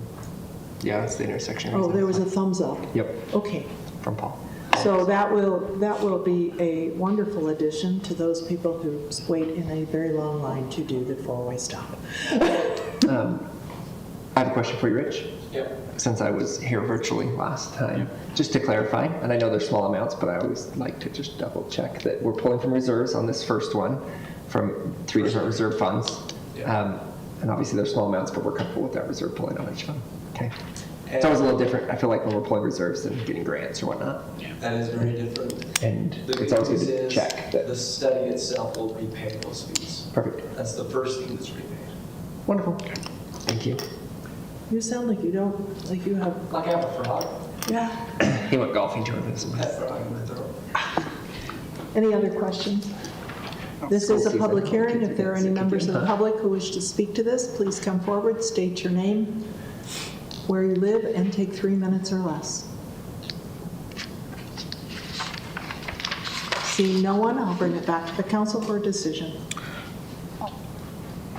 Yeah, that's the intersection. Oh, there was a thumbs up. Yep. Okay. From Paul. So that will be a wonderful addition to those people who wait in a very long line to do the four-way stop. I have a question for you, Rich. Yep. Since I was here virtually last time, just to clarify, and I know they're small amounts, but I always like to just double check that we're pulling from reserves on this first one from 3 different reserve funds. Yeah. And obviously they're small amounts, but we're comfortable with that reserve pulling on each fund. Okay. It's always a little different, I feel like, when we're pulling reserves than getting grants or whatnot. That is very different. And The it's always good good news to is check that. the study itself will repay those fees. Perfect. That's the first thing that's repaid. Wonderful. Thank you. You sound like you don't, like you have, Like I have a frog. yeah. He went golfing tourism. I have a frog in my throat. Any other questions? This is a public hearing. If there are any members of the public who wish to speak to this, please come forward, state your name, where you live, and take 3 minutes or less. Seeing no one, I'll bring it back to the council for a decision.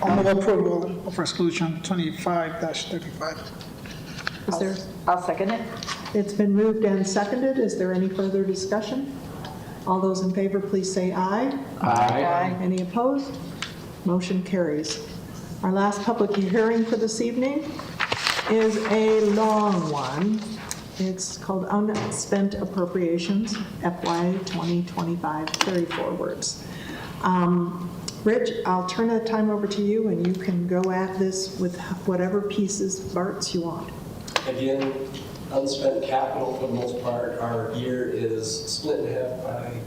I'll move approval of resolution 25-35. Is there? I'll second it. It's been moved and seconded. Is there any further discussion? All those in favor, please say aye. Aye. Any opposed? Motion carries. Our last public hearing for this evening is a long one. It's called Unspent Appropriations, FY 2025, 34 words. Rich, I'll turn the time over to you, and you can go at this with whatever pieces, parts you want. Again, unspent capital for the most part. Our year is split in half by,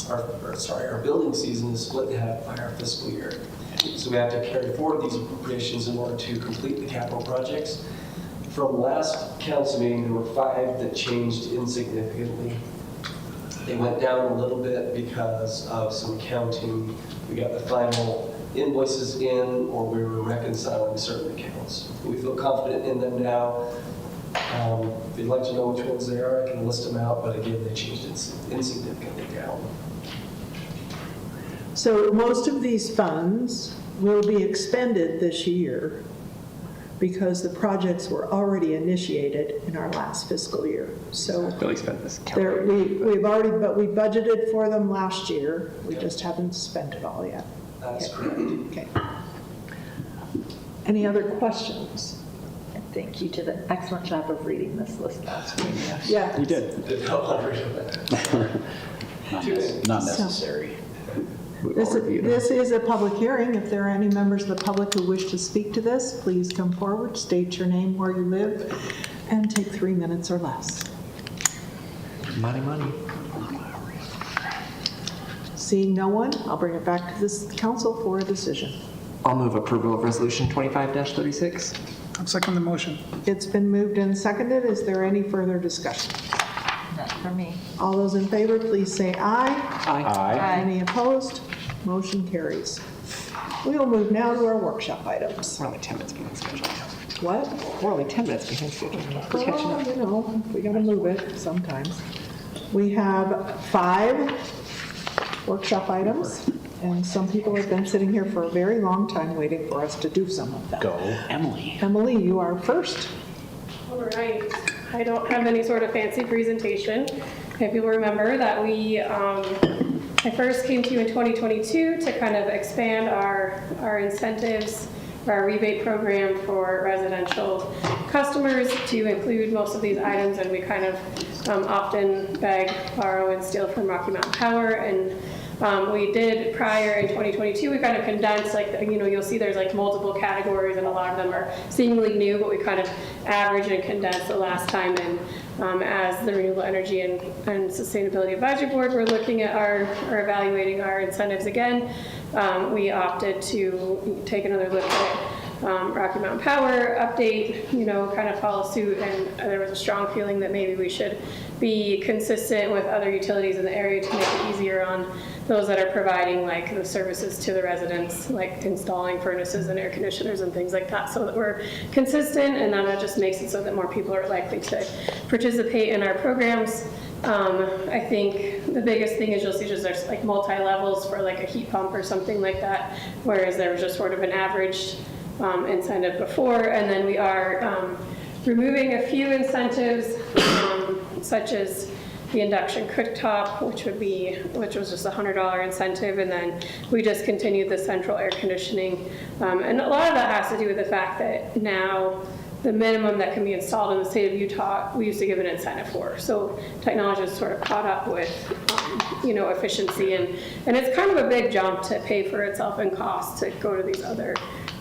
our building season is split in half by our fiscal year. So we have to carry forward these appropriations in order to complete the capital projects. From last council meeting, there were 5 that changed insignificantly. They went down a little bit because of some counting. We got the final invoices in, or we were reconciling certain accounts. We feel confident in them now. If you'd like to know which ones they are, I can list them out, but again, they changed insignificantly down. So most of these funds will be expended this year because the projects were already initiated in our last fiscal year. So Billy spent this. we've already, but we budgeted for them last year. We just haven't spent it all yet. That's correct. Okay. Any other questions? And thank you to the excellent job of reading this list last week. Yeah. You did. Not necessary. This is a public hearing. If there are any members of the public who wish to speak to this, please come forward, state your name, where you live, and take 3 minutes or less. Money, money. Seeing no one, I'll bring it back to this council for a decision. I'll move approval of Resolution 25-36. I'll second the motion. It's been moved and seconded. Is there any further discussion? Not for me. All those in favor, please say aye. Aye. Any opposed? Motion carries. We will move now to our workshop items. We're only 10 minutes behind schedule. What? We're only 10 minutes behind schedule. We're catching Well, up. you know, we gotta move it sometimes. We have 5 workshop items, and some people have been sitting here for a very long time waiting for us to do some of them. Go, Emily. Emily, you are first. All right. I don't have any sort of fancy presentation. If you'll remember that I first came to you in 2022 to kind of expand our incentives, our rebate program for residential customers to include most of these items, and we kind of often beg, borrow, and steal from Rocky Mountain Power. And we did prior in 2022, we kind of condensed, like, you'll see there's like multiple categories and a lot of them are seemingly new, but we kind of averaged and condensed the last time. And as the Renewable Energy and Sustainability Advisory Board, we're looking at or evaluating our incentives again. We opted to take another look at Rocky Mountain Power update, kind of follow suit, and there was a strong feeling that maybe we should be consistent with other utilities in the area to make it easier on those that are providing like the services to the residents, like installing furnaces and air conditioners and things like that, so that we're consistent, and then that just makes it so that more people are likely to participate in our programs. I think the biggest thing is you'll see just there's like multi-levels for like a heat pump or something like that, whereas there was just sort of an average incentive before. And then we are removing a few incentives, such as the induction cooktop, which was just a $100 incentive, and then we just continued the central air conditioning. And a lot of that has to do with the fact that now the minimum that can be installed in the state of Utah, we used to give an incentive for. So technology has sort of caught up with, efficiency, and it's kind of a big jump to pay for itself in cost to go to these other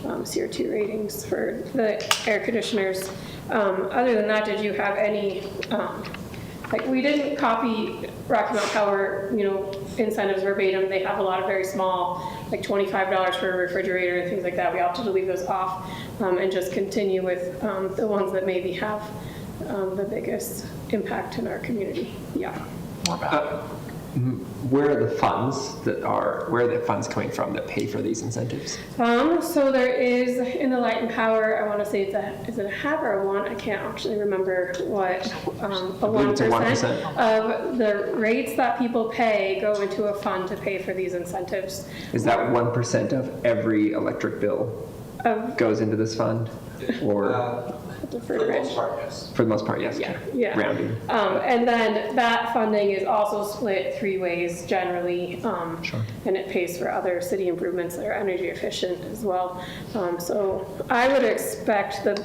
CO2 ratings for the air conditioners. Other than that, did you have any, we didn't copy Rocky Mountain Power, incentives verbatim. They have a lot of very small, like $25 for a refrigerator and things like that. We opted to leave those off and just continue with the ones that maybe have the biggest impact in our community. Yeah. More about where are the funds coming from that pay for these incentives? So there is in the Light and Power, I want to say is it a half or a one? I can't actually remember what, a 1% of the rates that people pay go into a fund to pay for these incentives. Is that 1% of every electric bill goes into this fund? Or for the most part, yes. For the most part, yes. Yeah. Rounding. And then that funding is also split 3 ways generally, Sure. and it pays for other city improvements that are energy efficient as well. So I would expect the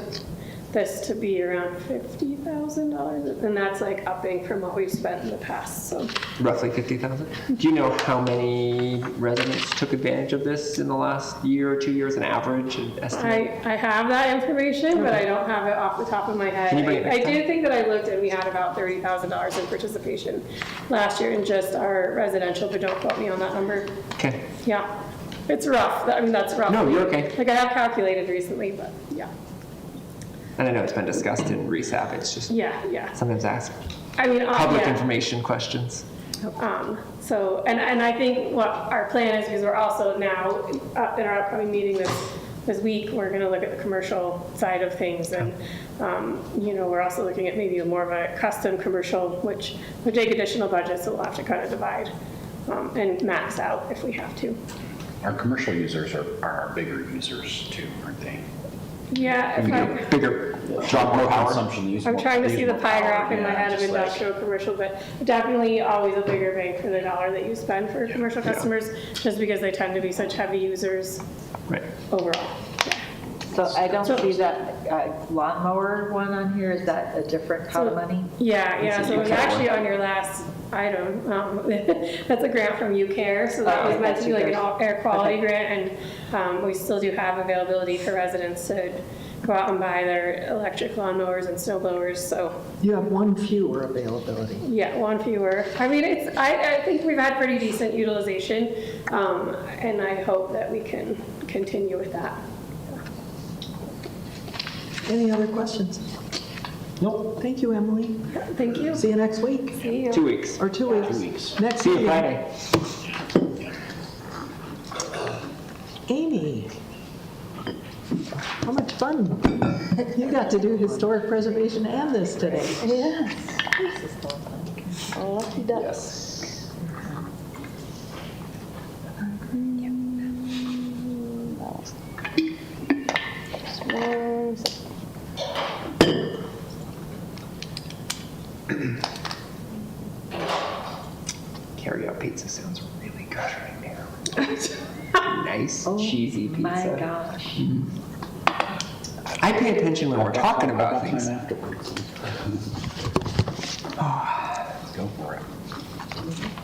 this to be around $50,000, and that's like upping from what we've spent in the past, so. Roughly 50,000. Do you know how many residents took advantage of this in the last year or 2 years, an average, an estimate? I have that information, but I don't have it off the top of my head. Can you bring it I next do time? think that I looked and we had about $30,000 in participation last year in just our residential, but don't quote me on that number. Okay. Yeah, it's rough. I mean, that's rough. No, you're okay. Like I have calculated recently, but yeah. And I know it's been discussed in RESAP. It's just Yeah. sometimes ask I mean, public yeah. information questions. So, and I think what our plan is, because we're also now, in our upcoming meeting this week, we're gonna look at the commercial side of things, and, we're also looking at maybe more of a custom commercial, which would take additional budget, so we'll have to kind of divide and max out if we have to. Our commercial users are our bigger users too, aren't they? Yeah, if I, Bigger, drop more power. Consumption, use I'm more- trying to use see the more pie power, graph in my yeah, head of just like- industrial, commercial, but definitely always a bigger bang for the dollar that you spend for commercial customers, just because they tend to be such heavy users Right. overall. So I don't see that lawnmower one on here. Is that a different pot of money? Yeah, so it was actually on your last item. That's a grant from UCare, so that was meant to be like an air quality grant, and we still do have availability for residents to go out and buy their electric lawnmowers and snow blowers, so. You have one fewer availability. Yeah, one fewer. I mean, I think we've had pretty decent utilization, and I hope that we can continue with that. Any other questions? Nope. Thank you, Emily. Thank you. See you next week. See you. 2 weeks. Or 2 weeks. 2 weeks. Next See you meeting. Friday. Amy, how much fun. You got to do historic preservation and this today. Yes. Lucky duck. Yes. Carry-out pizza sounds really good right now. Nice, cheesy pizza. My gosh. I pay attention when we're talking about things. Afterwards. Let's go for it.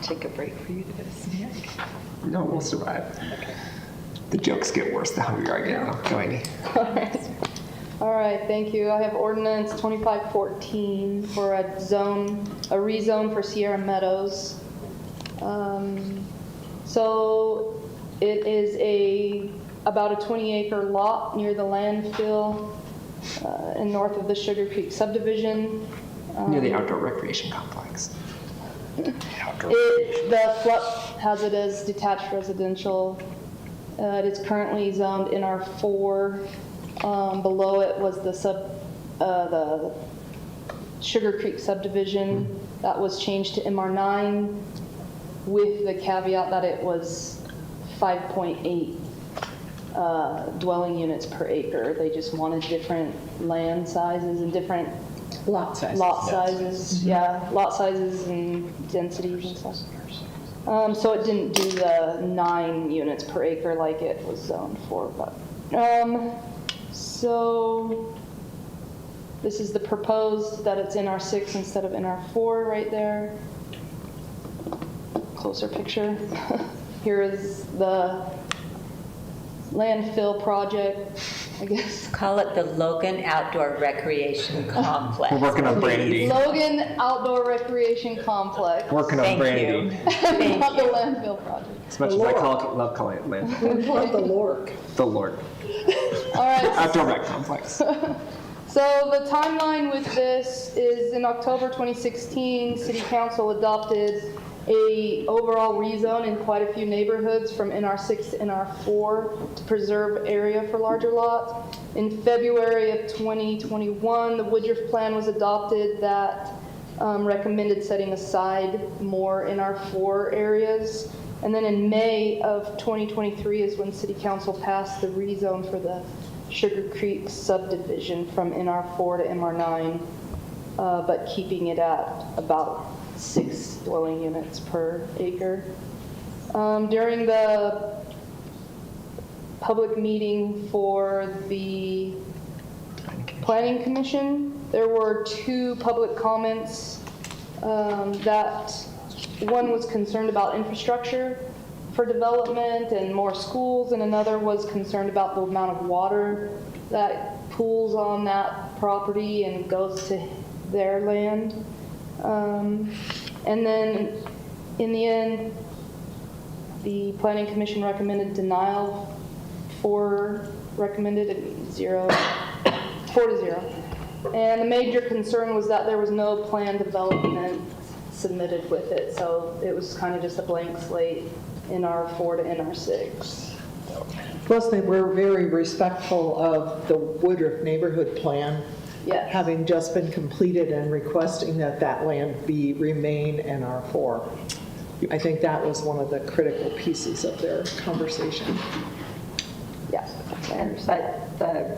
Take a break for you to get a snack. No, we'll survive. The jokes get worse the hungrier I get. Go, Amy. All right, thank you. I have ordinance 2514 for a rezone for Sierra Meadows. So it is about a 20-acre lot near the landfill and north of the Sugar Creek subdivision. Near the outdoor recreation complex. The FLUP has it as detached residential. It is currently zoned NR4. Below it was the Sugar Creek subdivision that was changed to MR9 with the caveat that it was 5.8 dwelling units per acre. They just wanted different land sizes and different Lot size. lot sizes, yeah, lot sizes and densities and stuff. So it didn't do the 9 units per acre like it was zoned for, but, so this is the proposed that it's NR6 instead of NR4 right there. Closer picture. Here is the landfill project, I guess. Call it the Logan Outdoor Recreation Complex. We're working on branding. Logan Outdoor Recreation Complex. Working on branding. Not the landfill project. As much as I love calling it landfill. Love the Lork. The Lord. All right. Outdoor rec complex. So the timeline with this is in October 2016, City Council adopted a overall rezone in quite a few neighborhoods from NR6 to NR4 to preserve area for larger lots. In February of 2021, the Woodruff Plan was adopted that recommended setting aside more NR4 areas. And then in May of 2023 is when City Council passed the rezone for the Sugar Creek subdivision from NR4 to MR9, but keeping it at about 6 dwelling units per acre. During the public meeting for the Planning Commission, there were 2 public comments that one was concerned about infrastructure for development and more schools, and another was concerned about the amount of water that pools on that property and goes to their land. And then in the end, the Planning Commission recommended denial, 4 recommended, 4 to 0. And the major concern was that there was no planned development submitted with it, so it was kind of just a blank slate in NR4 to NR6. Plus, they were very respectful of the Woodruff neighborhood plan, Yes. having just been completed and requesting that that land remain NR4. I think that was one of the critical pieces of their conversation. Yes. But the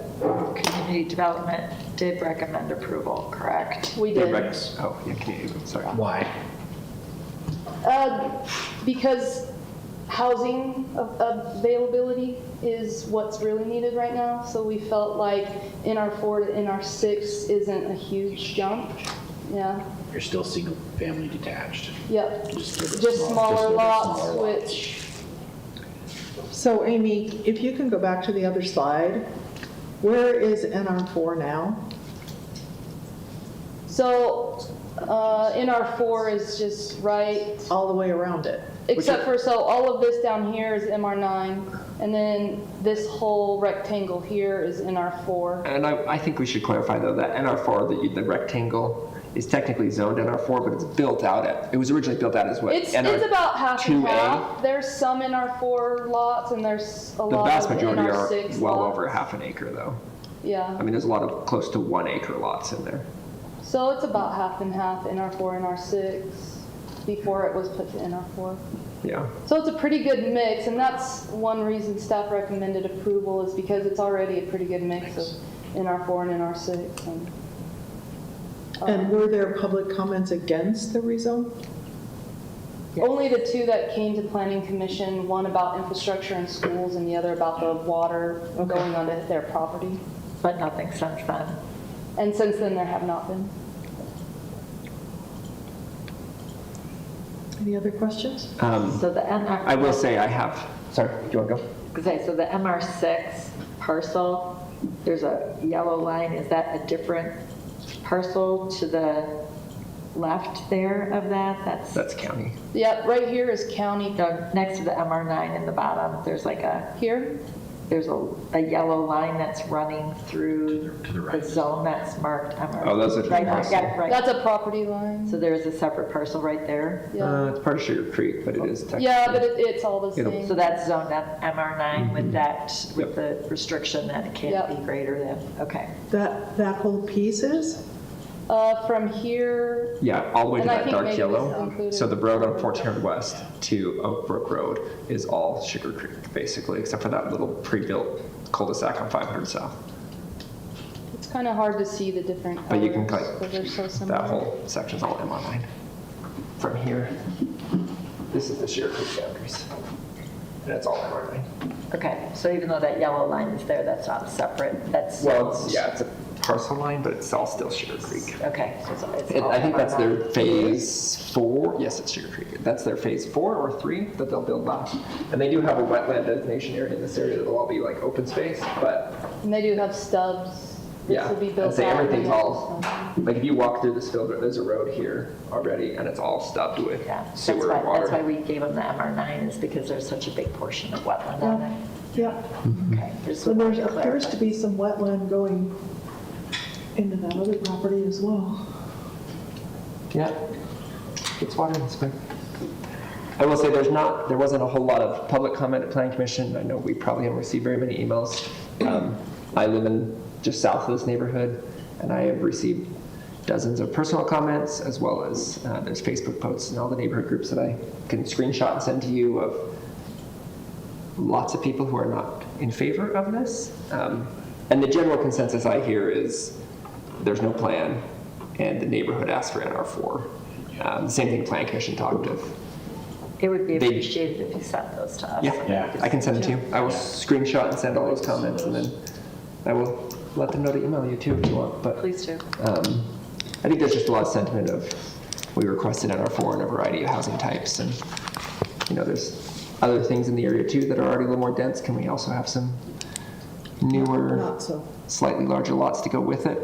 community development did recommend approval, correct? We did. Oh, yeah, community, sorry. Why? Because housing availability is what's really needed right now, so we felt like NR4 to NR6 isn't a huge jump. Yeah. You're still single family detached. Yep. Just Smaller little lots, smaller lots. which, So Amy, if you can go back to the other slide, where is NR4 now? so NR4 is just right, All the way around it? except for, so all of this down here is MR9, and then this whole rectangle here is NR4. And I think we should clarify though that NR4, the rectangle, is technically zoned NR4, but it's built out at, it was originally built out as what? It's about half and 2A? half. There's some NR4 lots, and there's a The lot vast of majority NR6 are well lots. over half an acre though. Yeah. I mean, there's a lot of close to 1 acre lots in there. So it's about half and half NR4 and NR6 before it was put to NR4. Yeah. So it's a pretty good mix, and that's one reason staff recommended approval is because it's already a pretty good mix of NR4 and NR6. And were there public comments against the rezone? Only the 2 that came to Planning Commission, one about infrastructure and schools and the other about the water going onto their property. But nothing since then. And since then, there have not been. Any other questions? So the NR. I will say I have, sorry, do you want to go? Okay, so the MR6 parcel, there's a yellow line. Is that a different parcel to the left there of that? That's county. Yep, right here is county. No, next to the MR9 in the bottom, there's like a. Here? There's a yellow line that's running through the zone that's marked MR. Oh, those are right, parcels. yeah, right. That's a property line. So there's a separate parcel right there. Yeah. It's part of Sugar Creek, but it is technically. Yeah, but it's all the same. So that's zoned MR9 with that, with the restriction that it can't Yep. be greater than, okay. That whole piece is? From here. Yeah, all the way to And I that think dark maybe yellow. this included- So the road on 1400 West to Oak Brook Road is all Sugar Creek, basically, except for that little pre-built cul-de-sac on 500 South. It's kind of hard to see the different colors. But you can because they're so similar. that whole section's all MR9. From here, this is the Sugar Creek boundaries. And it's all MR9. Okay, so even though that yellow line is there, that's not separate, that's. Well, it's a parcel line, but it's all still Sugar Creek. Okay, so it's all I think that's their MR9. phase 4. Yes, it's Sugar Creek. That's their phase 4 or 3 that they'll build last. And they do have a wetland designation area in this area that'll all be like open space, but And they do have stubs. This yeah, will be built I'd say out everything's and all, like if you walk through this field, there's a road here already and it's all stubbed with sewer and water. That's why we gave them the MR9 is because there's such a big portion of wetland on it. Yeah. Okay. just And there wanted to appears clarify. to be some wetland going into that other property as well. Yeah, it's water in the spring. I will say there wasn't a whole lot of public comment at Planning Commission. I know we probably haven't received very many emails. I live in just south of this neighborhood, and I have received dozens of personal comments, as well as there's Facebook posts and all the neighborhood groups that I can screenshot and send to you of lots of people who are not in favor of this. And the general consensus I hear is there's no plan, and the neighborhood asked for NR4. The same thing Planning Commission talked of. It would be appreciated if you sent those to us. Yeah, I can send it to you. I will screenshot and send all those comments, and then I will let them know to email you too if you want. But Please do. I think there's just a lot of sentiment of, we requested in R4 in a variety of housing types, and there's other things in the area too that are already a little more dense. Can we also have some newer, Not so. slightly larger lots to go with it?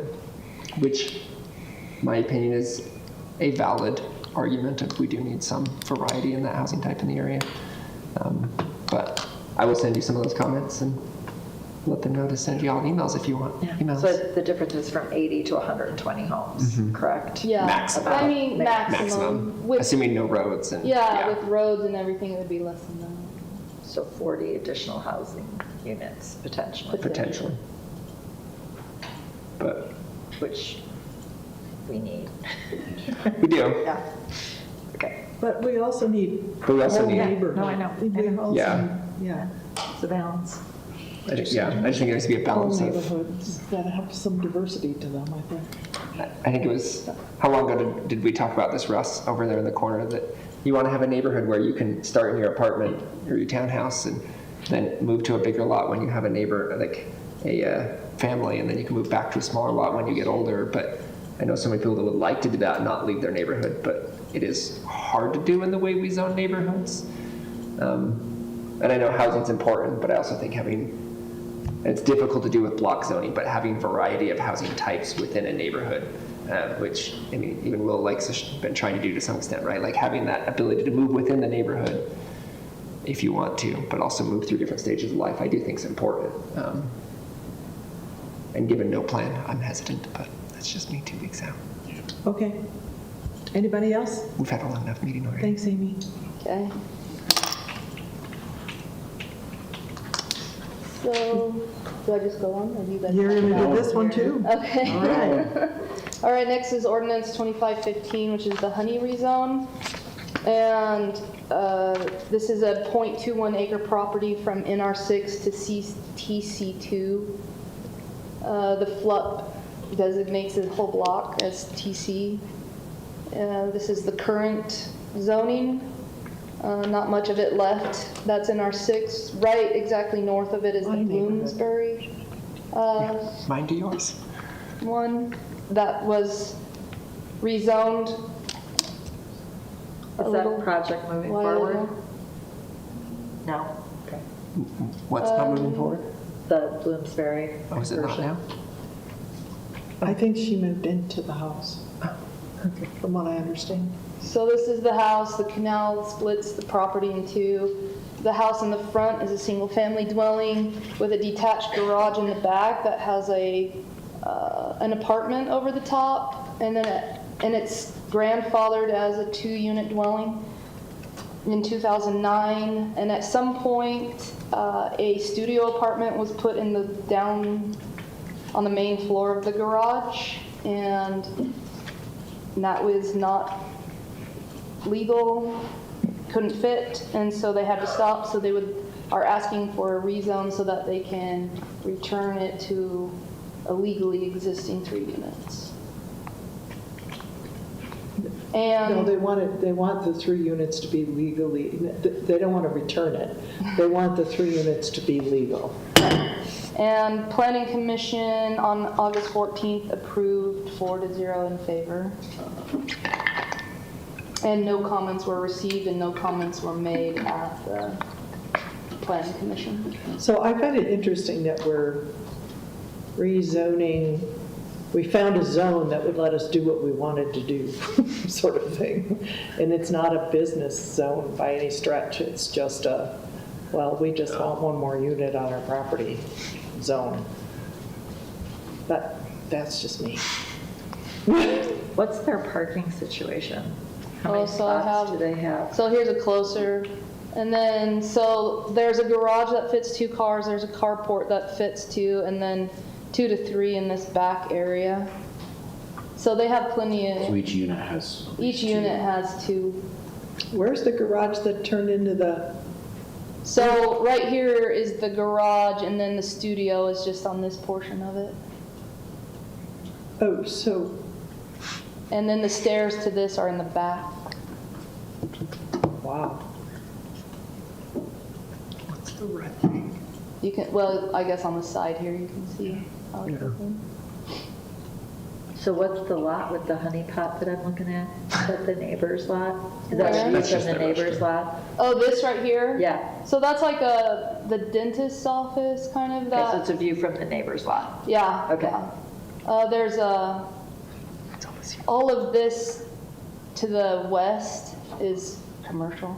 Which, my opinion, is a valid argument of we do need some variety in that housing type in the area. But I will send you some of those comments and let them know to send you all emails if you want emails. So the difference is from 80 to 120 homes, correct? Yeah, Maximum. I mean, maximum. Maximum, With, assuming no roads and with roads and everything, it would be less than that. So 40 additional housing units potentially. potentially. But Which we need. we do. Yeah. Okay. But we also need But we also whole need- neighborhood. No, I know. We also Yeah. need- Yeah. It's a balance. I just think there needs to be a Whole balance of. neighborhoods that have some diversity to them, I think. I think it was, how long ago did we talk about this, Russ, over there in the corner, that you want to have a neighborhood where you can start in your apartment or your townhouse and then move to a bigger lot when you have a neighbor, like a family, and then you can move back to a smaller lot when you get older. But I know so many people that would like to do that and not leave their neighborhood, but it is hard to do in the way we zone neighborhoods. And I know housing's important, but I also think it's difficult to do with block zoning, but having variety of housing types within a neighborhood, which, I mean, even Will Lakes has been trying to do to some extent, right? Like having that ability to move within the neighborhood if you want to, but also move through different stages of life, I do think is important. And given no plan, I'm hesitant, but that's just me 2 weeks out. Okay. Anybody else? We've had a long enough meeting already. Thanks, Amy. Okay. So, do I just go on, or do you guys? You're going to do this one too? Okay. All right. All right, next is ordinance 2515, which is the honey rezone. And this is a .21 acre property from NR6 to TC2. The FLUP designates the whole block as TC. This is the current zoning. Not much of it left. That's NR6. Right exactly north of it is the Bloomsbury Mine to yours. one that was rezoned. Is that project moving forward? No. Okay. What's not moving forward? The Bloomsbury. Oh, is it not now? I think she moved into the house, from what I understand. So this is the house. The canal splits the property in two. The house in the front is a single-family dwelling with a detached garage in the back that has an apartment over the top, and it's grandfathered as a 2-unit dwelling in 2009. And at some point, a studio apartment was put down on the main floor of the garage, and that was not legal, couldn't fit, and so they had to stop. So they are asking for a rezone so that they can return it to a legally existing 3 units. And No, they want the 3 units to be legally, they don't want to return it. They want the 3 units to be legal. And Planning Commission on August 14th approved 4-0 in favor. And no comments were received and no comments were made at the Planning Commission. So I find it interesting that we're rezoning, we found a zone that would let us do what we wanted to do, sort of thing. And it's not a business zone by any stretch. It's just we just want 1 more unit on our property zone. But that's just me. What's their parking situation? How many So I spots do they have? So here's a closer. And then, so there's a garage that fits 2 cars, there's a carport that fits 2, and then 2 to 3 in this back area. So they have plenty of. So each unit has. Each unit has 2. Where's the garage that turned into the? So right here is the garage, and then the studio is just on this portion of it. Oh, so. And then the stairs to this are in the back. Wow. What's the red thing? You can, well, I guess on the side here you can see. So what's the lot with the honey pot that I'm looking at? Is that the neighbor's lot? Is that Where? a view That's from just the their neighbor's restaurant. lot? Oh, this right here? Yeah. So that's like the dentist's office, kind of, Okay, so that, it's a view from the neighbor's lot. yeah. Okay. yeah. There's all of this to the west is commercial.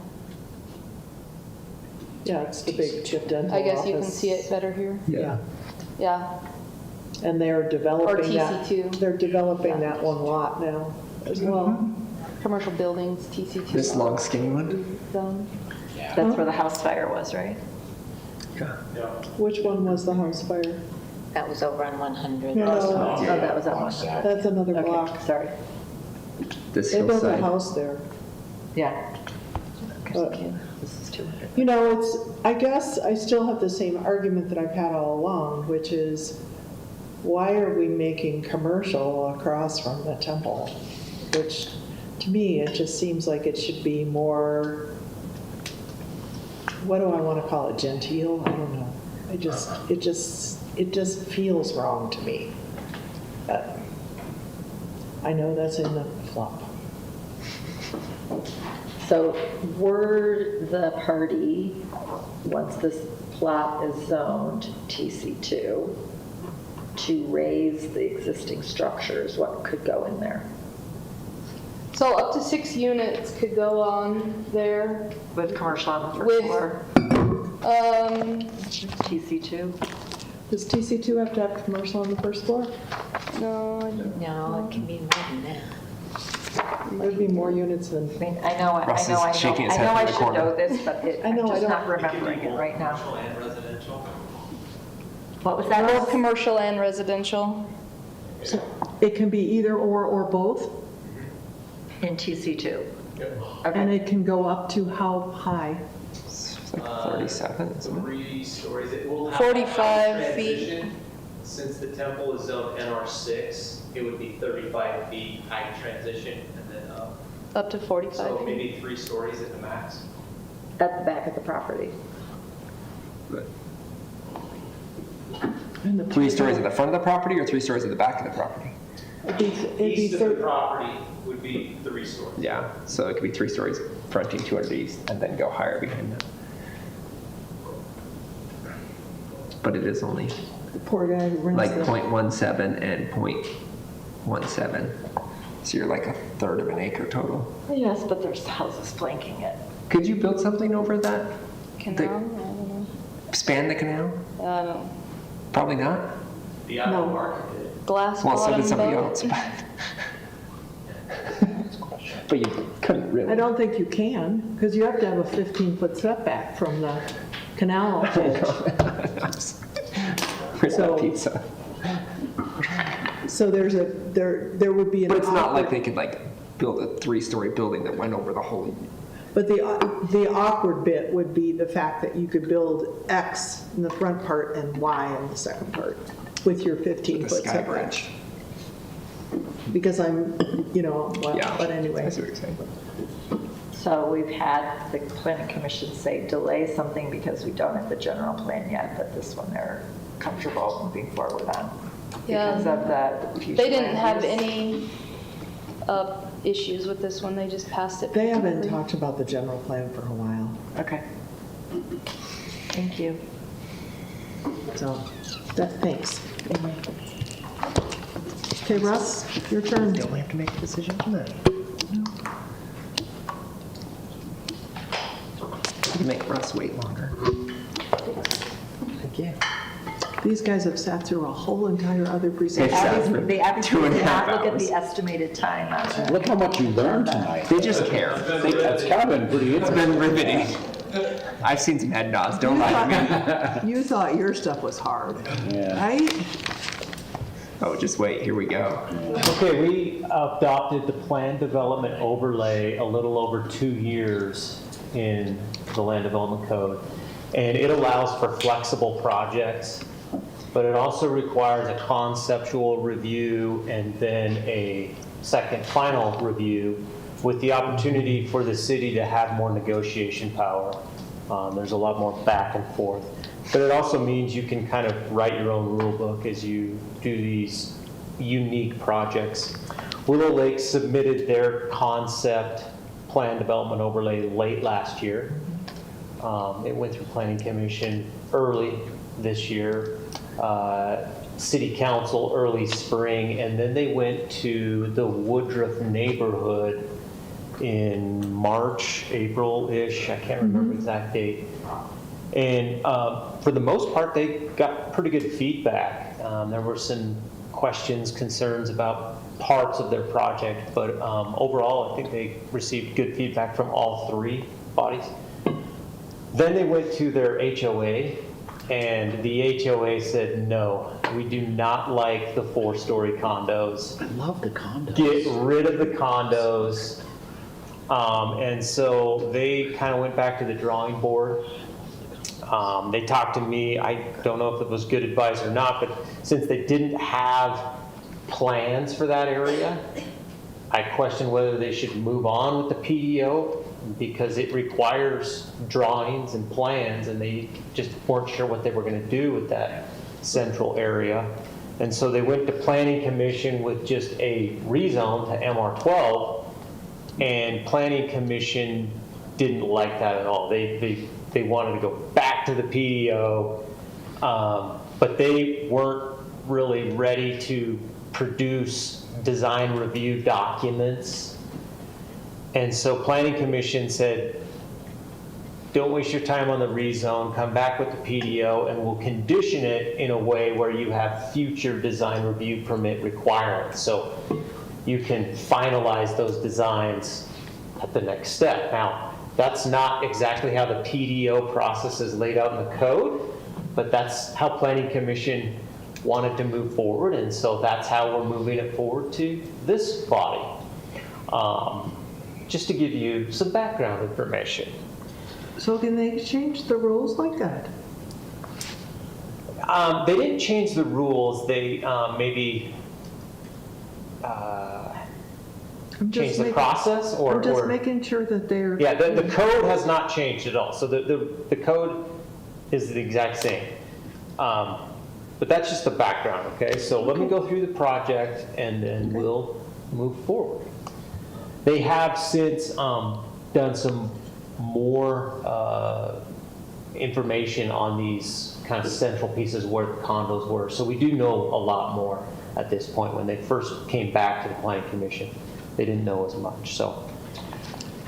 Yeah, it's the big chip dental I guess you can office. see it better here. Yeah, Yeah. and they're developing that. TC2. They're developing that one lot now as well. Commercial buildings, TC2. This long skinny one? Zone. That's where the house fire was, right? Which one was the house fire? That was over on 100. No, Oh, that was on one. that's another Okay, block. sorry. This They built a hillside. house there. Yeah. But, This is 200. you know, I guess I still have the same argument that I've had all along, which is, why are we making commercial across from the temple? Which, to me, it just seems like it should be more, what do I want to call it, genteel? I don't know. It just feels wrong to me. But I know that's in the flop. So were the party, once this plot is zoned TC2, to raise the existing structures, what could go in there? So up to 6 units could go on there. With commercial on the first With- floor, TC2? Does TC2 have to have commercial on the first floor? No, I don't. No, it can be more than that. There'd be more units than. I mean, I know Russ is shaking his I head know from I the should corner. know this, but I know, I'm I just don't- not remembering it right now. Commercial and residential. What was that? Both commercial and residential. So it can be either or both, In TC2? and Okay. it can go up to how high? It's like 37, isn't it? 3 stories. It will have 45 a feet. transition. Since the temple is zoned NR6, it would be 35 feet height transition and then up. Up to 45 So feet. maybe 3 stories at the max. At the back of the property? And the 3 stories at the front of the property or 3 stories at the back of the property? It'd be East of the 30. property would be 3 stories. Yeah, so it could be 3 stories fronting 200 east and then go higher behind that. But it is only The poor guy who rents like the. 0.17 and 0.17. So you're like a third of an acre total. Yes, but there's houses flanking it. Could you build something over that? Canal? I don't know. Span the canal? I don't. Probably not. The Apple Market did. Glass Well, so bottom did somebody boat? else. But you couldn't really. I don't think you can, because you have to have a 15-foot setback from the canal edge. Where's So- that pizza? So there would be an. But it's not like awkward- they could like build a 3-story building that went over the whole. But the awkward bit would be the fact that you could build X in the front part and Y in the second part with your The 15-foot sky setback. bridge. Because well, Yeah. but anyway. I see what you're saying. So we've had the planning commission say delay something because we don't have the general plan yet, but this one they're comfortable moving forward on. Yeah. Because of the future They didn't land have use. any issues with this one, they just passed it. They haven't quickly. talked about the general plan for a while, Okay. Thank you. so, thanks. Okay, Russ, your turn. Don't we have to make a decision tonight? You can make Russ wait longer. Again. These guys have sat through a whole entire other presentation. Obviously, they obviously 2.5 did not look at hours. the estimated time on it. Look how much you learned tonight. They just care. That's kind of been pretty It's interesting. been riveting. I've seen some head nods, don't lie to me. You thought your stuff was hard, Yeah. right? Oh, just wait, here we go. Okay, we adopted the plan development overlay a little over 2 years in the land development code. And it allows for flexible projects, but it also requires a conceptual review and then a second final review with the opportunity for the city to have more negotiation power. There's a lot more back and forth. But it also means you can kind of write your own rule book as you do these unique projects. Willow Lake submitted their concept plan development overlay late last year. It went through Planning Commission early this year, City Council early spring, and then they went to the Woodruff neighborhood in March, April-ish, I can't remember the exact date. And for the most part, they got pretty good feedback. There were some questions, concerns about parts of their project, but overall, I think they received good feedback from all three bodies. Then they went to their HOA, and the HOA said, no, we do not like the 4-story condos. I love the condos. Get rid of the condos. And so they kind of went back to the drawing board. They talked to me. I don't know if it was good advice or not, but since they didn't have plans for that area, I questioned whether they should move on with the PDO because it requires drawings and plans, and they just weren't sure what they were going to do with that central area. And so they went to Planning Commission with just a rezone to MR12, and Planning Commission didn't like that at all. They wanted to go back to the PDO, but they weren't really ready to produce design review documents. And so Planning Commission said, don't waste your time on the rezone, come back with the PDO, and we'll condition it in a way where you have future design review permit requirements. So you can finalize those designs at the next step. Now, that's not exactly how the PDO process is laid out in the code, but that's how Planning Commission wanted to move forward, and so that's how we're moving it forward to this body. Just to give you some background information. So can they change the rules like that? They didn't change the rules. They maybe changed the process, or I'm just making sure that they're. Yeah, the code has not changed at all. So the code is the exact same. But that's just the background, okay? So let me go through the project and then we'll move forward. They have since done some more information on these kind of central pieces where the condos were. So we do know a lot more at this point. When they first came back to the Planning Commission, they didn't know as much. So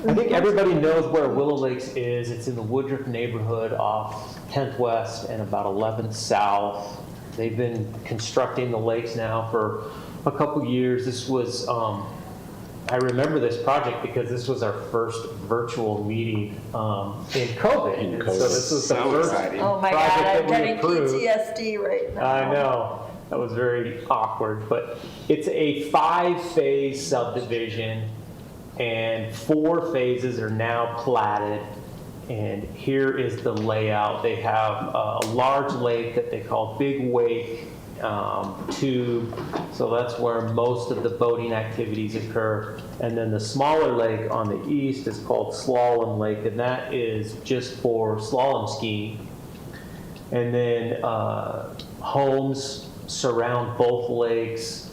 I think everybody knows where Willow Lakes is. It's in the Woodruff neighborhood off 10th West and about 11th South. They've been constructing the lakes now for a couple years. This was, I remember this project because this was our first virtual meeting in COVID. And so this was the first Oh my God, project I'm that we getting approved. PTSD right now. I know. That was very awkward, but it's a 5-phase subdivision, and 4 phases are now platted. And here is the layout. They have a large lake that they call Big Wake Tube, so that's where most of the boating activities occur. And then the smaller lake on the east is called Slalom Lake, and that is just for slalom skiing. And then homes surround both lakes.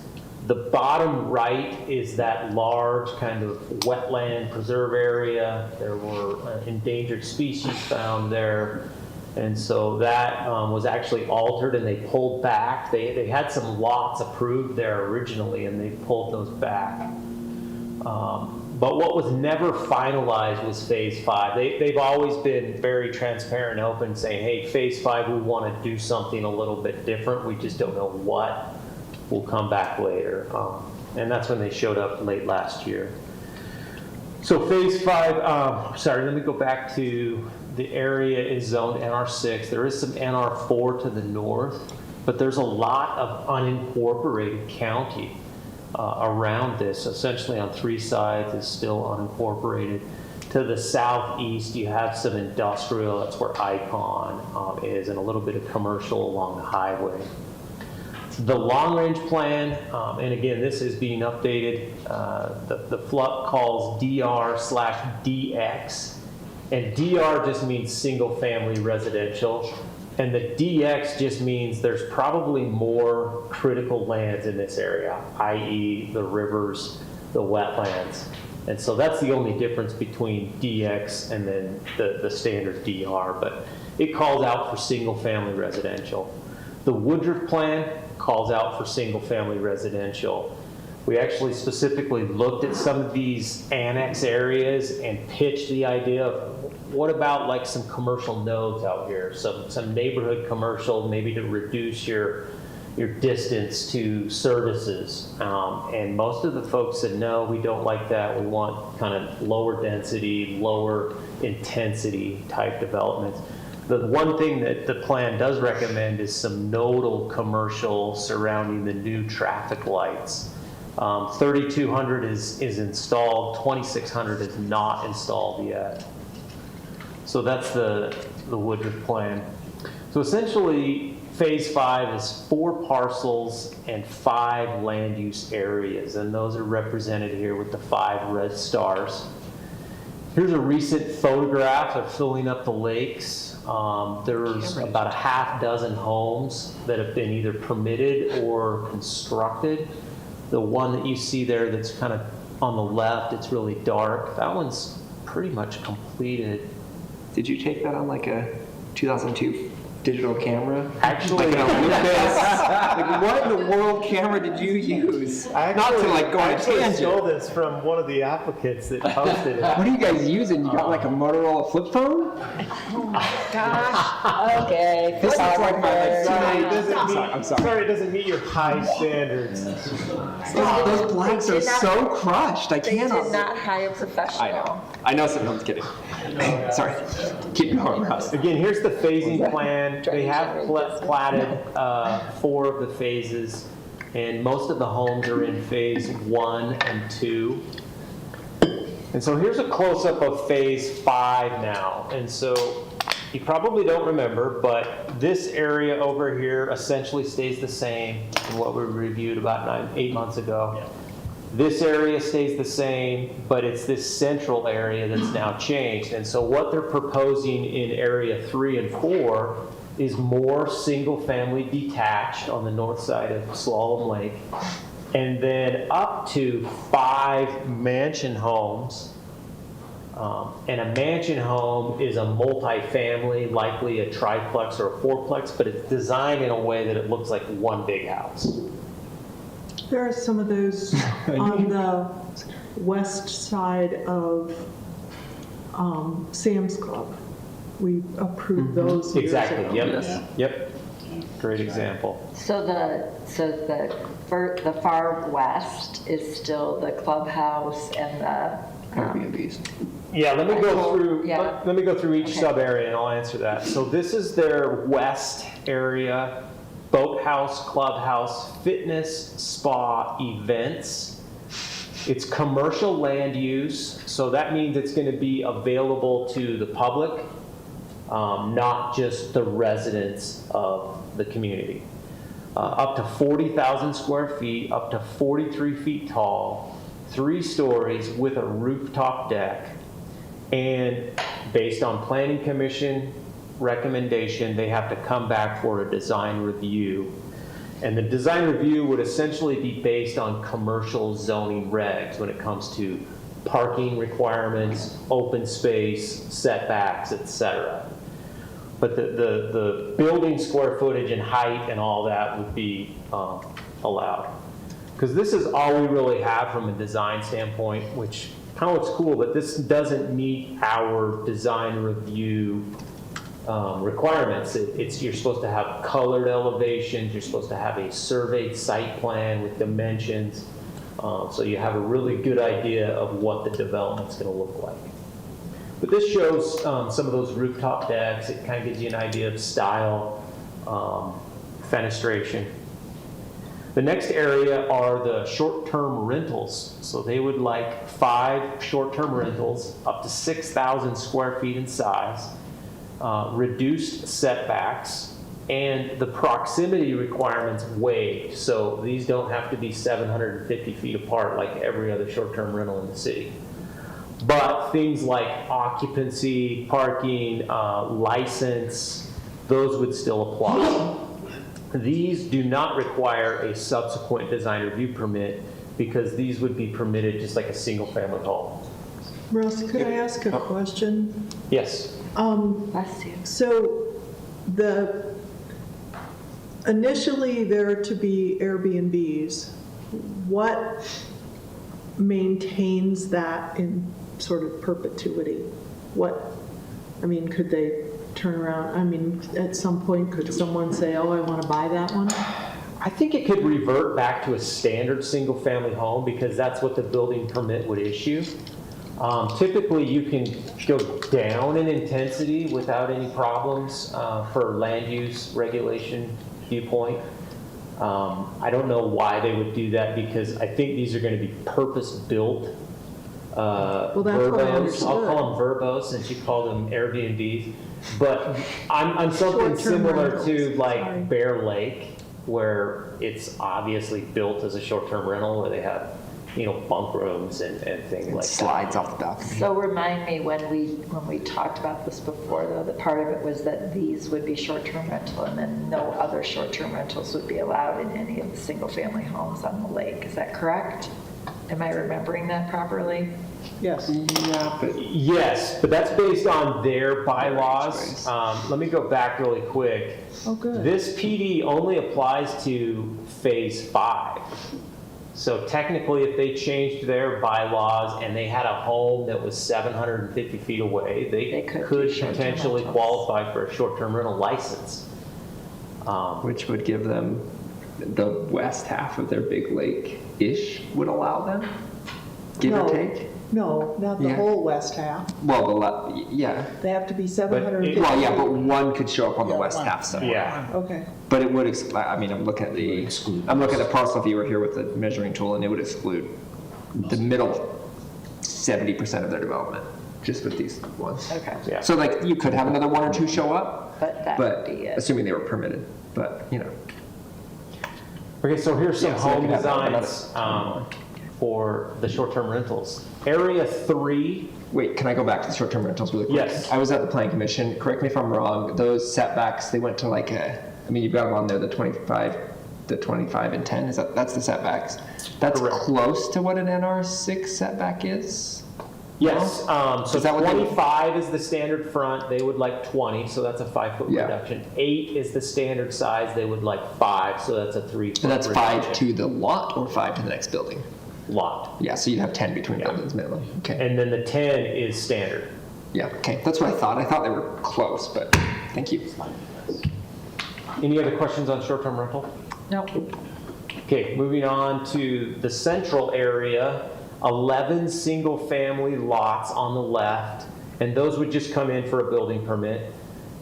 The bottom right is that large kind of wetland preserve area. There were endangered species found there. And so that was actually altered and they pulled back. They had some lots approved there originally and they pulled those back. But what was never finalized was phase 5. They've always been very transparent and open, saying, hey, phase 5, we want to do something a little bit different. We just don't know what. We'll come back later. And that's when they showed up late last year. So phase 5, sorry, let me go back to the area is zoned NR6. There is some NR4 to the north, but there's a lot of unincorporated county around this. Essentially on 3 sides is still unincorporated. To the southeast, you have some industrial. That's where Icon is, and a little bit of commercial along the highway. The long-range plan, and again, this is being updated. The FLUP calls DR/DX, and DR just means single-family residential, And the DX just means there's probably more critical lands in this area, i.e. the rivers, the wetlands. And so that's the only difference between DX and then the standard DR, but it calls out for single-family residential. The Woodruff plan calls out for single-family residential. We actually specifically looked at some of these annex areas and pitched the idea of what about like some commercial nodes out here, some neighborhood commercial, maybe to reduce your distance to services. And most of the folks said, no, we don't like that. We want kind of lower density, lower intensity type developments. The one thing that the plan does recommend is some nodal commercial surrounding the new traffic lights. 3,200 is installed, 2,600 is not installed yet. So that's the Woodruff plan. So essentially, phase 5 is 4 parcels and 5 land use areas, and those are represented here with the 5 red stars. Here's a recent photograph of filling up the lakes. There's about a half dozen homes that have been either permitted or constructed. The one that you see there that's kind of on the left, it's really dark. That one's pretty much completed. Did you take that on like a 2002 digital camera? Actually, like like what in the world camera did you use? Not to like go on a tangent. Stole this from one of the applicants that posted it. What are you guys using? You got like a Motorola flip phone? Oh my gosh. Okay. This is like my I'm sorry, it doesn't meet your high standards. Those blacks are so crushed. I cannot. They did not hire professional. I know someone was kidding. Sorry. Keep going, Russ. Again, here's the phasing plan. They have platted 4 of the phases, and most of the homes are in phase 1 and 2. And so here's a close-up of phase 5 now. And so you probably don't remember, but this area over here essentially stays the same in what we reviewed about 8 months ago. This area stays the same, but it's this central area that's now changed. And so what they're proposing in area 3 and 4 is more single-family detached on the north side of Slalom Lake, and then up to 5 mansion homes. And a mansion home is a multi-family, likely a triplex or a fourplex, but it's designed in a way that it looks like one big house. There are some of those on the west side of Sam's Club. We approved those years Exactly, ago. Yep. Great example. So the far west is still the clubhouse and the Airbnbs. Yeah, let me go through. Yeah. Let me go through each sub area, and I'll answer that. So this is their west area: boathouse, clubhouse, fitness, spa, events. It's commercial land use, so that means it's going to be available to the public, not just the residents of the community. Up to 40,000 square feet, up to 43 feet tall, 3 stories with a rooftop deck. And based on Planning Commission recommendation, they have to come back for a design review. And the design review would essentially be based on commercial zoning regs when it comes to parking requirements, open space, setbacks, etc. But the building square footage and height and all that would be allowed. Because this is all we really have from a design standpoint, which kind of looks cool, but this doesn't meet our design review requirements. You're supposed to have colored elevations, you're supposed to have a surveyed site plan with dimensions, so you have a really good idea of what the development's going to look like. But this shows some of those rooftop decks. It kind of gives you an idea of style, fenestration. The next area are the short-term rentals. So they would like 5 short-term rentals up to 6,000 square feet in size, reduced setbacks, and the proximity requirements waived. So these don't have to be 750 feet apart like every other short-term rental in the city. But things like occupancy, parking, license, those would still apply. These do not require a subsequent design review permit because these would be permitted just like a single-family home. Russ, could I ask a question? Yes. So initially there are to be Airbnbs. What maintains that in sort of perpetuity? Could they turn around? At some point, could someone say, oh, I want to buy that one? I think it could revert back to a standard single-family home because that's what the building permit would issue. Typically, you can go down in intensity without any problems for land use regulation viewpoint. I don't know why they would do that because I think these are going to be purpose-built Well, that's what I verbos. understood. I'll call them verbos since you call them Airbnbs. But I'm something Short-term similar rentals, to like sorry. Bear Lake, where it's obviously built as a short-term rental where they have, bunk rooms and things like that. Slides off the balcony. So remind me, when we talked about this before, though, that part of it was that these would be short-term rental and then no other short-term rentals would be allowed in any of the single-family homes on the lake. Is that correct? Am I remembering that properly? Yes. Yes, but that's based on their bylaws. Let me go back really quick. Oh, good. This PD only applies to Phase 5. So technically, if they changed their bylaws and they had a home that was 750 feet away, they could potentially qualify for a short-term rental license. Which would give them the west half of their big lake-ish would allow them, give or take. No, not the Yeah. whole west half. Well, yeah. They have to be 750. Well, yeah, but one could show up on the west half somewhere. Yeah. Okay. But it would, I'm looking at the parcel viewer here with the measuring tool, and it would exclude the middle 70% of their development, just with these ones. Okay. Yeah. So like, you could have another one or two show up, But that would be it. assuming they were permitted, but, Okay, so here's some Yeah, so they home could have designs for the short-term rentals. Area 3. Wait, can I go back to the short-term rentals really quick? Yes. I was at the planning commission, correct me if I'm wrong, those setbacks, they went to like you've got them on there, the 25 and 10, that's the setbacks. That's Correct. close to what an NR6 setback is? Yes, so Is that what they- 25 is the standard front, they would like 20, so that's a 5-foot Yeah. reduction. 8 is the standard size, they would like 5, so that's a 3-foot And that's reduction. 5 to the lot or 5 to the next building? Lot. Yeah, so you'd have 10 between buildings minimum. Okay. And then the 10 is standard. Yeah, okay, that's what I thought. I thought they were close, but thank you. Any other questions on short-term rental? No. Okay, moving on to the central area, 11 single-family lots on the left, and those would just come in for a building permit.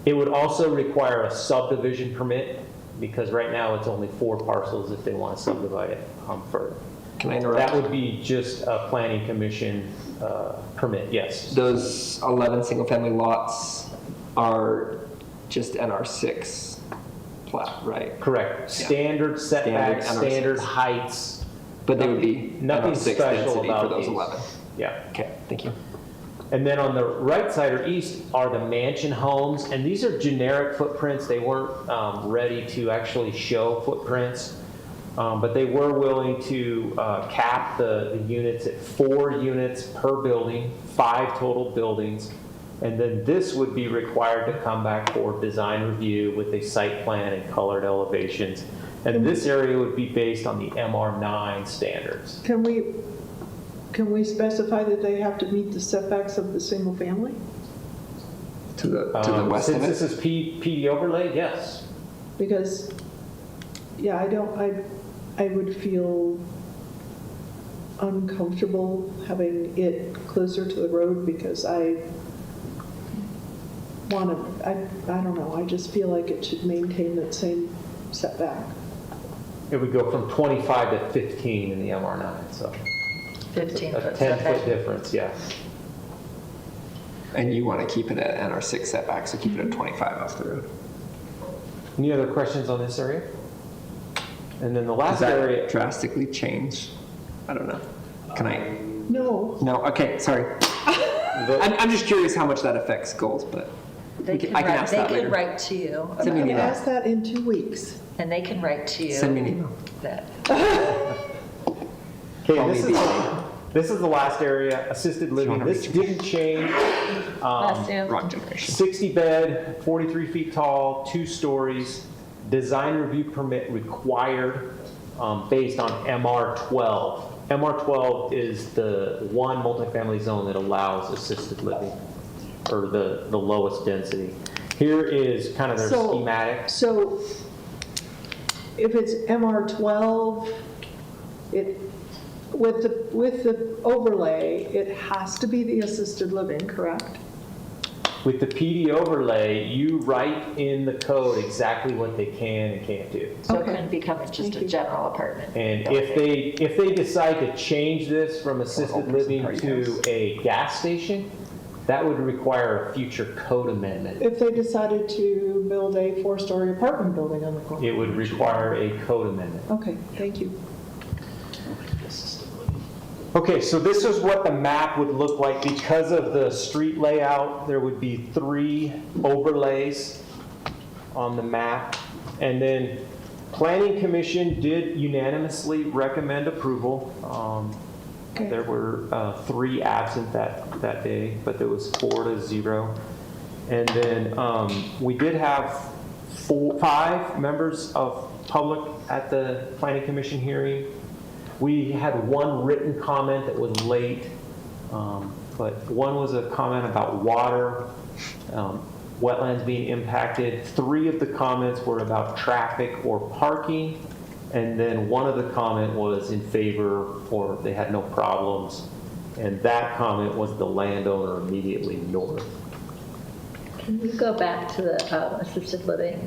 It would also require a subdivision permit, because right now it's only 4 parcels if they want to subdivide it further. Can I interrupt? That would be just a planning commission permit, yes. Those 11 single-family lots are just NR6 plat, right? Correct. Yeah. Standard setbacks, Standard NR6. standard heights. But they would be Nothing NR6 special density about for those these. 11. Yeah. Okay, thank you. And then on the right side or east are the mansion homes, and these are generic footprints. They weren't ready to actually show footprints, but they were willing to cap the units at 4 units per building, 5 total buildings. And then this would be required to come back for design review with a site plan and colored elevations. And this area would be based on the MR9 standards. Can we specify that they have to meet the setbacks of the single family? To the west of Since it? this is PD overlay, yes. Because, yeah, I would feel uncomfortable having it closer to the road because I don't know, I just feel like it should maintain that same setback. It would go from 25 to 15 in the MR9, so 15 a foot 10-foot setback. difference, yeah. And you want to keep it at NR6 setback, so keep it at 25 off the road. Any other questions on this area? And then the Does last that area, drastically change? I don't know. Can I? No. No, okay, sorry. I'm just curious how much that affects goals, but. They can I can write, ask they that can later. write to you. Send me an You email. ask that in 2 weeks. And they can write to you. Send me an email. That, Okay, Call this me is, the- this is the last area, assisted living. wanna This reach didn't change. last year. Wrong generation. 60 bed, 43 feet tall, 2 stories, design review permit required based on MR12. MR12 is the one multifamily zone that allows assisted living, or the lowest density. Here is kind of their So- schematic. So if it's MR12, with the overlay, it has to be the assisted living, correct? With the PD overlay, you write in the code exactly what they can and can't do. So it Okay. couldn't become just a general apartment. And if they decide to change this from assisted living to a gas station, that would require a future code amendment. If they decided to build a 4-story apartment building on the corner? It would require a code amendment. Okay, thank you. Okay, so this is what the map would look like. Because of the street layout, there would be 3 overlays on the map. And then Planning Commission did unanimously recommend approval. There were 3 absent that day, but there was 4-0. And then we did have 5 members of public at the Planning Commission hearing. We had 1 written comment that was late, but one was a comment about water, wetlands being impacted. 3 of the comments were about traffic or parking, and then one of the comment was in favor or they had no problems, and that comment was the landowner immediately north. Can you go back to the assisted living?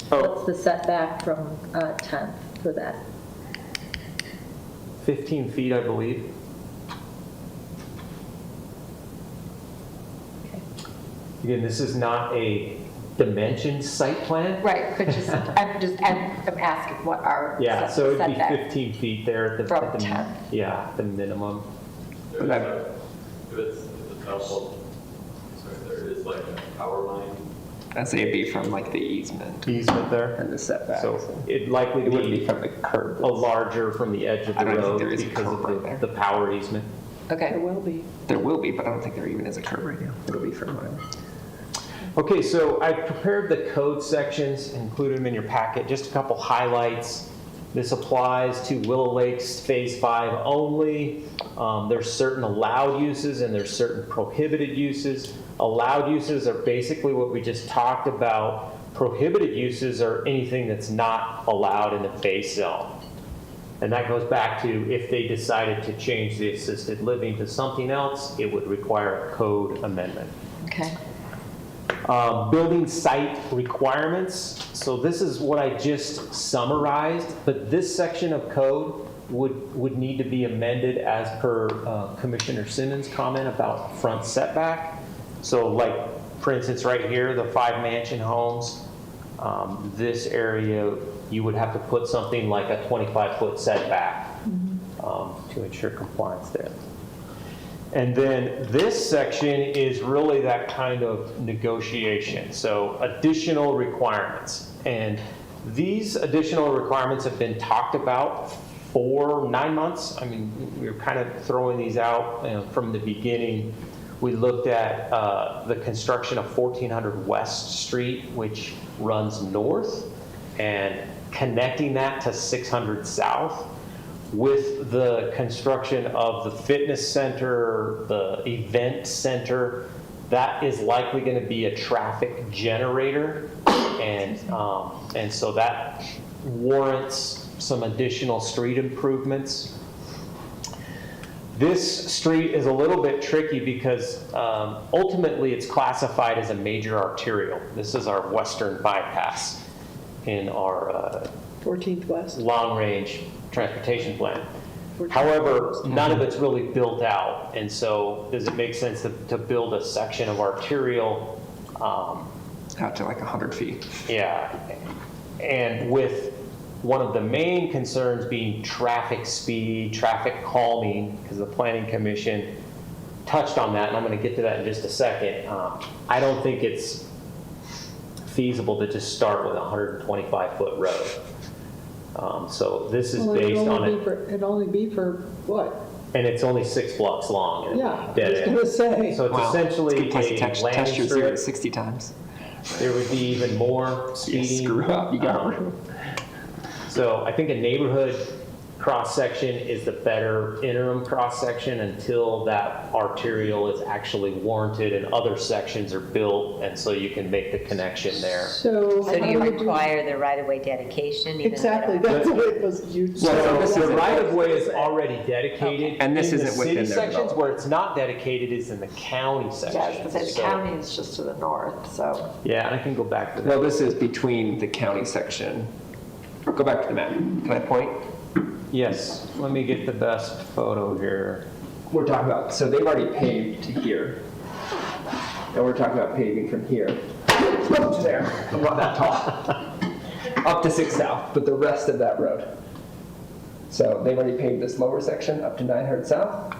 What's the setback from 10th for that? 15 feet, I believe. Again, this is not a dimensioned site plan. Right, but I'm asking what our Yeah, so it'd be setback 15 feet there at the, from 10. yeah, the minimum. If it's helpful, sorry, there is like a power line. I'd say it'd be from like the easement. Easement there. And the setback. So it'd likely It wouldn't be be from the curb. a larger from the edge of I the don't think road there is a because curb right of there. the power easement. Okay. There will be. There will be, but I don't think there even is a curb right now. It'll be from whatever. Okay, so I prepared the code sections, included them in your packet, just a couple highlights. This applies to Willow Lakes Phase 5 only. There's certain allowed uses and there's certain prohibited uses. Allowed uses are basically what we just talked about. Prohibited uses are anything that's not allowed in the base zone. And that goes back to if they decided to change the assisted living to something else, it would require a code amendment. Okay. Building site requirements. So this is what I just summarized, but this section of code would need to be amended as per Commissioner Simmons' comment about front setback. So like, for instance, right here, the 5 mansion homes, this area, you would have to put something like a 25-foot setback to ensure compliance there. And then this section is really that kind of negotiation. So additional requirements. And these additional requirements have been talked about for 9 months. I mean, we were kind of throwing these out from the beginning. We looked at the construction of 1400 West Street, which runs north, and connecting that to 600 South. With the construction of the fitness center, the event center, that is likely going to be a traffic generator, and so that warrants some additional street improvements. This street is a little bit tricky because ultimately it's classified as a major arterial. This is our western bypass in our 14th West. long-range transportation plan. However, none of it's really built out, and so does it make sense to build a section of arterial out to like 100 feet? Yeah, and with one of the main concerns being traffic speed, traffic calming, because the Planning Commission touched on that, and I'm going to get to that in just a second. I don't think it's feasible to just start with a 125-foot road. So this is based on it, It'd only be for what? and it's only 6 blocks long. and Yeah, dead I end. was gonna say. So it's Wow. essentially It's a good place to a test landing your zero to strip. 60 times. There would be even more You speeding. screw up, you got room. So I think a neighborhood cross-section is the better interim cross-section until that arterial is actually warranted and other sections are built, and so you can make the connection there. So. So do how you do require the right-of-way dedication? even though Exactly, they don't- that's the way it was used. So the right-of-way is already dedicated. And this In isn't the within city their sections, development. where it's not dedicated is in the county Yeah, I was sections. gonna say, the So- county is just to the north, so. Yeah, and I can go back to that. Well, this is between the county section. Go back to the map. Can I point? Yes, let me get the best photo here. We're talking about, so they've already paved to here. And we're talking about paving from here up to there. I'm not that tall. Up to 6 South, but the rest of that road. So they've already paved this lower section up to 900 South.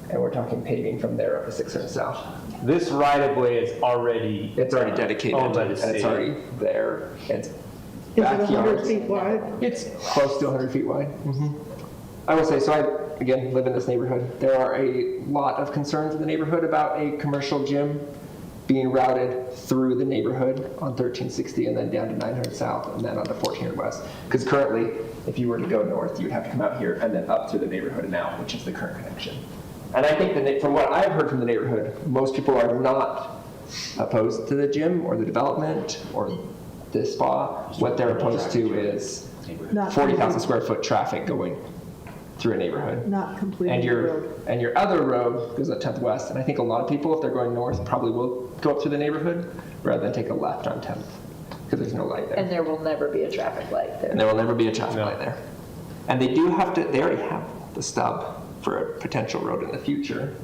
And we're talking paving from there up to 600 South. This right-of-way is already. It's already dedicated, owned by and the city. it's already there. It's Is it 100 backyard. feet wide? It's close to 100 feet wide. I will say, so I, again, live in this neighborhood. There are a lot of concerns in the neighborhood about a commercial gym being routed through the neighborhood on 1360 and then down to 900 South and then onto 1400 West. Because currently, if you were to go north, you'd have to come out here and then up through the neighborhood and out, which is the current connection. And I think from what I've heard from the neighborhood, most people are not opposed to the gym or the development or the spa. What they're opposed to is Not 40,000 square foot traffic going through a neighborhood. Not completing And the your road. and your other road goes up 10th West, and I think a lot of people, if they're going north, probably will go up through the neighborhood rather than take a left on 10th because there's no light there. And there will never be a traffic light there. And there will never be a traffic light there. And they do have to. They already have the stub for a potential road in the future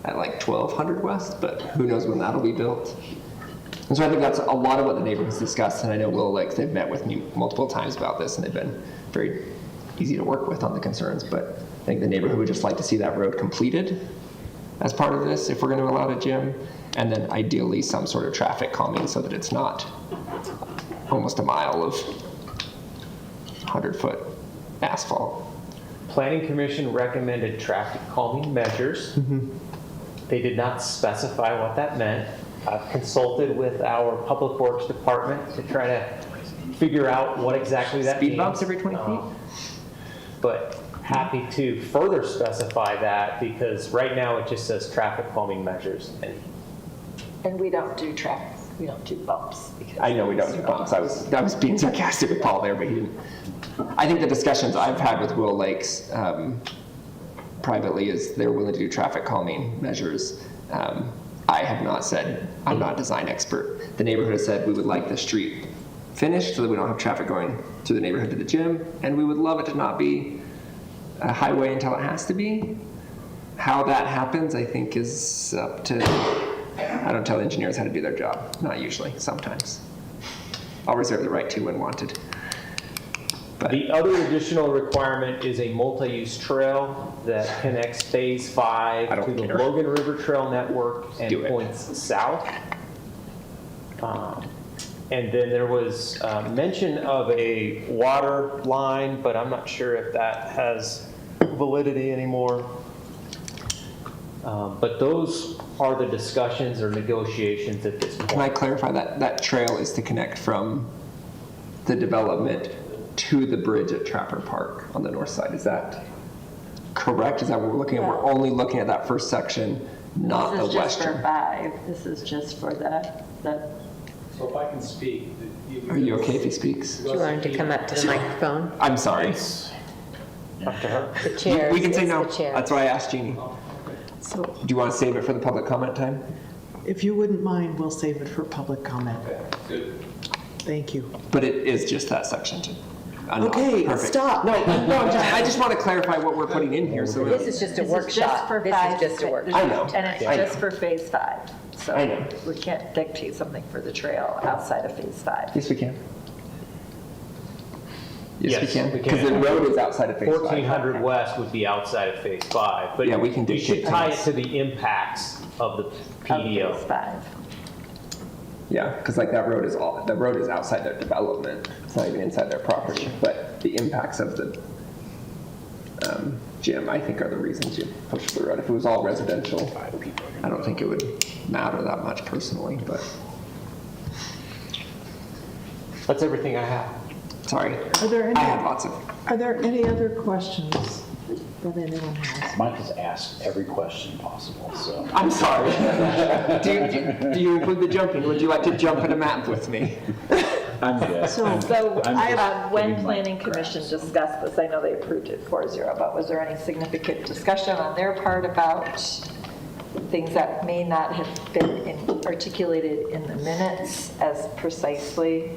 at like 1200 West, but who knows when that'll be built. And so I think that's a lot of what the neighborhood's discussed, and I know Willow Lakes, they've met with me multiple times about this, and they've been very easy to work with on the concerns, but I think the neighborhood would just like to see that road completed as part of this, if we're going to allow a gym, and then ideally some sort of traffic calming so that it's not almost a mile of 100-foot asphalt. Planning Commission recommended traffic calming measures. They did not specify what that meant. I've consulted with our Public Works Department to try to figure out what exactly that means. Speed bumps every 20 feet? But happy to further specify that because right now it just says traffic calming measures. And we don't do traffic, we don't do bumps. because I know we don't do bumps. I was being sarcastic with Paul there, but he didn't. I think the discussions I've had with Willow Lakes privately is they're willing to do traffic calming measures. I have not said, I'm not a design expert. The neighborhood has said we would like the street finished so that we don't have traffic going through the neighborhood to the gym, and we would love it to not be a highway until it has to be. How that happens, I think, is up to, I don't tell engineers how to do their job, not usually, sometimes. I'll reserve the right to when wanted. The other additional requirement is a multi-use trail that connects Phase 5 to the Logan River Trail Network and points south. And then there was mention of a water line, but I'm not sure if that has validity anymore. But those are the discussions or negotiations at this point. Can I clarify that? That trail is to connect from the development to the bridge at Trapper Park on the north side. Is that correct? Is that what we're looking at? Yeah. We're only looking at that first section, not the This is just for western. 5, this is just for the So if I can speak. Are you okay if he speaks? Do you want him to come up to the microphone? I'm sorry. Up to her. The chair. We can say it's no. the chair. That's why I asked Jeannie. So Do you want to save it for the public comment time? if you wouldn't mind, we'll save it for public comment. Good. Thank you. But it is just that section too. Okay, Perfect. stop. No, I just want to clarify what we're putting in here. So This is just a This is just workshop. for This 5. is just a workshop. I know. And it's I know. just for Phase 5. So I know. we can't dictate something for the trail outside of Phase 5. Yes, we can. Yes, Yes, we can. we Because can. the road is outside of Phase 5. 1400 West would be outside of Phase 5. But Yeah, we can you should dictate tie it things. to the impacts of the Of PDO. Phase 5. Yeah, because like that road is outside their development. It's not even inside their property. But the impacts of the gym, I think, are the reasons you push for the road. If it was all residential, I don't think it would matter that much personally. But That's everything I have. sorry, Are there I had lots of. Are there any other questions that anyone has? Mike has asked every question possible, so. I'm sorry. do you include the jumping? Would you like to jump in a map with me? I'm good. So when Planning Commission discussed this, I know they approved it 4-0, but was there any significant discussion on their part about things that may not have been articulated in the minutes as precisely?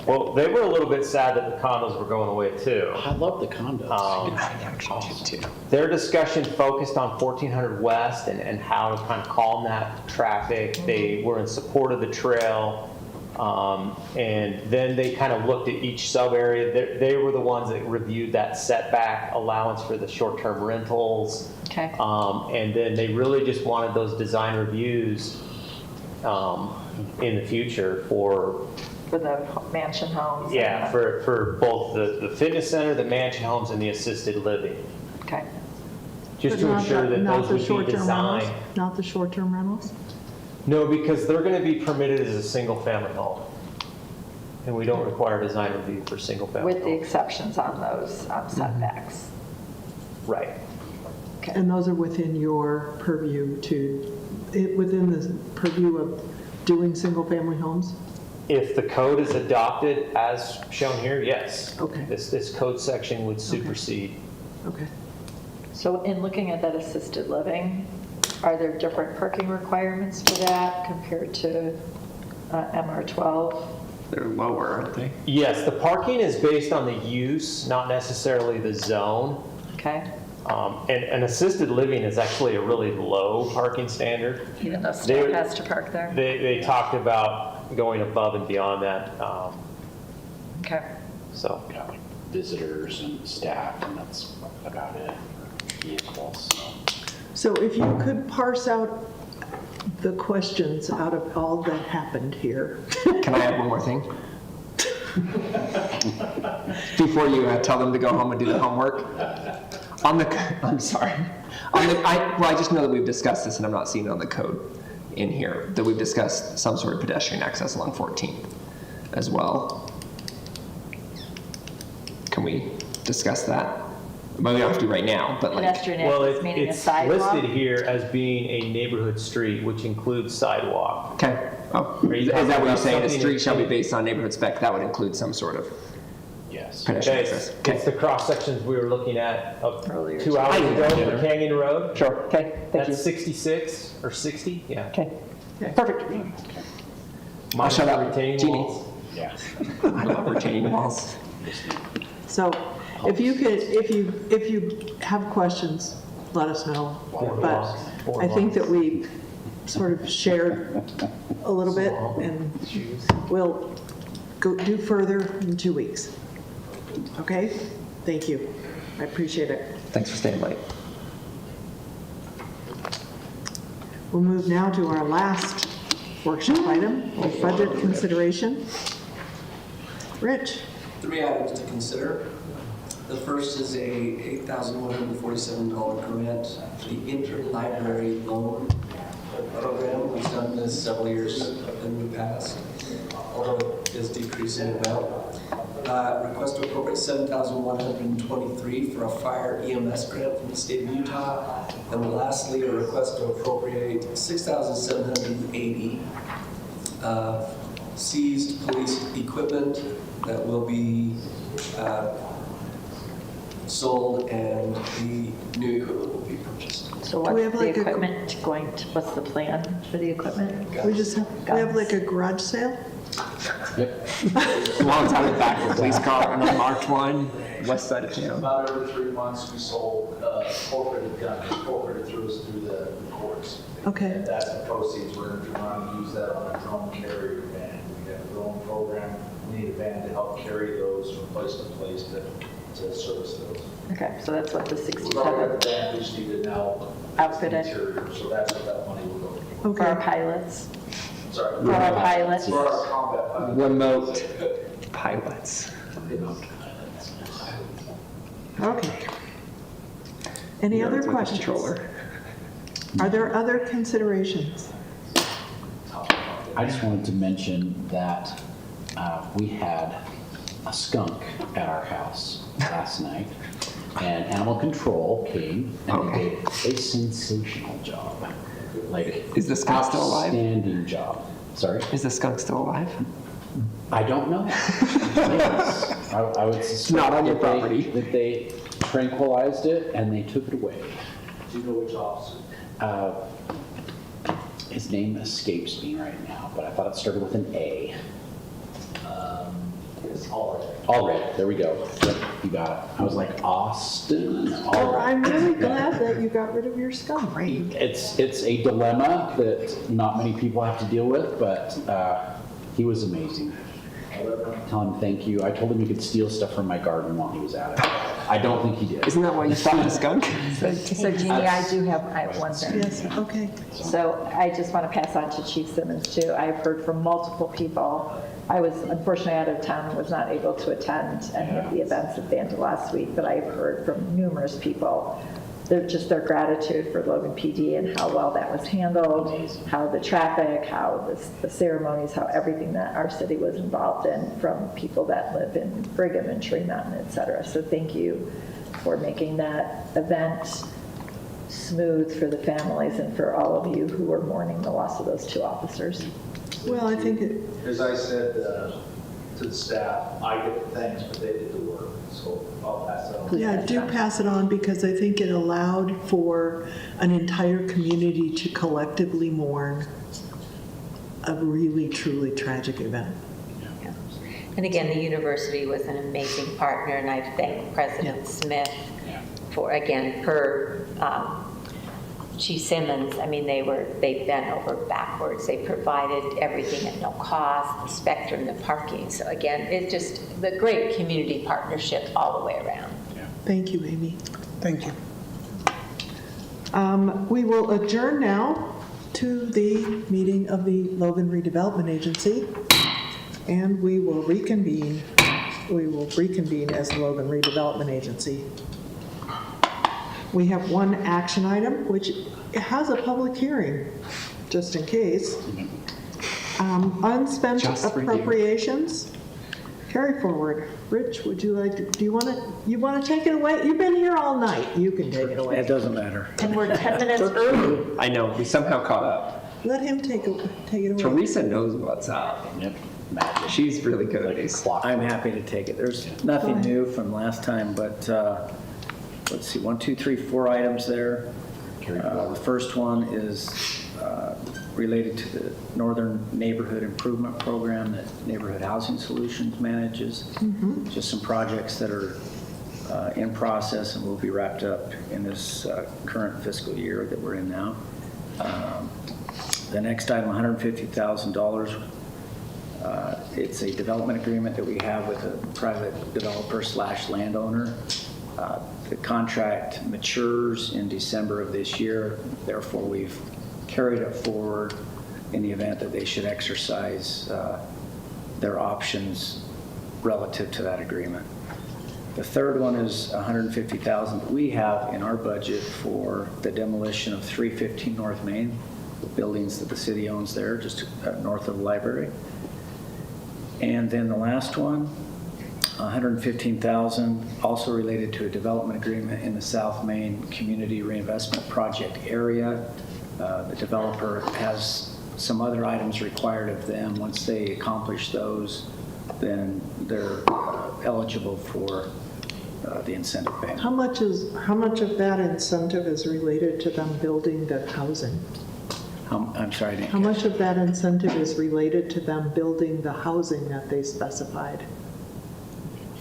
Well, they were a little bit sad that the condos were going away too. I love the condos. Their discussion focused on 1400 West and how to kind of calm that traffic. They were in support of the trail. And then they kind of looked at each sub area. They were the ones that reviewed that setback allowance for the short-term rentals. Okay. And then they really just wanted those design reviews in the future for the mansion homes? Yeah, for both the fitness center, the mansion homes, and the assisted living. Okay. Just But to not ensure the- that not those the would be short-term designed. rentals? Not the short-term rentals? No, because they're going to be permitted as a single-family home. And we don't require design review for single-family With the homes. exceptions on those setbacks? Right. And those are within your purview within the purview of doing single-family homes? If the code is adopted as shown here, yes. Okay. This code section would supersede. Okay. So in looking at that assisted living, are there different parking requirements for that compared to MR12? They're lower, aren't they? Yes, the parking is based on the use, not necessarily the zone. Okay. And assisted living is actually a really low parking standard. Even though staff has to park there? They talked about going above and beyond that. Okay. So. Got like visitors and staff, and that's about it. Vehicles. So if you could parse out the questions out of all that happened here. Can I add one more thing? Before you tell them to go home and do the homework. I'm sorry. I just know that we've discussed this, and I'm not seeing it on the code in here, that we've discussed some sort of pedestrian access along 14th as well. Can we discuss that? Well, we don't have to right now, but like. Pedestrian access meaning a sidewalk? It's listed here as being a neighborhood street, which includes sidewalk. Okay. Oh, is that what you're saying? The street shall be based on neighborhood spec? That would include some sort of. Yes. Pedestrian Okay, access. it's the cross sections we were looking at earlier 2 hours ago for Canyon Road. Sure. Okay. Thank you. That's 66 or 60. Yeah. Okay. Perfect. I'll shut up. Retaining Jeannie. walls. Yeah. I love retaining walls. So if you have questions, let us know. But I think that we sort of shared a little bit, and we'll do further in 2 weeks. Okay? Thank you. I appreciate it. Thanks for staying late. We'll move now to our last workshop item, budget consideration. Rich? 3 items to consider. The first is a $8,147 grant for the interlibrary loan program. We've done this several years in the past, although it is decreasing in amount. Request to appropriate $7,123 for a fire EMS grant from the state of Utah. And lastly, a request to appropriate $6,780 seized police equipment that will be sold, and the new equipment will be purchased. So Do we what's have the like a- equipment going to, what's the plan for the equipment? We have like a garage sale? A long time back, the police car, an unmarked one, west side of town. About every 3 months, we sold corporate guns, corporate through the courts. Okay. And that's the proceeds. We're going to try and use that on a drone carrier van. We have a drone program. We need a van to help carry those from place to place to service those. Okay, so that's what the We've already 67 got the van, we just need to now outfitted interior, so that's what that money will go to. for our pilots. So sorry. For our pilots. For our combat pilots. Remote pilots. Okay. Any other Nerds with a questions? controller. Are there other considerations? I just wanted to mention that we had a skunk at our house last night, and animal control came and they did a sensational job. Like, Is the skunk still alive? Outstanding job. Sorry? Is the skunk still alive? I don't know. Yes. I would suspect Not on your that property. that they tranquilized it and they took it away. Do you know which officer? His name escapes me right now, but I thought it started with an A. It's all Allred, there we go. Yep, you got it. I was like, Austin, Well, Allred. I'm really glad that you got rid of your skunk. It's a dilemma that not many people have to deal with, but he was amazing. Tell him thank you. I told him he could steal stuff from my garden while he was at it. I don't think he did. Isn't that why you stopped the skunk? So Jeannie, I have one thing. Yes, okay. So I just want to pass on to Chief Simmons too. I've heard from multiple people. I was unfortunately out of town and was not able to attend any of the events at the end of last week, but I've heard from numerous people just their gratitude for Logan PD and how well that was handled, how the traffic, how the ceremonies, how everything that our city was involved in, from people that live in Brigham and Tree Mountain, et cetera. So thank you for making that event smooth for the families and for all of you who are mourning the loss of those two officers. Well, I think it, As I said to the staff, I get the thanks, but they did the work, so I'll pass it on. yeah, do pass it on because I think it allowed for an entire community to collectively mourn a really, truly tragic event. And again, the university was an amazing partner, and I thank President Smith for, again, per Chief Simmons. I mean, they bent over backwards. They provided everything at no cost, the spectrum, the parking. So again, it's just the great community partnership all the way around. Thank you, Amy. Thank you. We will adjourn now to the meeting of the Logan Redevelopment Agency, and we will reconvene. We will reconvene as the Logan Redevelopment Agency. We have one action item, which has a public hearing, just in case. Unspent Just for you. appropriations. Carry forward. Rich, would you like to, you want to take it away? You've been here all night. You can take it away. It doesn't matter. And we're 10 minutes early. I know, we somehow caught up. Let him take it away. Teresa knows what's up. Yep. She's really good at these. I'm happy to take it. There's nothing new from last time, but let's see, 1, 2, 3, 4 items there. The first one is related to the Northern Neighborhood Improvement Program that Neighborhood Housing Solutions manages. Just some projects that are in process and will be wrapped up in this current fiscal year that we're in now. The next item, $150,000. It's a development agreement that we have with a private developer / landowner. The contract matures in December of this year. Therefore, we've carried it forward in the event that they should exercise their options relative to that agreement. The third one is $150,000 that we have in our budget for the demolition of 315 North Main, the buildings that the city owns there, just north of the library. And then the last one, $115,000, also related to a development agreement in the South Main Community Reinvestment Project area. The developer has some other items required of them. Once they accomplish those, then they're eligible for the incentive payment. How much of that incentive is related to them building the housing? I'm sorry, I didn't How much of that incentive is related to them building the housing that they specified?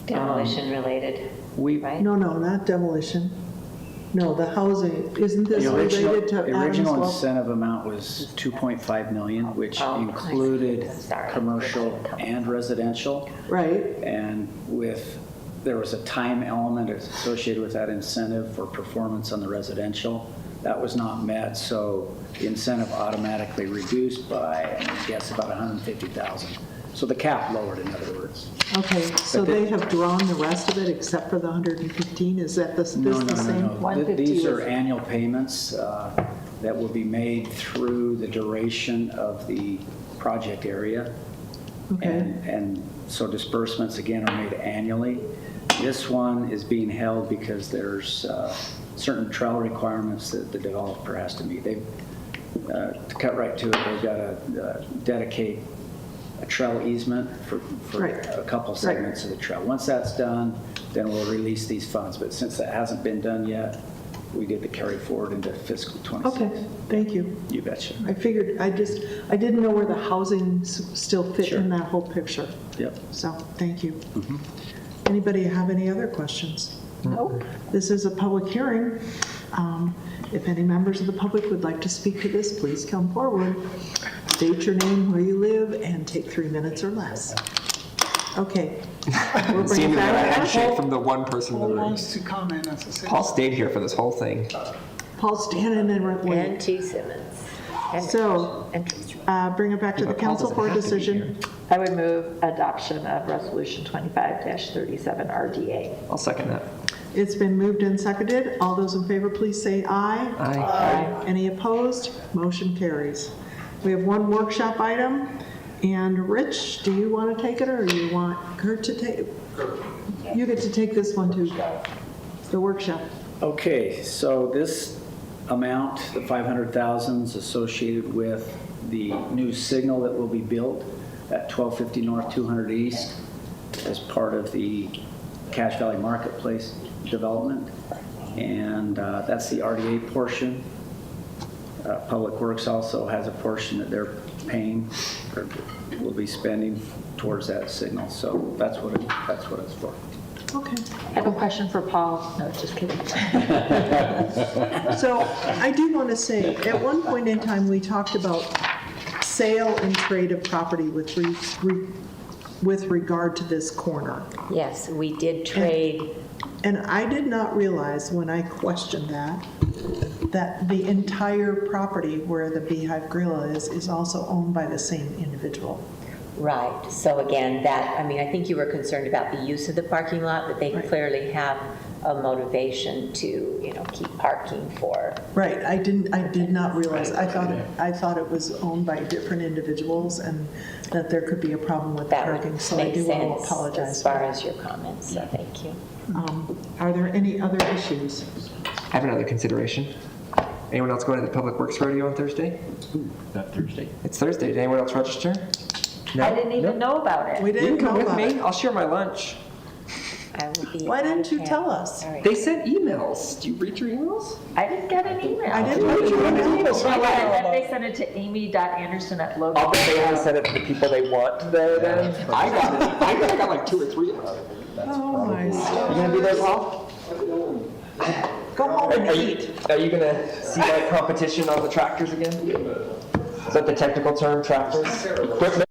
Demolition related, right? No, not demolition. No, the housing, isn't this The related to original Adams Well? incentive amount was $2.5 million, which included commercial and residential. Right. And there was a time element associated with that incentive for performance on the residential. That was not met, so the incentive automatically reduced by, I guess, about 150,000. So the cap lowered, in other words. Okay, so But they have drawn the rest of it except for the 115? Is that the same? No. These are annual payments that will be made through the duration of the project area. Okay. And so disbursements, again, are made annually. This one is being held because there's certain trail requirements that the developer has to meet. They've, to cut right to it, they've got to dedicate a trail easement for a couple segments of the trail. Once that's done, then we'll release these funds. But since that hasn't been done yet, we get to carry forward into fiscal 26. Okay, thank you. You betcha. I figured, I didn't know where the housing still fit in that whole picture. Yep. So, thank you. Anybody have any other questions? Nope. This is a public hearing. If any members of the public would like to speak to this, please come forward. State your name, where you live, and take 3 minutes or less. Okay. We'll bring Seeing it a back. handshake from the one person in the Who room. wants to comment as a citizen? Paul stayed here for this whole thing. Paul Stanton and Wade. And T. Simmons. So, bring it back to the council for a decision. I would move adoption of Resolution 25-37 RDA. I'll second that. It's been moved and seconded. All those in favor, please say aye. Aye. Any opposed? Motion carries. We have one workshop item. And Rich, do you want to take it or you want Kurt to take it? You get to take this one too, the workshop. Okay, so this amount, the 500,000 is associated with the new signal that will be built at 1250 North, 200 East as part of the Cache Valley Marketplace development. And that's the RDA portion. Public Works also has a portion that they're paying or will be spending towards that signal. So that's what it's for. Okay. I have a question for Paul. No, just kidding. So I do want to say, at one point in time, we talked about sale and trade of property with regard to this corner. Yes, we did trade. And I did not realize when I questioned that the entire property where the Beehive Grill is also owned by the same individual. Right, so again, I think you were concerned about the use of the parking lot, but they clearly have a motivation to, keep parking for. Right, I did not realize, I thought it was owned by different individuals and that there could be a problem with the parking, so I do want to apologize. As far as your comments, so thank you. Are there any other issues? I have another consideration. Anyone else going to the Public Works Rodeo on Thursday? That Thursday. It's Thursday. Did anyone else register? No? I didn't even know about it. We You didn't can come know with about me. it. I'll share my lunch. I will be. Why didn't you out of tell town. us? All right. They sent emails. Do you read your emails? I didn't get an email. I didn't get you an email. I bet they sent it to amy.anderson@logan. I'll bet they haven't sent it to the people they want there then. I got it. I got like 2 or 3 of them. Oh my You God. gonna be there, Paul? Go home and eat. Are you gonna see my competition on the tractors again? Is that the technical term, tractors? Equipment?